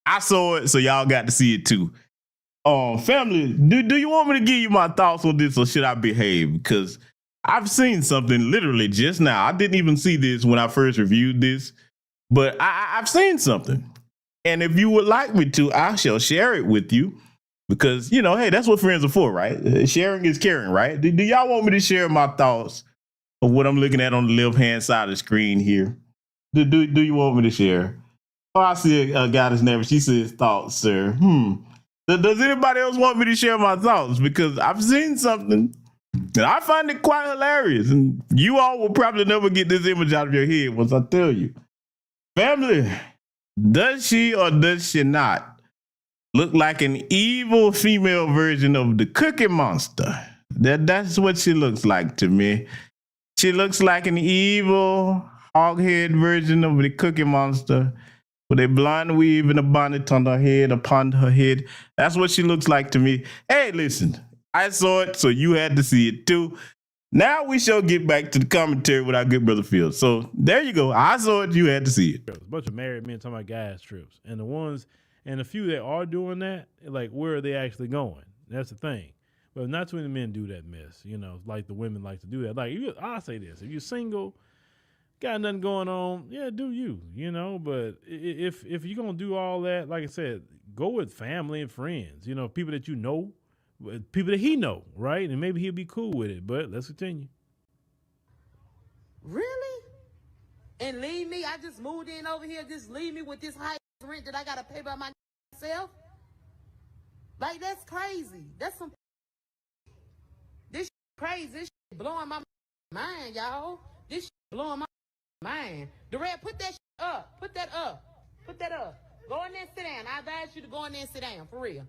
I saw it, so y'all got to see it too. Family, do you want me to give you my thoughts on this, or should I behave? Because I've seen something literally just now. I didn't even see this when I first reviewed this, but I've seen something. And if you would like me to, I shall share it with you. Because, hey, that's what friends are for, right? Sharing is caring, right? Do y'all want me to share my thoughts of what I'm looking at on the left-hand side of the screen here? Do you want me to share? Oh, I see a goddess name. She says thoughts, sir. Does anybody else want me to share my thoughts? Because I've seen something and I find it quite hilarious. And you all will probably never get this image out of your head once I tell you. Family, does she or does she not look like an evil female version of the Cookie Monster? That's what she looks like to me. She looks like an evil hoghead version of the Cookie Monster with a blonde weave and a bonnet on her head, upon her head. That's what she looks like to me. Hey, listen, I saw it, so you had to see it too. Now we shall get back to the commentary with our good brother Phil. So there you go. I saw it, you had to see it. A bunch of married men talking about guys trips, and the few that are doing that, like, where are they actually going? That's the thing. But not too many men do that mess, like the women like to do that. Like, I'll say this: if you're single, got nothing going on, yeah, do you, But if you're gonna do all that, like I said, go with family and friends, people that people that he know, right? And maybe he'll be cool with it. But let's continue. Really? And leave me? I just moved in over here. Just leave me with this high rent that I gotta pay by myself? Like, that's crazy. That's some this crazy. This blowing my mind, y'all. This blowing my mind. Durant, put that up. Put that up. Put that up. Go in there and sit down. I advise you to go in there and sit down, for real.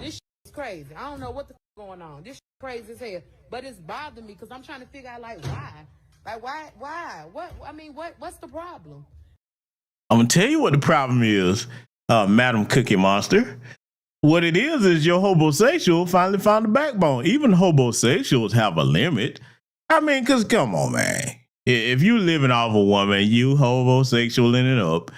This is crazy. I don't know what the going on. This crazy as hell. But it's bothering me because I'm trying to figure out, like, why? Like, why? What's the problem? I'm going to tell you what the problem is, Madam Cookie Monster. What it is your homosexual finally found a backbone. Even homosexuals have a limit. I mean, because come on, man. If you living off a woman, you homosexualing it up.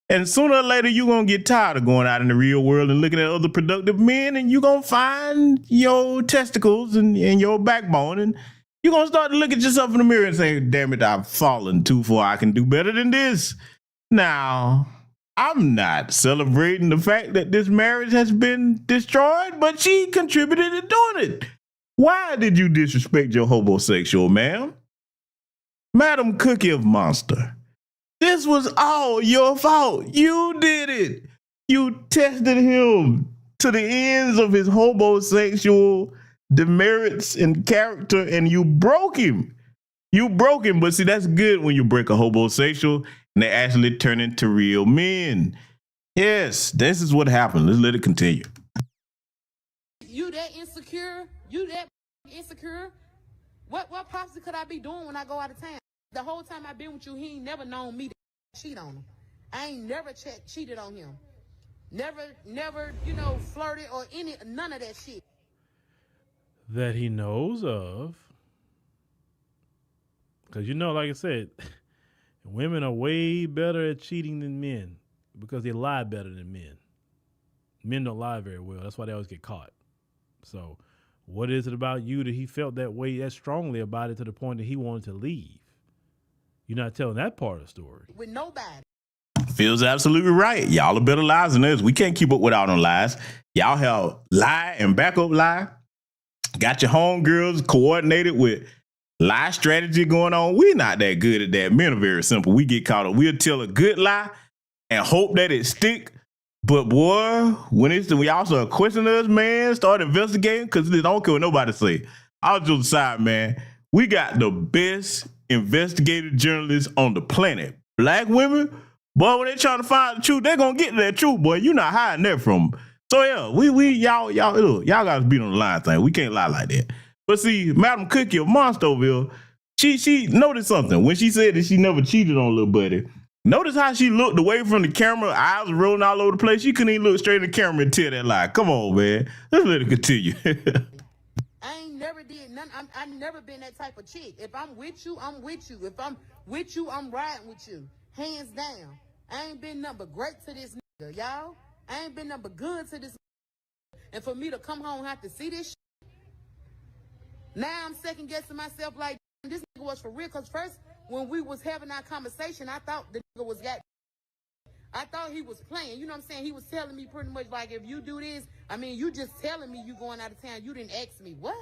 And sooner or later, you're going to get tired of going out in the real world and looking at other productive men, and you're going to find your testicles and your backbone, and you're going to start to look at yourself in the mirror and say, damn it, I've fallen too far. I can do better than this. Now, I'm not celebrating the fact that this marriage has been destroyed, but she contributed to doing it. Why did you disrespect your homosexual, ma'am? Madam Cookie of Monster, this was all your fault. You did it. You tested him to the ends of his homosexual demerits and character, and you broke him. You broke him, but see, that's good when you break a homosexual and they actually turn into real men. Yes, this is what happened. Let's let it continue. You that insecure? You that insecure? What possibly could I be doing when I go out of town? The whole time I've been with you, he ain't never known me to cheat on him. I ain't never cheated on him. Never, flirted or none of that shit. That he knows of. Because, like I said, women are way better at cheating than men because they lie better than men. Men don't lie very well. That's why they always get caught. So what is it about you that he felt that way, that strongly about it, to the point that he wanted to leave? You're not telling that part of the story. With nobody. Phil's absolutely right. Y'all are better lies than us. We can't keep up with all them lies. Y'all have lie and backup lie. Got your homegirls coordinated with lie strategy going on. We're not that good at that. Men are very simple. We get caught up. We'll tell a good lie and hope that it stick. But boy, when y'all start questioning us, man, start investigating, because they don't care what nobody say. I'll just decide, man, we got the best investigative journalists on the planet. Black women, boy, when they trying to find the truth, they're gonna get to that truth, boy. You're not hiding that from them. So yeah, y'all gotta beat on the line thing. We can't lie like that. But see, Madam Cookie of Monsterville, she noticed something when she said that she never cheated on little buddy. Notice how she looked away from the camera, eyes rolling all over the place. She couldn't even look straight in the camera and tell that lie. Come on, man. Let's let it continue. I ain't never did nothing. I never been that type of chick. If I'm with you, I'm with you. If I'm with you, I'm riding with you. Hands down. I ain't been nothing but great to this nigga, y'all. I ain't been nothing but good to this nigga. And for me to come home and have to see this shit, now I'm second guessing myself like, this nigga was for real. Because first, when we was having our conversation, I thought the nigga was I thought he was playing. You know what I'm saying? He was telling me pretty much like, if you do this, I mean, you just telling me you going out of town. You didn't ask me. What?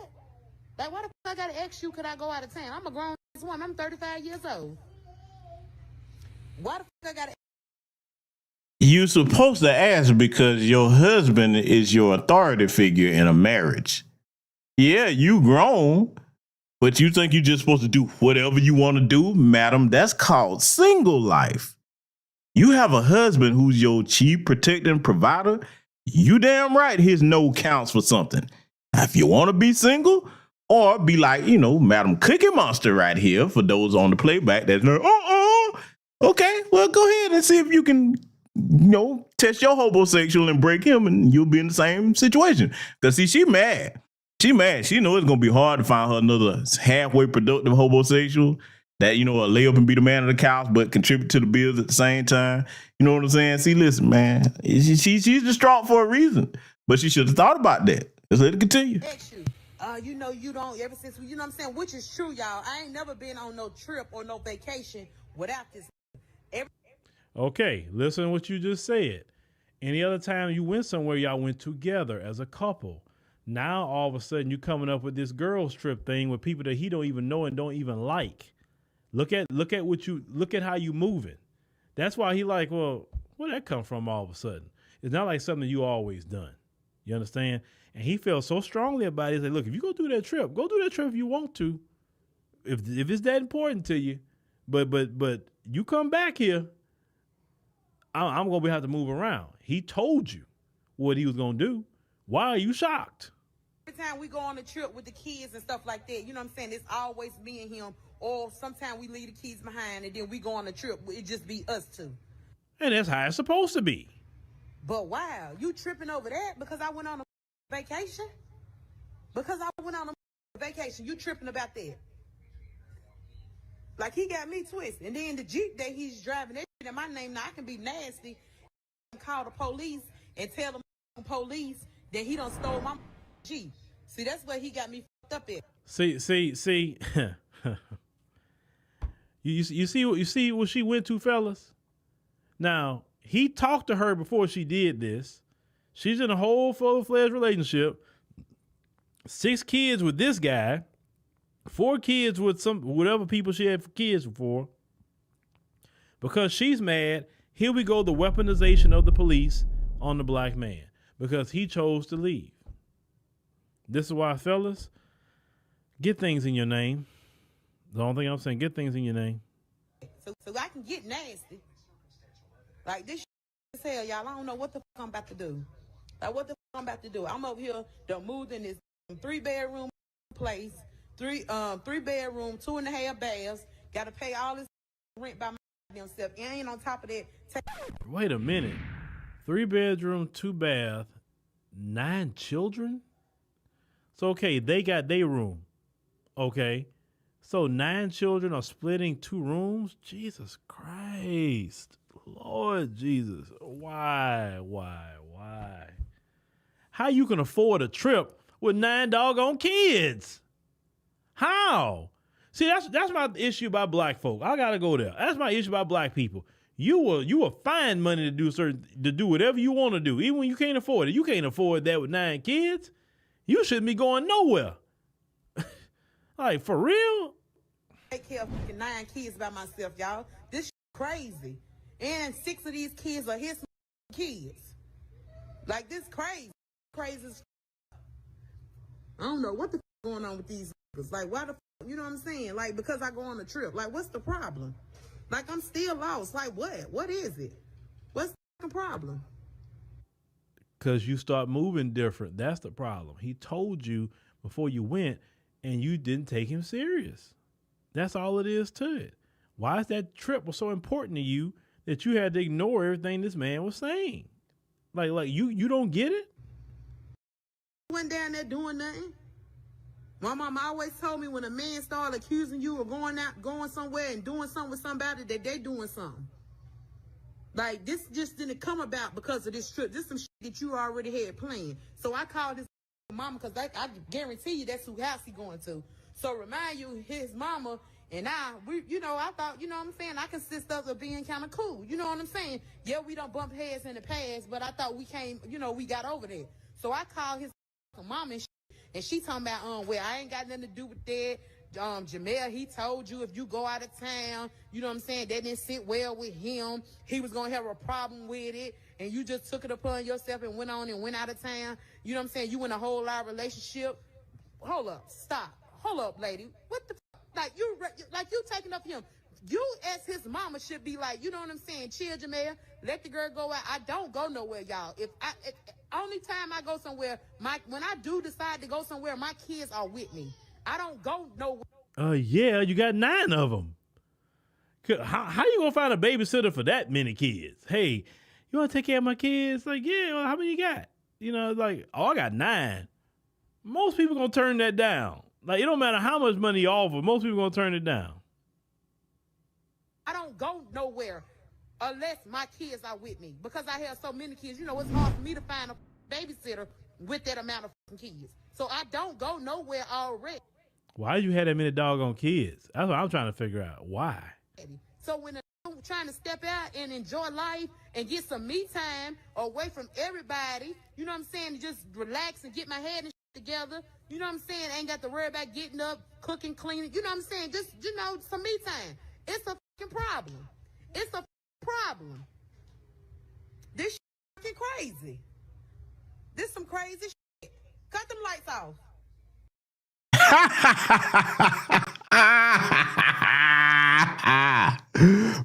Like, why the fuck I gotta ask you, could I go out of town? I'm a grown woman. I'm 35 years old. Why the fuck I gotta ask? You're supposed to ask because your husband is your authority figure in a marriage. Yeah, you grown, but you think you're just supposed to do whatever you want to do, madam. That's called single life. You have a husband who's your chief protecting provider. You damn right his no counts for something. Now, if you want to be single or be like, Madam Cookie Monster right here for those on the playback that's like, okay, well, go ahead and see if you can, test your homosexual and break him and you'll be in the same situation. Because see, she mad. She mad. She know it's going to be hard to find her another halfway productive homosexual that, lay up and be the man of the couch, but contribute to the bills at the same time. You know what I'm saying? See, listen, man, she's distraught for a reason, but she should have thought about that. Let's let it continue. You don't, ever since, you know what I'm saying? Which is true, y'all. I ain't never been on no trip or no vacation without this. Okay, listen to what you just said. Any other time you went somewhere, y'all went together as a couple. Now, all of a sudden, you coming up with this girls trip thing with people that he don't even know and don't even like. Look at how you moving. That's why he like, well, where'd that come from all of a sudden? It's not like something you always done. You understand? And he felt so strongly about it. He said, look, if you go do that trip if you want to. If it's that important to you. But you come back here, I'm going to have to move around. He told you what he was going to do. Why are you shocked? Every time we go on a trip with the kids and stuff like that, you know what I'm saying? It's always me and him. Or sometimes we leave the kids behind and then we go on a trip. It just be us two. And that's how it's supposed to be. But wow, you tripping over that because I went on a vacation? Because I went on a vacation, you tripping about that? Like he got me twisted. And then the Jeep that he's driving, that shit in my name, now I can be nasty. Call the police and tell the police that he done stole my Jeep. See, that's where he got me fucked up at. See. You see what she went to, fellas? Now, he talked to her before she did this. She's in a whole full-fledged relationship. 6 kids with this guy. 4 kids with whatever people she had kids for. Because she's mad, here we go, the weaponization of the police on the black man. Because he chose to leave. This is why, fellas, get things in your name. The only thing I'm saying, get things in your name. So I can get nasty. Like this as hell, y'all. I don't know what the fuck I'm about to do. Like what the fuck I'm about to do. I'm over here done moved in this 3-bedroom place. 3 bedroom, 2.5 baths. Gotta pay all this rent by myself. And on top of that, wait a minute. 3 bedroom, 2 bath, 9 children? So okay, they got their room. Okay. So 9 children are splitting 2 rooms? Jesus Christ. Lord Jesus. Why? How you can afford a trip with 9 doggone kids? How? See, that's my issue about black folk. I gotta go there. That's my issue about black people. You will find money to do whatever you want to do, even when you can't afford it. You can't afford that with 9 kids. You shouldn't be going nowhere. Like, for real? Take care of 9 kids by myself, y'all. This shit crazy. And 6 of these kids are his kids. Like, this crazy. Crazy as I don't know what the going on with these niggas. Like, why the you know what I'm saying? Like, because I go on a trip. Like, what's the problem? Like, I'm still lost. Like, what? What is it? What's the problem? Because you start moving different. That's the problem. He told you before you went, and you didn't take him serious. That's all it is to it. Why is that trip was so important to you that you had to ignore everything this man was saying? Like you don't get it? Went down there doing nothing. My mom always told me when a man started accusing you of going somewhere and doing something with somebody that they doing something. Like, this just didn't come about because of this trip. This is some shit that you already had planned. So I called his mama because I guarantee you that's who house he going to. So remind you, his mama and I thought, you know what I'm saying, I consist of being kind of cool. You know what I'm saying? Yeah, we don't bump heads in the past, but I thought we we got over there. So I called his mama and she talking about, well, I ain't got nothing to do with that. Jamel, he told you if you go out of town, you know what I'm saying, that didn't sit well with him. He was going to have a problem with it. And you just took it upon yourself and went on and went out of town. You know what I'm saying? You in a whole lot of relationship. Hold up. Stop. Hold up, lady. What the Like, you taking up him. You as his mama should be like, you know what I'm saying? Chill, Jamel. Let the girl go out. I don't go nowhere, y'all. Only time I go somewhere, when I do decide to go somewhere, my kids are with me. I don't go nowhere. Yeah, you got 9 of them. How you gonna find a babysitter for that many kids? Hey, you want to take care of my kids? Like, yeah, well, how many you got? You know, like, I got 9. Most people gonna turn that down. Like, it don't matter how much money you offer. Most people gonna turn it down. I don't go nowhere unless my kids are with me because I have so many kids. You know, it's hard for me to find a babysitter with that amount of kids. So I don't go nowhere already. Why you had that many doggone kids? That's what I'm trying to figure out. Why? So when I'm trying to step out and enjoy life and get some me time away from everybody, you know what I'm saying, to just relax and get my head and together, you know what I'm saying, ain't got to worry about getting up, cooking, cleaning, you know what I'm saying, just, some me time. It's a fucking problem. It's a problem. This shit fucking crazy. This some crazy shit. Cut them lights off.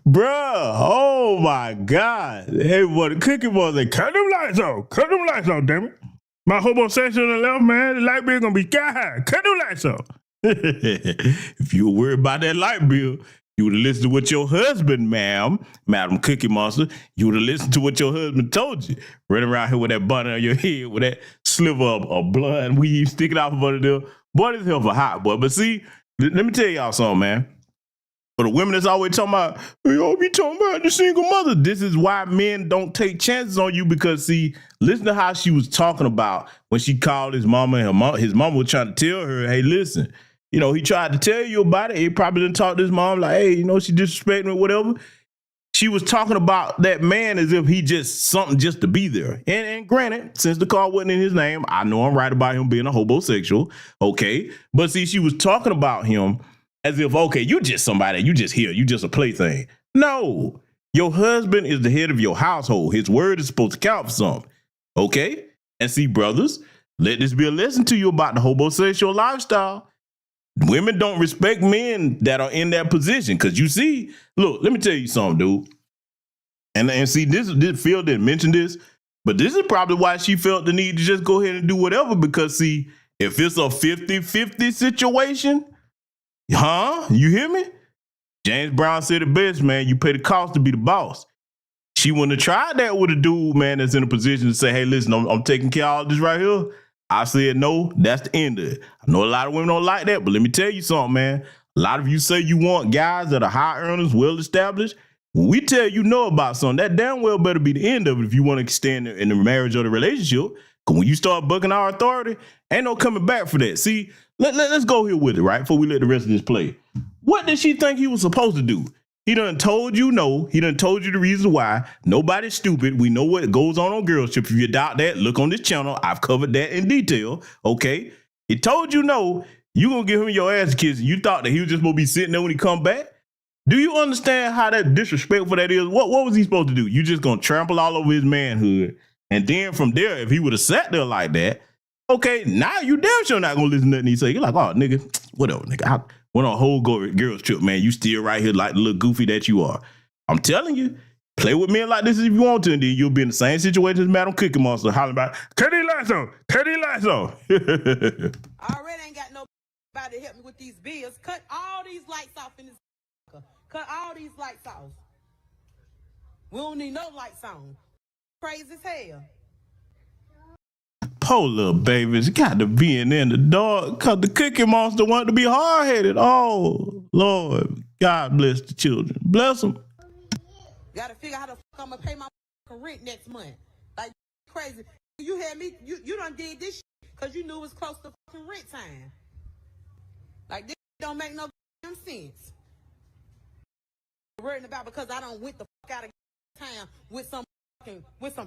Bruh, oh my God. Hey, what the cookie boy said, cut them lights off. Cut them lights off, damn it. My homosexual on the left, man, the light bill gonna be sky high. Cut them lights off. If you were worried about that light bill, you would have listened to what your husband, Madam Cookie Monster, you would have listened to what your husband told you. Running around here with that bun on your head, with that sliver of blood weave sticking out of under there. Boy, this hell for hot, boy. But see, let me tell y'all something, man. For the women that's always talking about, y'all be talking about the single mother. This is why men don't take chances on you because, see, listen to how she was talking about when she called his mama and his mama was trying to tell her, hey, listen, you know, he tried to tell you about it. He probably didn't talk to his mom like, hey, you know, she disrespecting me or whatever. She was talking about that man as if he just something just to be there. And granted, since the car wasn't in his name, I know I'm right about him being a homosexual. Okay. But see, she was talking about him as if, okay, you just somebody, you just here, you just a plaything. No, your husband is the head of your household. His word is supposed to count for something. Okay. And see, brothers, let this be a lesson to you about the homosexual lifestyle. Women don't respect men that are in that position. Cause you see, look, let me tell you something, dude. And see, this Phil didn't mention this, but this is probably why she felt the need to just go ahead and do whatever. Because see, if it's a 50-50 situation, you hear me? James Brown said it best, man. You pay the cost to be the boss. She wouldn't have tried that with a dude, man, that's in a position to say, hey, listen, I'm taking care of all this right here. I said, no, that's the end of it. I know a lot of women don't like that, but let me tell you something, man. A lot of you say you want guys that are high earners, well established. When we tell you know about something, that damn well better be the end of it if you want to extend in the marriage or the relationship. Because when you start bucking our authority, ain't no coming back for that. See, let's go here with it, right? Before we let the rest of this play. What did she think he was supposed to do? He done told you no. He done told you the reason why. Nobody's stupid. We know what goes on girls trip. If you doubt that, look on this channel. I've covered that in detail, okay? He told you no. You gonna give him your ass kiss. You thought that he was just gonna be sitting there when he come back? Do you understand how that disrespectful that is? What was he supposed to do? You just gonna trample all over his manhood. And then from there, if he would have sat there like that, okay, now you damn sure not gonna listen to nothing he say. You're like, oh, nigga, whatever, nigga. I went on a whole girls trip, man. You still right here like the little goofy that you are. I'm telling you, play with men like this if you want to, and then you'll be in the same situation as Madam Cookie Monster hollering about, turn these lights on, turn these lights on. I already ain't got nobody to help me with these bills. Cut all these lights off in this. Cut all these lights off. We don't need no lights on. Crazy as hell. Poor little babies got to be in the dark because the Cookie Monster want to be hard-headed. Oh, Lord. God bless the children. Bless them. Gotta figure out how the fuck I'm gonna pay my rent next month. Like, crazy. You had me, you done did this shit because you knew it was close to fucking rent time. Like, this don't make no damn sense. Worrying about because I don't went the fuck out of town with some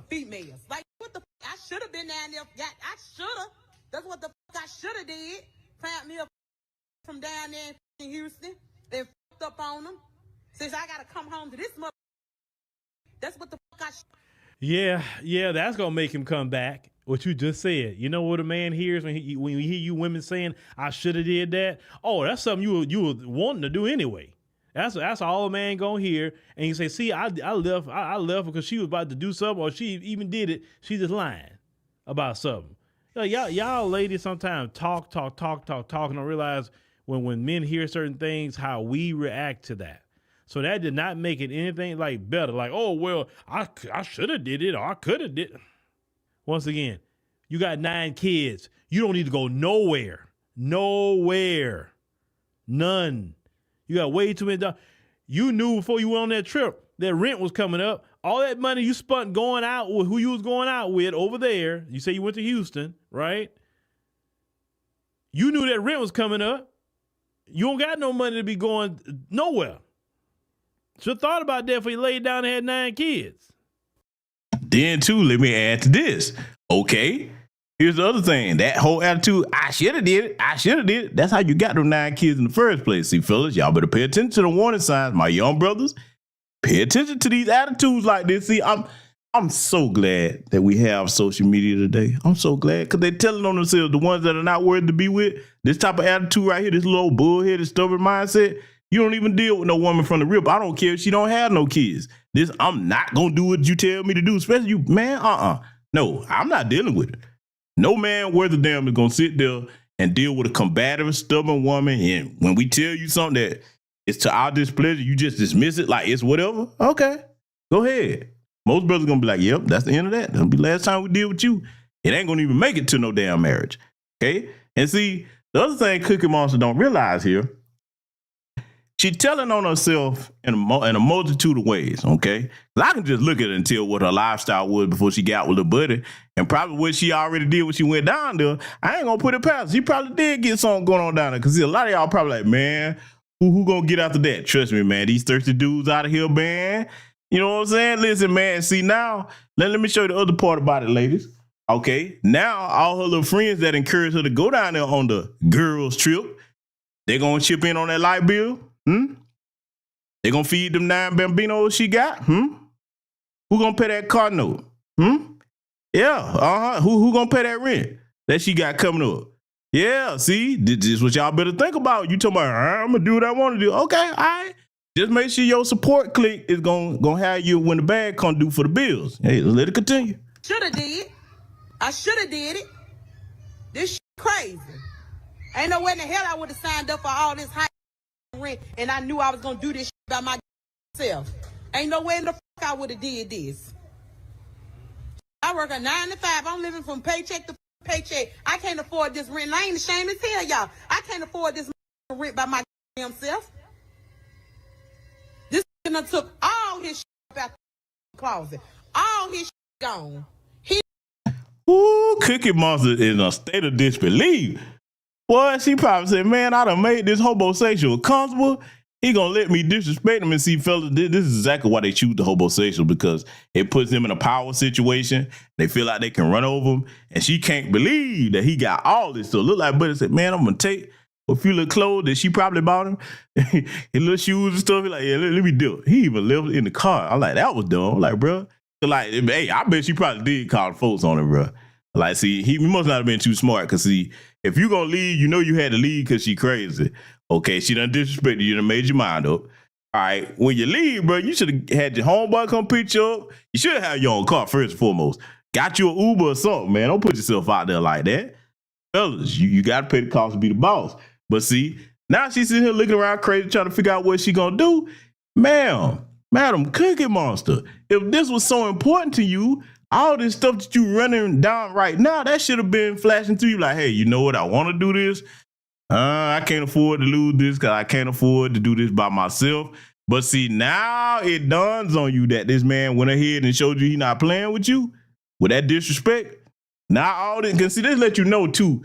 females. Like, what the fuck? I should have been down there. Yeah, I should have. That's what the fuck I should have did. Found me a from down there in Houston. Then fucked up on them. Since I gotta come home to this mother. That's what the fuck I Yeah, that's gonna make him come back. What you just said. You know what a man hears when you hear you women saying, I should have did that? Oh, that's something you were wanting to do anyway. That's all a man gonna hear, and you say, "See, I left her because she was about to do something, or she even did it. She just lying about something." Like, y'all ladies sometimes talk, and don't realize when men hear certain things, how we react to that. So that did not make it anything like better. Like, oh well, I should have did it, or I could have did it. Once again, you got 9 kids. You don't need to go nowhere, none. You got way too many. You knew before you went on that trip that rent was coming up. All that money you spent going out with who you was going out with over there. You say you went to Houston, right? You knew that rent was coming up. You don't got no money to be going nowhere. Should have thought about that before you laid down and had 9 kids. Then too, let me add to this. Okay. Here's the other thing. That whole attitude, I should have did it. That's how you got them 9 kids in the first place. See, fellas, y'all better pay attention to the warning signs. My young brothers, pay attention to these attitudes like this. See, I'm so glad that we have social media today. I'm so glad because they're telling on themselves, the ones that are not worthy to be with, this type of attitude right here, this little bullheaded, stubborn mindset, you don't even deal with no woman from the rip. I don't care if she don't have no kids. I'm not going to do what you tell me to do, especially you, man, No, I'm not dealing with it. No man worth a damn is going to sit there and deal with a combative, stubborn woman. And when we tell you something that is to our displeasure, you just dismiss it like it's whatever. Okay, go ahead. Most brothers going to be like, yep, that's the end of that. That'll be the last time we deal with you. It ain't going to even make it to no damn marriage. Okay? And see, the other thing Cookie Monster don't realize here, she telling on herself in a multitude of ways, okay? 'Cause I can just look at her and tell what her lifestyle was before she got with her buddy, and probably what she already did when she went down there. I ain't gonna put it past her. She probably did get something going on down there, because a lot of y'all probably like, man, who gonna get after that? Trust me, man, these thirsty dudes out of here, man. You know what I'm saying? Listen, man, see now, let me show you the other part about it, ladies. Okay, now all her little friends that encourage her to go down there on the girls trip, they gonna chip in on that light bill. They gonna feed them 9 bambinos she got? Who gonna pay that car note? Yeah, Who gonna pay that rent that she got coming up? Yeah, see, this is what y'all better think about. You talking about, I'm gonna do what I want to do. Okay, all right. Just make sure your support clique is gonna have you when the bag come due for the bills. Hey, let it continue. Shoulda did. I shoulda did it. This shit crazy. Ain't no way in the hell I would have signed up for all this high rent, and I knew I was gonna do this shit by myself. Ain't no way in the fuck I would have did this. I work a 9 to 5. I'm living from paycheck to paycheck. I can't afford this rent. And I ain't ashamed to tell y'all. I can't afford this rent by my damn self. This done took all his shit out the closet. All his shit gone. Ooh, Cookie Monster is in a state of disbelief. Boy, she probably said, man, I done made this homosexual comfortable. He gonna let me disrespect him. And see, fellas, this is exactly why they choose the homosexual, because it puts them in a power situation. They feel like they can run over him. And she can't believe that he got all this. So look like Buddy said, man, I'm gonna take a few little clothes that she probably bought him, his little shoes and stuff. He's like, yeah, let me do it. He even left it in the car. I'm like, that was dumb. I'm like, bro. Like, hey, I bet she probably did call the folks on him, bro. Like, see, he must not have been too smart, because, see, if you gonna leave, you know you had to leave because she crazy. Okay, she done disrespected you, done made your mind up. All right, when you leave, bro, you should have had your homeboy come pick you up. You should have had your own car first and foremost. Got you an Uber or something, man. Don't put yourself out there like that. Fellas, you got to pay the cost to be the boss. But see, now she's sitting here looking around crazy trying to figure out what she gonna do. Madam Cookie Monster, if this was so important to you, all this stuff that you running down right now, that should have been flashing through you like, hey, you know what? I want to do this. I can't afford to lose this because I can't afford to do this by myself. But see, now it dawns on you that this man went ahead and showed you he not playing with you with that disrespect. Now all this, can see, this let you know too,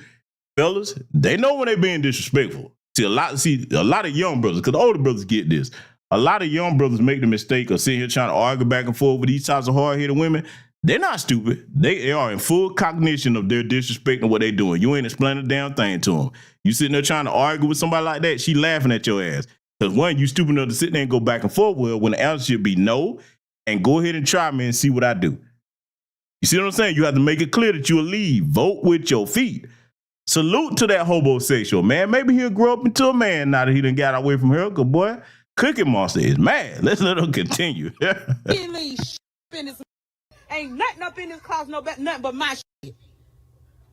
fellas, they know when they being disrespectful. See, a lot of young brothers, because the older brothers get this. A lot of young brothers make the mistake of sitting here trying to argue back and forth with these types of hard-headed women. They're not stupid. They are in full cognition of their disrespect and what they're doing. You ain't explaining a damn thing to them. You sitting there trying to argue with somebody like that, she laughing at your ass. Because one, you stupid enough to sit there and go back and forth with her when the answer should be no, and go ahead and try me and see what I do. You see what I'm saying? You have to make it clear that you'll leave. Vote with your feet. Salute to that homosexual, man. Maybe he'll grow up into a man now that he done got away from her. Because, boy, Cookie Monster is mad. Let's let him continue. Ain't nothing up in this closet, nothing but my shit.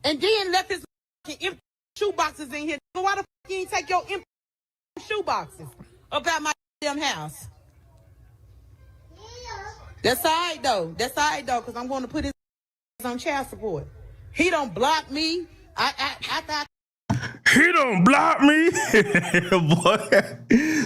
And then left his empty shoe boxes in here. So why the fuck you ain't take your empty shoe boxes up out my damn house? That's all right, though. That's all right, though, because I'm going to put his on child support. He don't block me. He don't block me. Boy.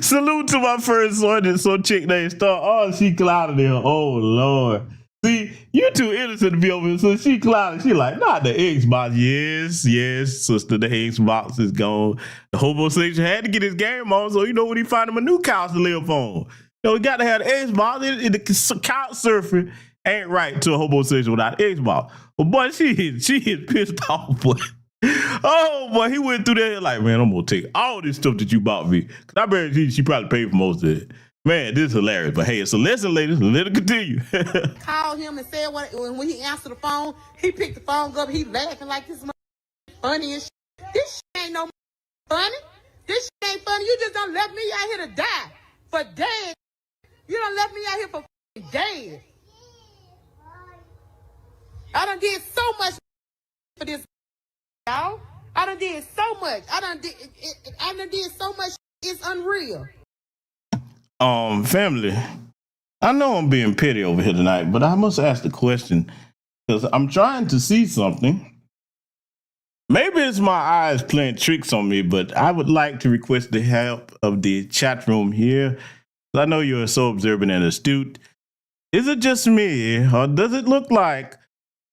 Salute to my first son and some chick named Star. Oh, she clouded there. Oh, Lord. See, you too innocent to be over here. So she clouded. She like, not the Xbox. Yes, sister, the Xbox is gone. The homosexual had to get his game on, so you know when he find him a new couch to live on. So he got to have the Xbox. The couch surfing ain't right to a homosexual without Xbox. But boy, she is pissed off, boy. Oh boy, he went through there like, man, I'm gonna take all this stuff that you bought me. Cause I bet she probably paid for most of it. Man, this is hilarious. But hey, it's a lesson, ladies. Let it continue. Called him and said when he answered the phone, he picked the phone up. He laughing like this funny and shit. This shit ain't no funny. This shit ain't funny. You just done left me out here to die for dead. You done left me out here for dead. I done did so much for this, y'all. I done did so much. I done did so much. It's unreal. Family, I know I'm being petty over here tonight, but I must ask the question because I'm trying to see something. Maybe it's my eyes playing tricks on me, but I would like to request the help of the chat room here. I know you're so observant and astute. Is it just me, or does it look like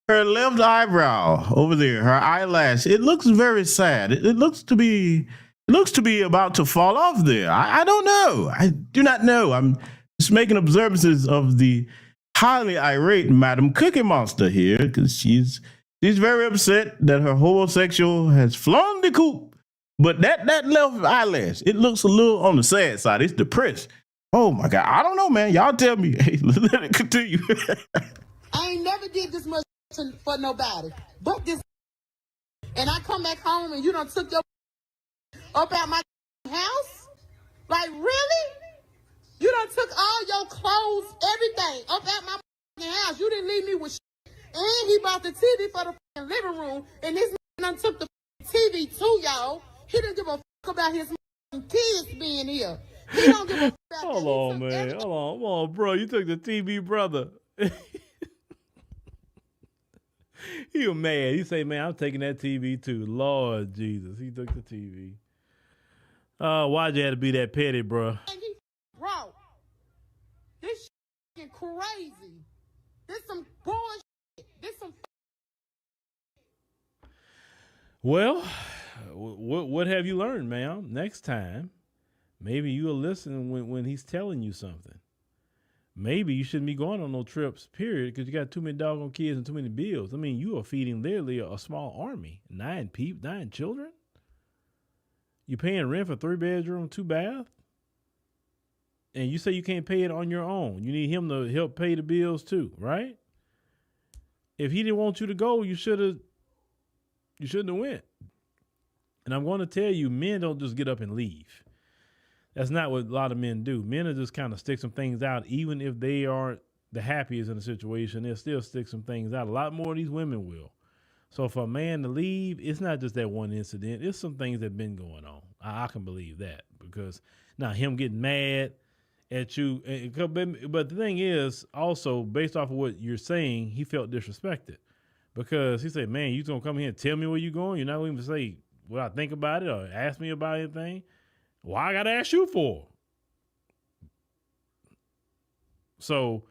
her left eyebrow over there, her eyelash, it looks very sad. It looks to be about to fall off there. I don't know. I do not know. I'm just making observances of the highly irate Madam Cookie Monster here because she's very upset that her homosexual has flown the coop. But that left eyelash, it looks a little on the sad side. It's depressed. Oh my God. I don't know, man. Y'all tell me. Hey, let it continue. I ain't never did this much for nobody but this. And I come back home and you done took your up out my house? Like, really? You done took all your clothes, everything, up out my house. You didn't leave me with shit. And he bought the TV for the living room, and this man done took the TV too, y'all. He didn't give a fuck about his kids being here. He don't give a fuck about Hold on, man. Hold on, bro. You took the TV, brother. He was mad. He say, man, I'm taking that TV too. Lord Jesus. He took the TV. Why'd you have to be that petty, bro? Bro, this shit crazy. This some bullshit. This some Well, what have you learned, ma'am? Next time, maybe you'll listen when he's telling you something. Maybe you shouldn't be going on no trips, period, because you got too many doggone kids and too many bills. I mean, you are feeding literally a small army. 9 children? You paying rent for 3-bedroom, 2-bath? And you say you can't pay it on your own. You need him to help pay the bills too, right? If he didn't want you to go, you shouldn't have went. And I'm going to tell you, men don't just get up and leave. That's not what a lot of men do. Men will just kind of stick some things out, even if they aren't the happiest in the situation. They'll still stick some things out. A lot more of these women will. So for a man to leave, it's not just that one incident. It's some things that have been going on. I can believe that, because now him getting mad at you. But the thing is, also, based off of what you're saying, he felt disrespected, because he said, man, you going to come here and tell me where you're going? You're not going to say what I think about it or ask me about anything? Why I got to ask you for? So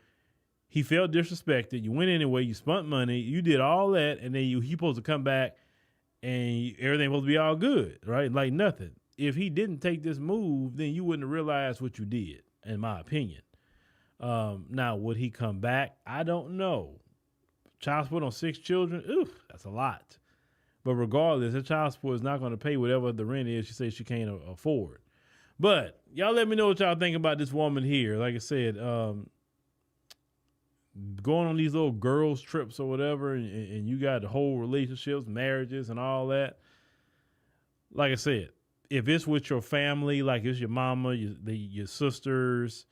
he felt disrespected. You went anyway. You spent money. You did all that. And then you supposed to come back and everything supposed to be all good, right? Like nothing. If he didn't take this move, then you wouldn't have realized what you did, in my opinion. Now, would he come back? I don't know. Child support on 6 children? Oof, that's a lot. But regardless, the child support is not going to pay whatever the rent is she says she can't afford. But y'all let me know what y'all think about this woman here. Like I said, going on these little girls trips or whatever, and you got the whole relationships, marriages, and all that. Like I said, if it's with your family, like it's your mama, your sisters,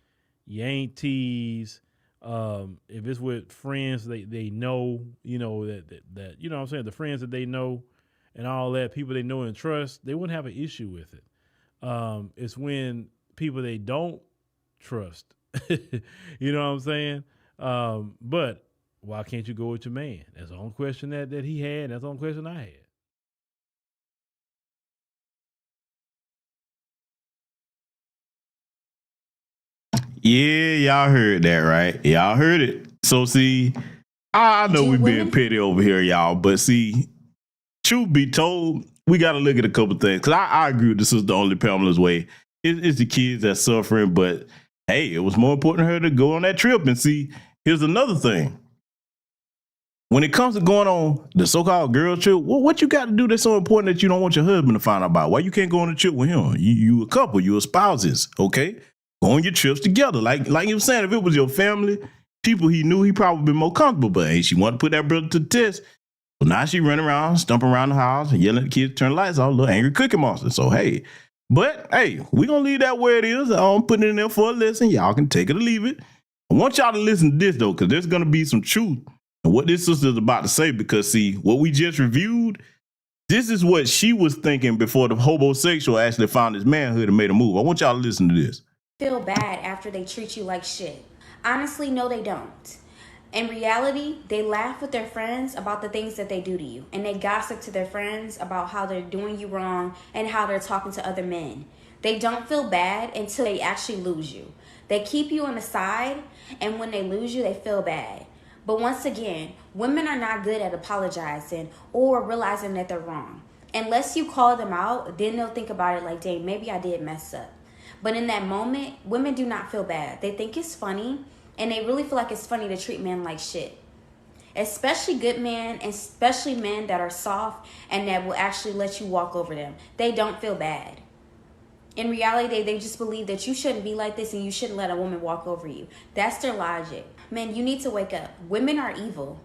your aunties, if it's with friends they know, you know, that you know what I'm saying, the friends that they know and all that, people they know and trust, they wouldn't have an issue with it. It's when people they don't trust, you know what I'm saying? But why can't you go with your man? That's the only question that he had. That's the only question I had. Yeah, y'all heard that, right? Y'all heard it. So see, I know we're being petty over here, y'all, but see, truth be told, we got to look at a couple things, because I agree with this is the only Pamela's way. It's the kids that's suffering, but hey, it was more important to her to go on that trip. And see, here's another thing. When it comes to going on the so-called girl trip, what you got to do that's so important that you don't want your husband to find out about? Why you can't go on a trip with him? You a couple, you a spouses, okay? Go on your trips together. Like you were saying, if it was your family, people he knew, he probably been more comfortable. But hey, she wanted to put that brother to the test. So now she running around, stumping around the house, and yelling at the kids, turn the lights off, little angry cookie monster. So hey, but hey, we gonna leave that where it is. I'm putting it in there for a listen. Y'all can take it or leave it. I want y'all to listen to this though, because there's gonna be some truth in what this sister is about to say. Because see, what we just reviewed, this is what she was thinking before the homosexual actually found his manhood and made a move. I want y'all to listen to this. Feel bad after they treat you like shit. Honestly, no, they don't. In reality, they laugh with their friends about the things that they do to you, and they gossip to their friends about how they're doing you wrong and how they're talking to other men. They don't feel bad until they actually lose you. They keep you on the side, and when they lose you, they feel bad. But once again, women are not good at apologizing or realizing that they're wrong. Unless you call them out, then they'll think about it like, dang, maybe I did mess up. But in that moment, women do not feel bad. They think it's funny, and they really feel like it's funny to treat men like shit. Especially good men, and especially men that are soft and that will actually let you walk over them. They don't feel bad. In reality, they just believe that you shouldn't be like this and you shouldn't let a woman walk over you. That's their logic. Men, you need to wake up. Women are evil.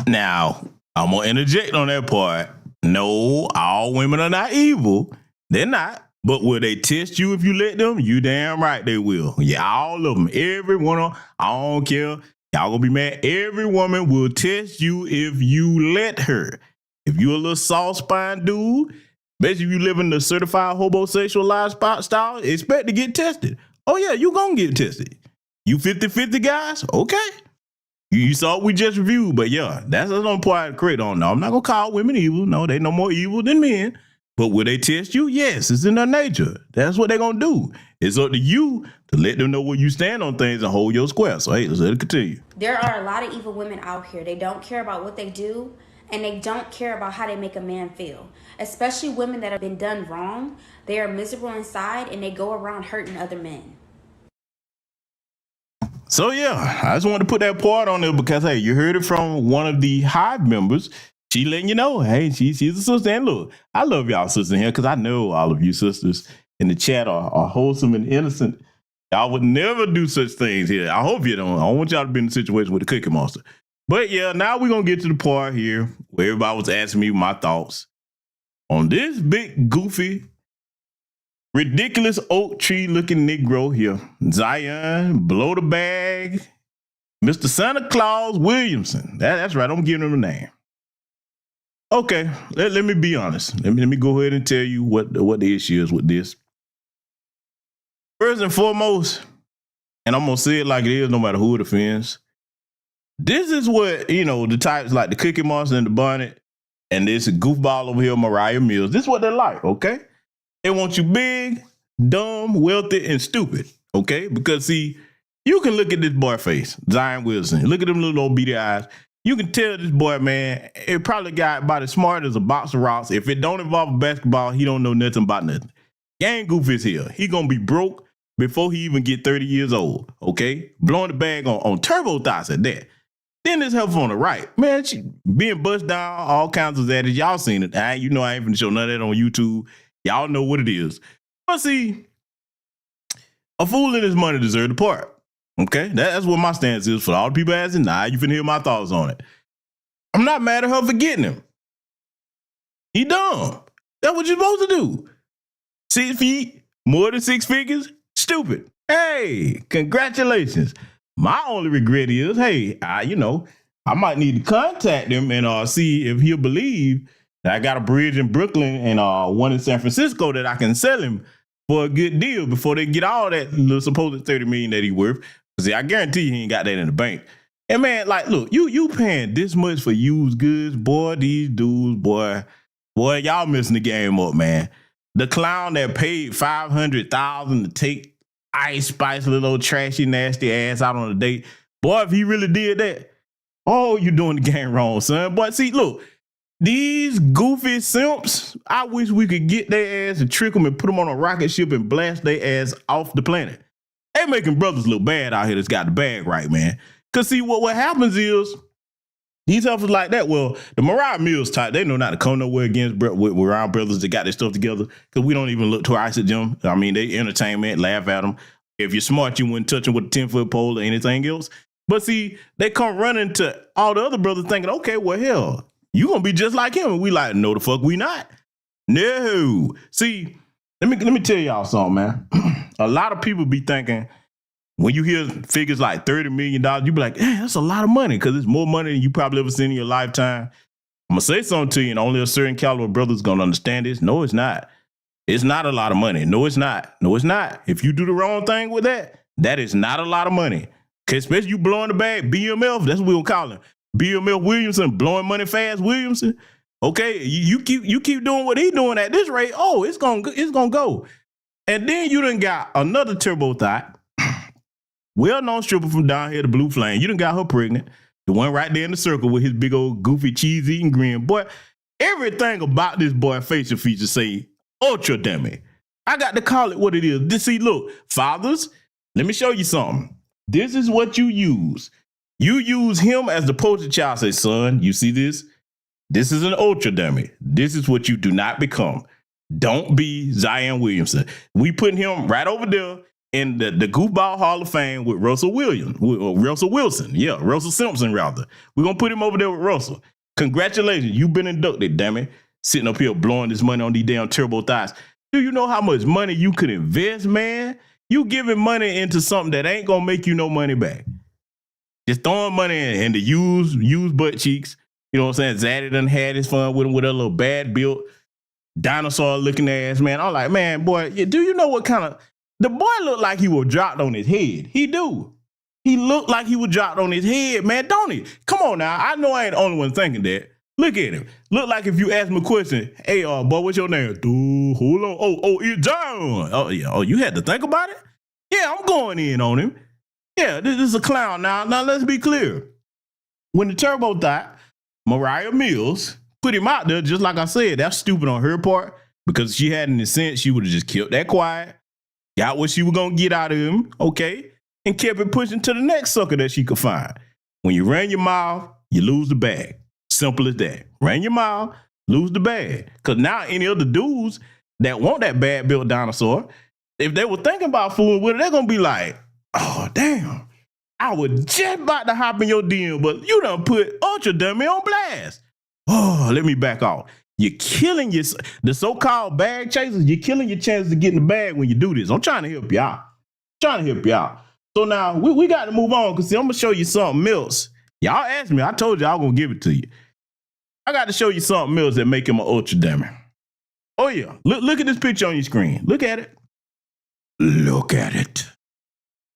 Now, I'm going to interject on that part. No, all women are not evil. They're not. But will they test you if you let them? You damn right they will. Yeah, all of them. Every one of them. I don't care. Y'all gonna be mad. Every woman will test you if you let her. If you a little soft spine dude, especially if you live in the certified homosexual lifestyle, expect to get tested. Oh yeah, you gonna get tested. You 50-50 guys? Okay. You saw what we just reviewed, but yeah, that's the only part I create on. No, I'm not gonna call women evil. No, they no more evil than men. But will they test you? Yes, it's in their nature. That's what they're going to do. It's up to you to let them know where you stand on things and hold your square. So, hey, let's let it continue. There are a lot of evil women out here. They don't care about what they do, and they don't care about how they make a man feel. Especially women that have been done wrong. They are miserable inside and they go around hurting other men. So yeah, I just wanted to put that part on there because, hey, you heard it from one of the Hive members. She letting you know, hey, she's a sister. And look, I love y'all sisters in here because I know all of you sisters in the chat are wholesome and innocent. Y'all would never do such things here. I hope you don't. I don't want y'all to be in a situation with the Cookie Monster. But yeah, now we're going to get to the part here where everybody was asking me my thoughts on this big, goofy, ridiculous oak tree looking Negro here. Zion, blow the bag, Mr. Santa Claus Williamson. That's right. I'm giving him a name. Okay, let me be honest. Let me go ahead and tell you what the issue is with this. First and foremost, and I'm going to say it like it is no matter who it offends, this is what, the types like the Cookie Monster and the Bonnet and this goofball over here, Mariah Mills, this is what they're like, okay? They want you big, dumb, wealthy, and stupid, okay? Because, see, you can look at this boy face, Zion Wilson. Look at them little old beady eyes. You can tell this boy, man, it probably got about as smart as a box of rocks. If it don't involve basketball, he don't know nothing about nothing. Gang goof is here. He gonna be broke before he even get 30 years old, okay? Blowing the bag on turbo thoughts at that. Then there's help on the right. Man, she being bust down, all kinds of that. Y'all seen it. I ain't gonna show none of that on YouTube. Y'all know what it is. But see, a fool in his money deserves the part. Okay, that's what my stance is for all the people asking. Nah, you finna hear my thoughts on it. I'm not mad at her for getting him. He dumb. That's what you're supposed to do. 6 feet, more than 6 figures, stupid. Hey, congratulations. My only regret is, hey, I might need to contact him and see if he'll believe that I got a bridge in Brooklyn and one in San Francisco that I can sell him for a good deal before they get all that little supposed $30 million that he worth. See, I guarantee he ain't got that in the bank. And man, like, look, you paying this much for used goods, boy, these dudes, boy, y'all missing the game up, man. The clown that paid $500,000 to take Ice Spice, little old trashy, nasty ass out on a date. Boy, if he really did that, oh, you doing the game wrong, son. But see, look, these goofy simps, I wish we could get their ass and trick them and put them on a rocket ship and blast their ass off the planet. They making brothers look bad out here that's got the bag right, man. Because see, what happens is, these helpers like that, well, the Mariah Mills type, they know not to come nowhere against around brothers that got their stuff together because we don't even look twice at them. I mean, they entertainment, laugh at them. If you're smart, you wouldn't touch them with a 10-foot pole or anything else. But see, they come running to all the other brothers thinking, okay, well, hell, you going to be just like him. And we like, no, the fuck we not. No. See, let me tell y'all something, man. A lot of people be thinking, when you hear figures like $30 million, you be like, hey, that's a lot of money because it's more money than you probably ever seen in your lifetime. I'm going to say something to you, and only a certain caliber of brother's going to understand this. No, it's not. It's not a lot of money. No, it's not. No, it's not. If you do the wrong thing with that, that is not a lot of money. Okay, especially you blowing the bag, BMF, that's what we'll call him. BMF Williamson, blowing money fast Williamson. Okay, you keep doing what he doing at this rate, oh, it's gonna go. And then you done got another turbo thought, well-known stripper from down here, the Blue Flame. You done got her pregnant. The one right there in the circle with his big old goofy cheese-eating grin. Boy, everything about this boy facial features say ultra dummy. I got to call it what it is. See, look, fathers, let me show you something. This is what you use. You use him as the poster child. Say, son, you see this? This is an ultra dummy. This is what you do not become. Don't be Zion Williamson. We put him right over there in the Goofball Hall of Fame with Russell Wilson. Yeah, Russell Simpson, rather. We're going to put him over there with Russell. Congratulations. You've been inducted, damn it. Sitting up here blowing this money on these damn turbo thighs. Do you know how much money you could invest, man? You giving money into something that ain't going to make you no money back. Just throwing money in the used butt cheeks. You know what I'm saying? Zaddy done had his fun with him with a little bad built dinosaur looking ass, man. I'm like, man, boy, do you know what kind of... The boy looked like he was dropped on his head. He do. He looked like he was dropped on his head, man, don't he? Come on now. I know I ain't the only one thinking that. Look at him. Look like if you ask him a question, hey, boy, what's your name? Dude, hold on. Oh, it's John. Oh, yeah. Oh, you had to think about it? Yeah, I'm going in on him. Yeah, this is a clown. Now let's be clear. When the turbo thought Mariah Mills put him out there, just like I said. That's stupid on her part, because if she had any sense, she would have just kept that quiet, got what she was going to get out of him, okay, and kept it pushing to the next sucker that she could find. When you ran your mouth, you lose the bag. Simple as that. Ran your mouth, lose the bag. Because now any other dudes that want that bad built dinosaur, if they were thinking about fooling with it, they're going to be like, oh, damn, I was just about to hop in your DM, but you done put Ultra Dummy on blast. Oh, let me back off. You're killing the so-called bag chasers. You're killing your chances to get in the bag when you do this. I'm trying to help you out. So now we got to move on, because I'm going to show you something else. Y'all asked me. I told you I was going to give it to you. I got to show you something else that make him an ultra dummy. Oh, yeah. Look at this picture on your screen. Look at it. Look at it.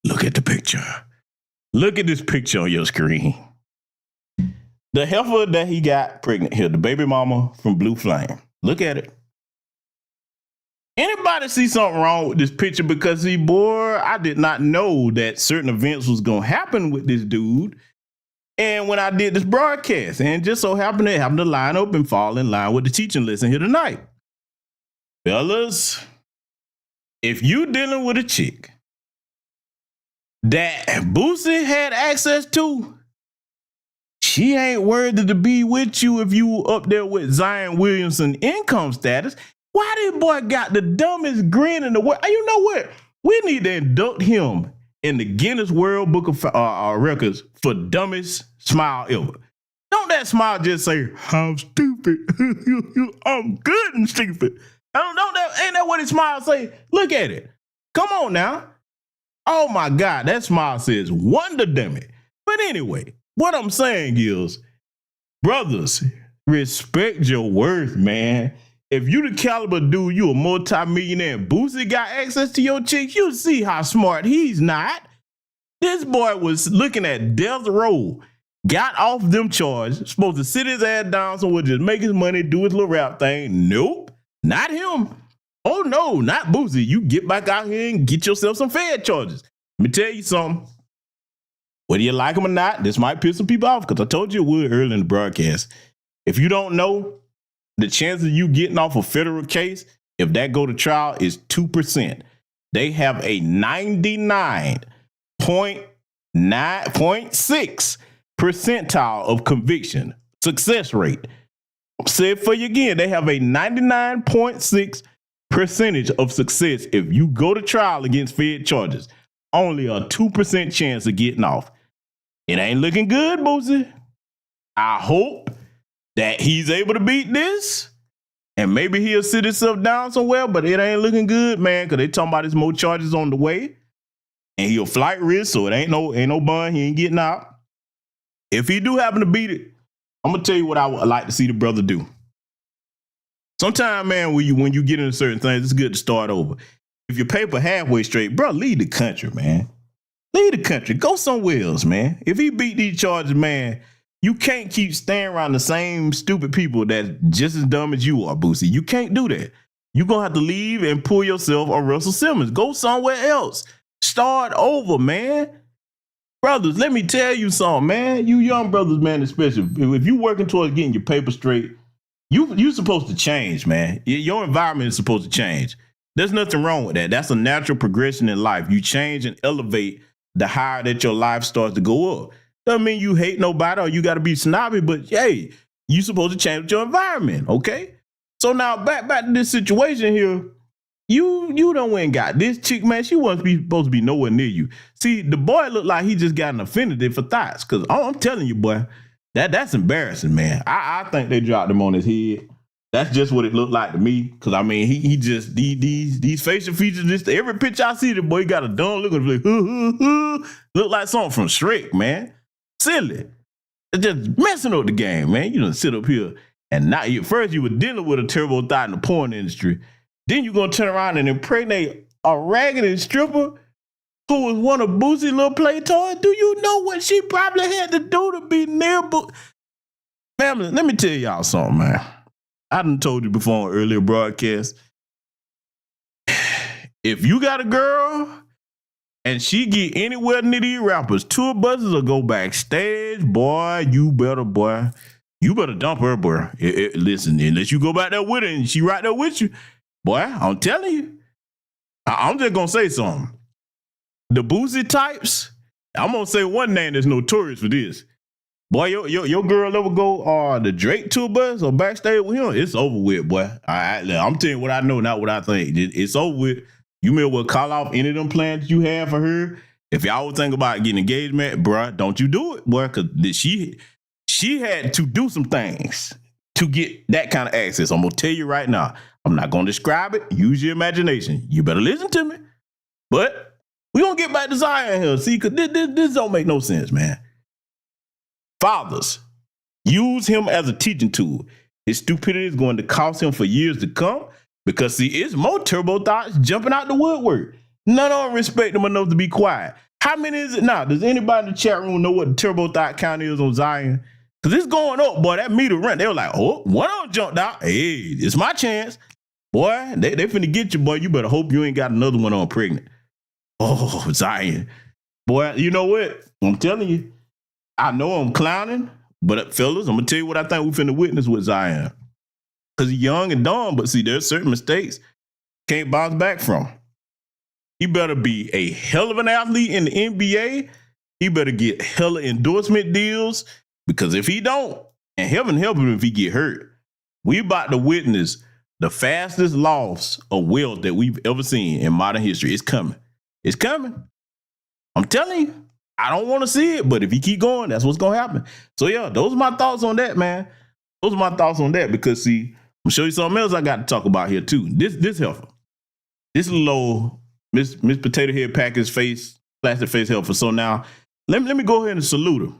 Look at the picture. Look at this picture on your screen. The heifer that he got pregnant here, the baby mama from Blue Flame. Look at it. Anybody see something wrong with this picture? Because, see, boy, I did not know that certain events was going to happen with this dude. And when I did this broadcast, and just so happened it happened to line up and fall in line with the teaching lesson here tonight. Fellas, if you dealing with a chick that Boosie had access to, she ain't worthy to be with you if you up there with Zion Williamson income status. Why this boy got the dumbest grin in the world? You know what? We need to induct him in the Guinness World Book of Records for dumbest smile ever. Don't that smile just say, I'm stupid. I'm good and stupid. Ain't that what his smile say? Look at it. Come on now. Oh my God, that smile says wonder dummy. But anyway, what I'm saying is, brothers, respect your worth, man. If you the caliber dude, you a multi-millionaire, and Boosie got access to your chicks, you see how smart he's not. This boy was looking at death row, got off them charges, supposed to sit his ass down somewhere, just make his money, do his little rap thing. Nope, not him. Oh no, not Boosie. You get back out here and get yourself some Fed charges. Let me tell you something. Whether you like him or not, this might piss some people off, because I told you it would early in the broadcast. If you don't know, the chance of you getting off a federal case, if that go to trial, is 2%. They have a 99.6 percentile of conviction success rate. Say it for you again. They have a 99.6 percentage of success if you go to trial against Fed charges. Only a 2% chance of getting off. It ain't looking good, Boosie. I hope that he's able to beat this, and maybe he'll sit himself down somewhere, but it ain't looking good, man, because they talking about there's more charges on the way, and he'll flight risk, so it ain't no bun. He ain't getting out. If he do happen to beat it, I'm going to tell you what I would like to see the brother do. Sometimes, man, when you get into certain things, it's good to start over. If your paper halfway straight, bro, leave the country, man. Leave the country. Go somewhere else, man. If he beat these charges, man, you can't keep staying around the same stupid people that's just as dumb as you are, Boosie. You can't do that. You're going to have to leave and pull yourself a Russell Simmons. Go somewhere else. Start over, man. Brothers, let me tell you something, man. You young brothers, man, especially, if you working towards getting your paper straight, you supposed to change, man. Your environment is supposed to change. There's nothing wrong with that. That's a natural progression in life. You change and elevate the higher that your life starts to go up. Doesn't mean you hate nobody or you got to be snobby, but hey, you supposed to change your environment, okay? So now back to this situation here. You done went and got this chick, man. She wasn't supposed to be nowhere near you. See, the boy looked like he just got an affinity for thoughts, because I'm telling you, boy, that's embarrassing, man. I think they dropped him on his head. That's just what it looked like to me, because I mean, he just these facial features. Just every picture I see, the boy got a dumb look, like look like something from Shrek, man. Silly. It's just messing up the game, man. You don't sit up here and not first you were dealing with a terrible thought in the porn industry. Then you're gonna turn around and impregnate a raggedy stripper who was one of Boosie's little play toys. Do you know what she probably had to do to be near Family, let me tell y'all something, man. I done told you before on earlier broadcasts. If you got a girl and she get anywhere near these rappers, tour buses or go backstage, boy, you you better dump her, boy. Listen, unless you go back there with her and she right there with you, boy, I'm telling you. I'm just going to say something. The Boosie types, I'm going to say one name that's notorious for this. Boy, your girl ever go the Drake tour bus or backstage with him? It's over with, boy. I'm telling you what I know, not what I think. It's over with. You may well call off any of them plans you have for her. If y'all would think about getting engagement, bruh, don't you do it, boy, because she had to do some things to get that kind of access. I'm going to tell you right now. I'm not going to describe it. Use your imagination. You better listen to me. But we're going to get back to Zion here. See, because this don't make no sense, man. Fathers, use him as a teaching tool. His stupidity is going to cost him for years to come because, see, it's more turbo thoughts jumping out the woodwork. None of them respect him enough to be quiet. How many is it now? Does anybody in the chat room know what the turbo thought count is on Zion? Because it's going up, boy. That meter run. They were like, oh, one of them jumped out. Hey, it's my chance. Boy, they finna get you, boy. You better hope you ain't got another one on pregnant. Oh, Zion. Boy, you know what? I'm telling you, I know I'm clowning, but fellas, I'm going to tell you what I think we finna witness with Zion. Because he's young and dumb, but see, there's certain mistakes can't bounce back from. He better be a hell of an athlete in the NBA. He better get hella endorsement deals, because if he don't, and heaven help him if he get hurt, we about to witness the fastest loss of wealth that we've ever seen in modern history. It's coming. It's coming. I'm telling you. I don't want to see it, but if he keep going, that's what's going to happen. So, yeah, those are my thoughts on that, man. Those are my thoughts on that because, see, I'm going to show you something else I got to talk about here, too. This heifer. This little old Miss Potato Head Packers face, plastic face heifer. So now, let me go ahead and salute her.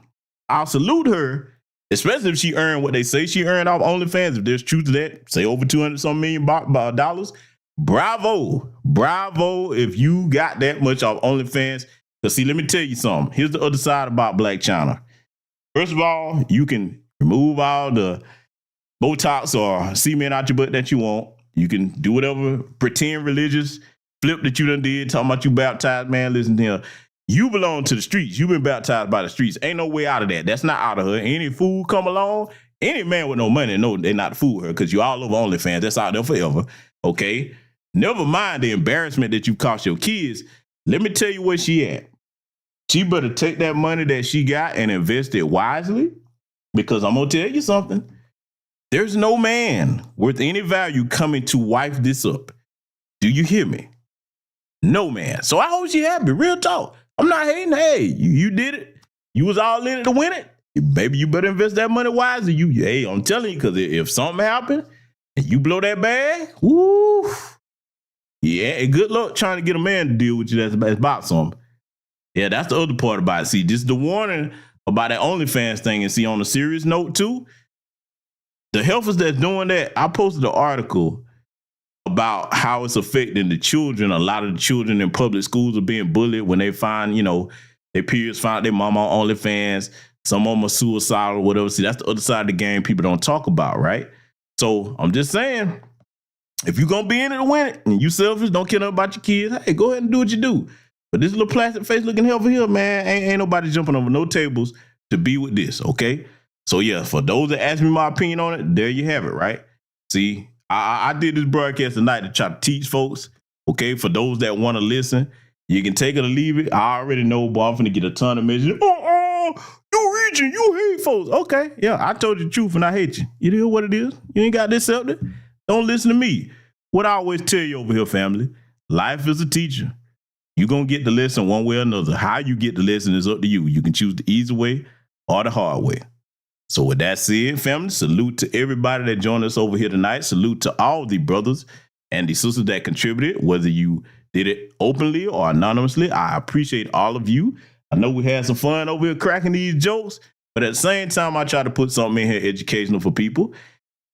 I'll salute her, especially if she earned what they say she earned off OnlyFans. If there's truth to that, say over $200 million dollars. Bravo. Bravo if you got that much off OnlyFans. Because, see, let me tell you something. Here's the other side about Black China. First of all, you can remove all the Botox or semen out your butt that you want. You can do whatever pretend religious flip that you done did, talking about you baptized, man. Listen to him. You belong to the streets. You've been baptized by the streets. Ain't no way out of that. That's not out of her. Any fool come along, any man with no money, no, they not fool her because you all over OnlyFans. That's out there forever, okay? Never mind the embarrassment that you cost your kids. Let me tell you where she at. She better take that money that she got and invest it wisely, because I'm going to tell you something. There's no man worth any value coming to wife this up. Do you hear me? No man. So I hope she happy. Real talk. I'm not hating. Hey, you did it. You was all in it to win it. Baby, you better invest that money wisely. Hey, I'm telling you, because if something happens and you blow that bag, woo, yeah, and good luck trying to get a man to deal with you that's about something. Yeah, that's the other part about it. See, just the warning about that OnlyFans thing. And see, on a serious note, too, the healthers that's doing that, I posted an article about how it's affecting the children. A lot of the children in public schools are being bullied when they find, their peers find their mama on OnlyFans. Some of them are suicidal or whatever. See, that's the other side of the game people don't talk about, right? So I'm just saying, if you're going to be in it to win it and you selfish, don't care about your kids, hey, go ahead and do what you do. But this little plastic face looking helper here, man, ain't nobody jumping over no tables to be with this, okay? So, yeah, for those that ask me my opinion on it, there you have it, right? See, I did this broadcast tonight to try to teach folks, okay? For those that want to listen, you can take it or leave it. I already know, boy, I'm finna get a ton of messages. You reaching, you hate folks. Okay, yeah, I told you the truth and I hate you. You know what it is? You ain't got this accepted. Don't listen to me. What I always tell you over here, family, life is a teacher. You're going to get the lesson one way or another. How you get the lesson is up to you. You can choose the easy way or the hard way. So with that said, family, salute to everybody that joined us over here tonight. Salute to all the brothers and the sisters that contributed, whether you did it openly or anonymously. I appreciate all of you. I know we had some fun over here cracking these jokes, but at the same time, I try to put something in here educational for people.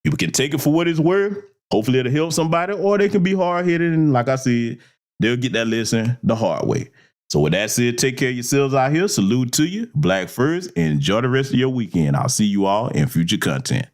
People can take it for what it's worth. Hopefully it'll help somebody, or they can be hard-headed and, like I said, they'll get that lesson the hard way. So with that said, take care of yourselves out here. Salute to you. Black first. Enjoy the rest of your weekend. I'll see you all in future content.